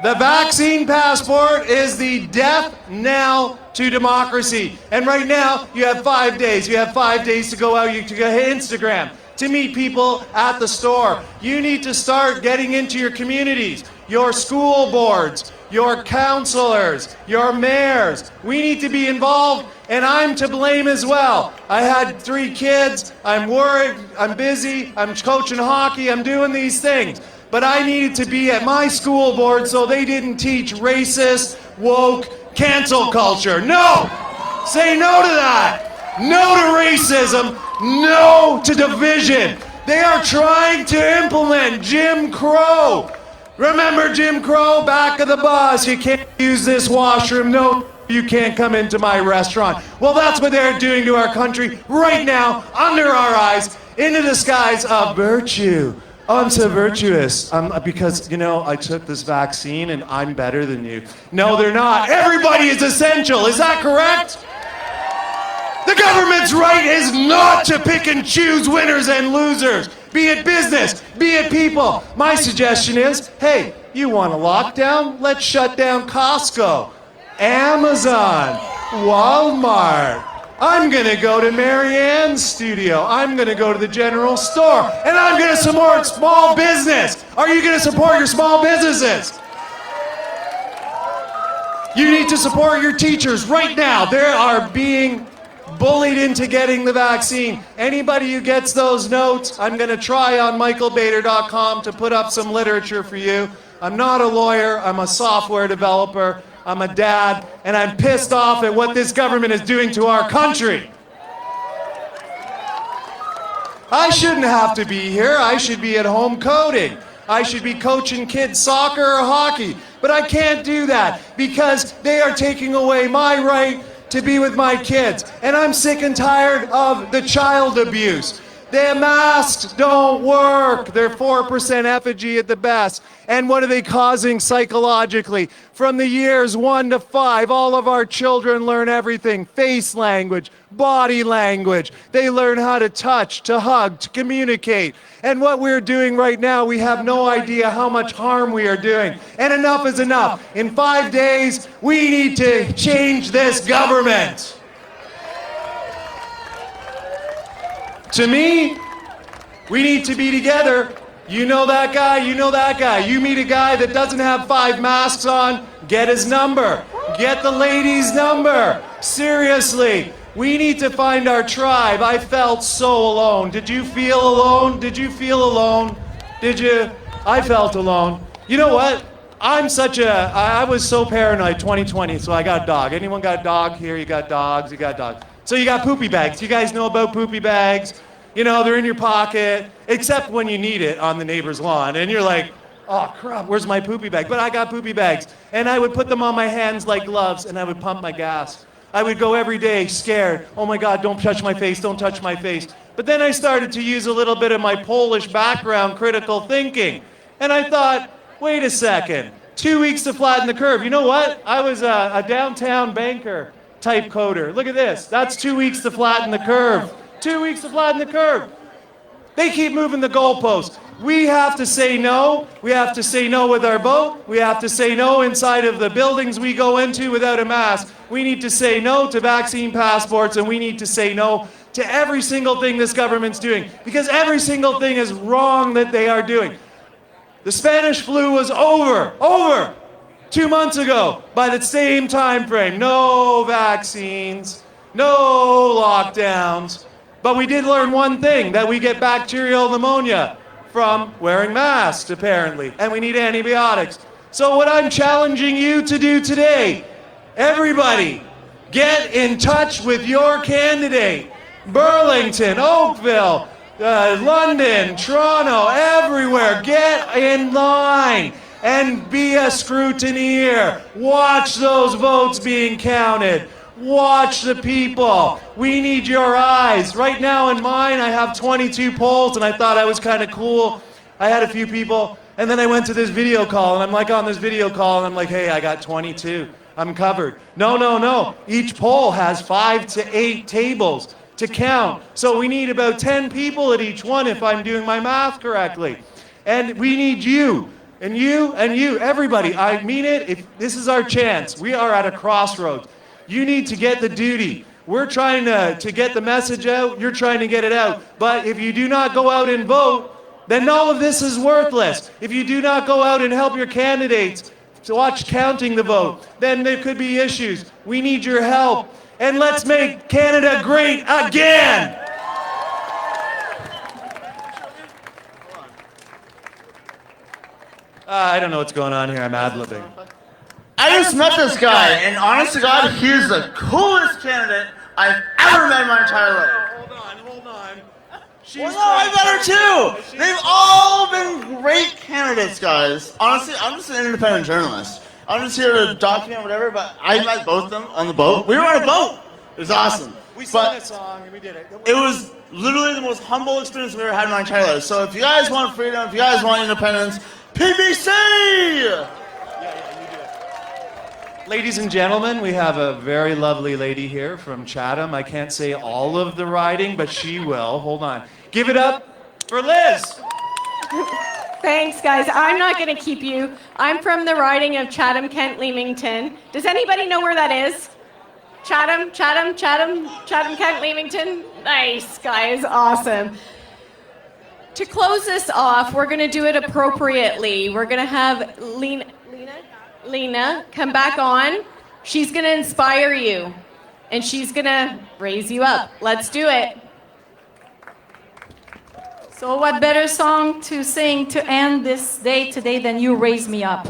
The vaccine passport is the death knell to democracy. And right now, you have 5 days. You have 5 days to go out, to go hit Instagram, to meet people at the store. You need to start getting into your communities, your school boards, your counselors, your mayors. We need to be involved, and I'm to blame as well. I had 3 kids. I'm worried. I'm busy. I'm coaching hockey. I'm doing these things. But I needed to be at my school board so they didn't teach racist, woke, cancel culture. No! Say no to that. No to racism. No to division. They are trying to implement Jim Crow. Remember Jim Crow? Back of the bus. You can't use this washroom. No, you can't come into my restaurant. Well, that's what they're doing to our country right now, under our eyes, in the disguise of virtue. Oh, I'm so virtuous because, I took this vaccine and I'm better than you. No, they're not. Everybody is essential. Is that correct? The government's right is not to pick and choose winners and losers. Be it business, be it people. My suggestion is, hey, you want a lockdown? Let's shut down Costco, Amazon, Walmart. I'm going to go to Marianne's studio. I'm going to go to the general store. And I'm going to support small business. Are you going to support your small businesses? You need to support your teachers right now. They are being bullied into getting the vaccine. Anybody who gets those notes, I'm going to try on michaelbader.com to put up some literature for you. I'm not a lawyer. I'm a software developer. I'm a dad, and I'm pissed off at what this government is doing to our country. I shouldn't have to be here. I should be at home coding. I should be coaching kids soccer or hockey. But I can't do that because they are taking away my right to be with my kids. And I'm sick and tired of the child abuse. Their masks don't work. They're 4% effigy at the best. And what are they causing psychologically? From the years 1 to 5, all of our children learn everything. Face language, body language. They learn how to touch, to hug, to communicate. And what we're doing right now, we have no idea how much harm we are doing. And enough is enough. In 5 days, we need to change this government. To me, we need to be together You know that guy? You know that guy. You meet a guy that doesn't have 5 masks on, get his number. Get the lady's number. Seriously, we need to find our tribe. I felt so alone. Did you feel alone? Did you feel alone? Did you? I felt alone. You know what? I was so paranoid 2020, so I got a dog. Anyone got a dog here? You got dogs, you got dogs. So you got poopy bags. You guys know about poopy bags? You know, they're in your pocket, except when you need it on the neighbor's lawn. And you're like, oh crap, where's my poopy bag? But I got poopy bags. And I would put them on my hands like gloves, and I would pump my gas. I would go every day scared. Oh my God, don't touch my face, don't touch my face. But then I started to use a little bit of my Polish background, critical thinking. And I thought, wait a second, 2 weeks to flatten the curve. You know what? I was a downtown banker type coder. Look at this. That's 2 weeks to flatten the curve. 2 weeks to flatten the curve. They keep moving the goalposts. We have to say no. We have to say no with our vote. We have to say no inside of the buildings we go into without a mask. We need to say no to vaccine passports, and we need to say no to every single thing this government's doing, because every single thing is wrong that they are doing. The Spanish flu was over 2 months ago by the same time frame. No vaccines, no lockdowns. But we did learn one thing, that we get bacterial pneumonia from wearing masks, apparently, and we need antibiotics. So what I'm challenging you to do today, everybody, get in touch with your candidate. Burlington, Oakville, London, Toronto, everywhere. Get in line and be a scrutineer. Watch those votes being counted. Watch the people. We need your eyes. Right now in mine, I have 22 polls, and I thought I was kind of cool. I had a few people, and then I went to this video call, and I'm like on this video call, and I'm like, hey, I got 22. I'm covered. No. Each poll has 5 to 8 tables to count. So we need about 10 people at each one if I'm doing my math correctly. And we need you. And you, everybody. I mean it. This is our chance. We are at a crossroads. You need to get the duty. We're trying to get the message out. You're trying to get it out. But if you do not go out and vote, then all of this is worthless. If you do not go out and help your candidates to watch counting the vote, then there could be issues. We need your help. And let's make Canada great again. I don't know what's going on here. I'm ad-libbing. I just met this guy, and honest to God, he is the coolest candidate I've ever met in my entire life. Hold on. Well, no, I met her too. They've all been great candidates, guys. Honestly, I'm just an independent journalist. I'm just here to document whatever, but I met both of them on the boat. We were on a boat. It was awesome. We sang a song and we did it. It was literally the most humble experience we've ever had in my entire life. So if you guys want freedom, if you guys want independence, PBC! Ladies and gentlemen, we have a very lovely lady here from Chatham. I can't say all of the riding, but she will. Hold on. Give it up for Liz. Thanks, guys. I'm not going to keep you. I'm from the riding of Chatham, Kent, Leamington. Does anybody know where that is? Chatham, Kent, Leamington. Nice, guys. Awesome. To close this off, we're going to do it appropriately. We're going to have Lena come back on. She's going to inspire you, and she's going to raise you up. Let's do it. So what better song to sing to end this day today than You Raise Me Up?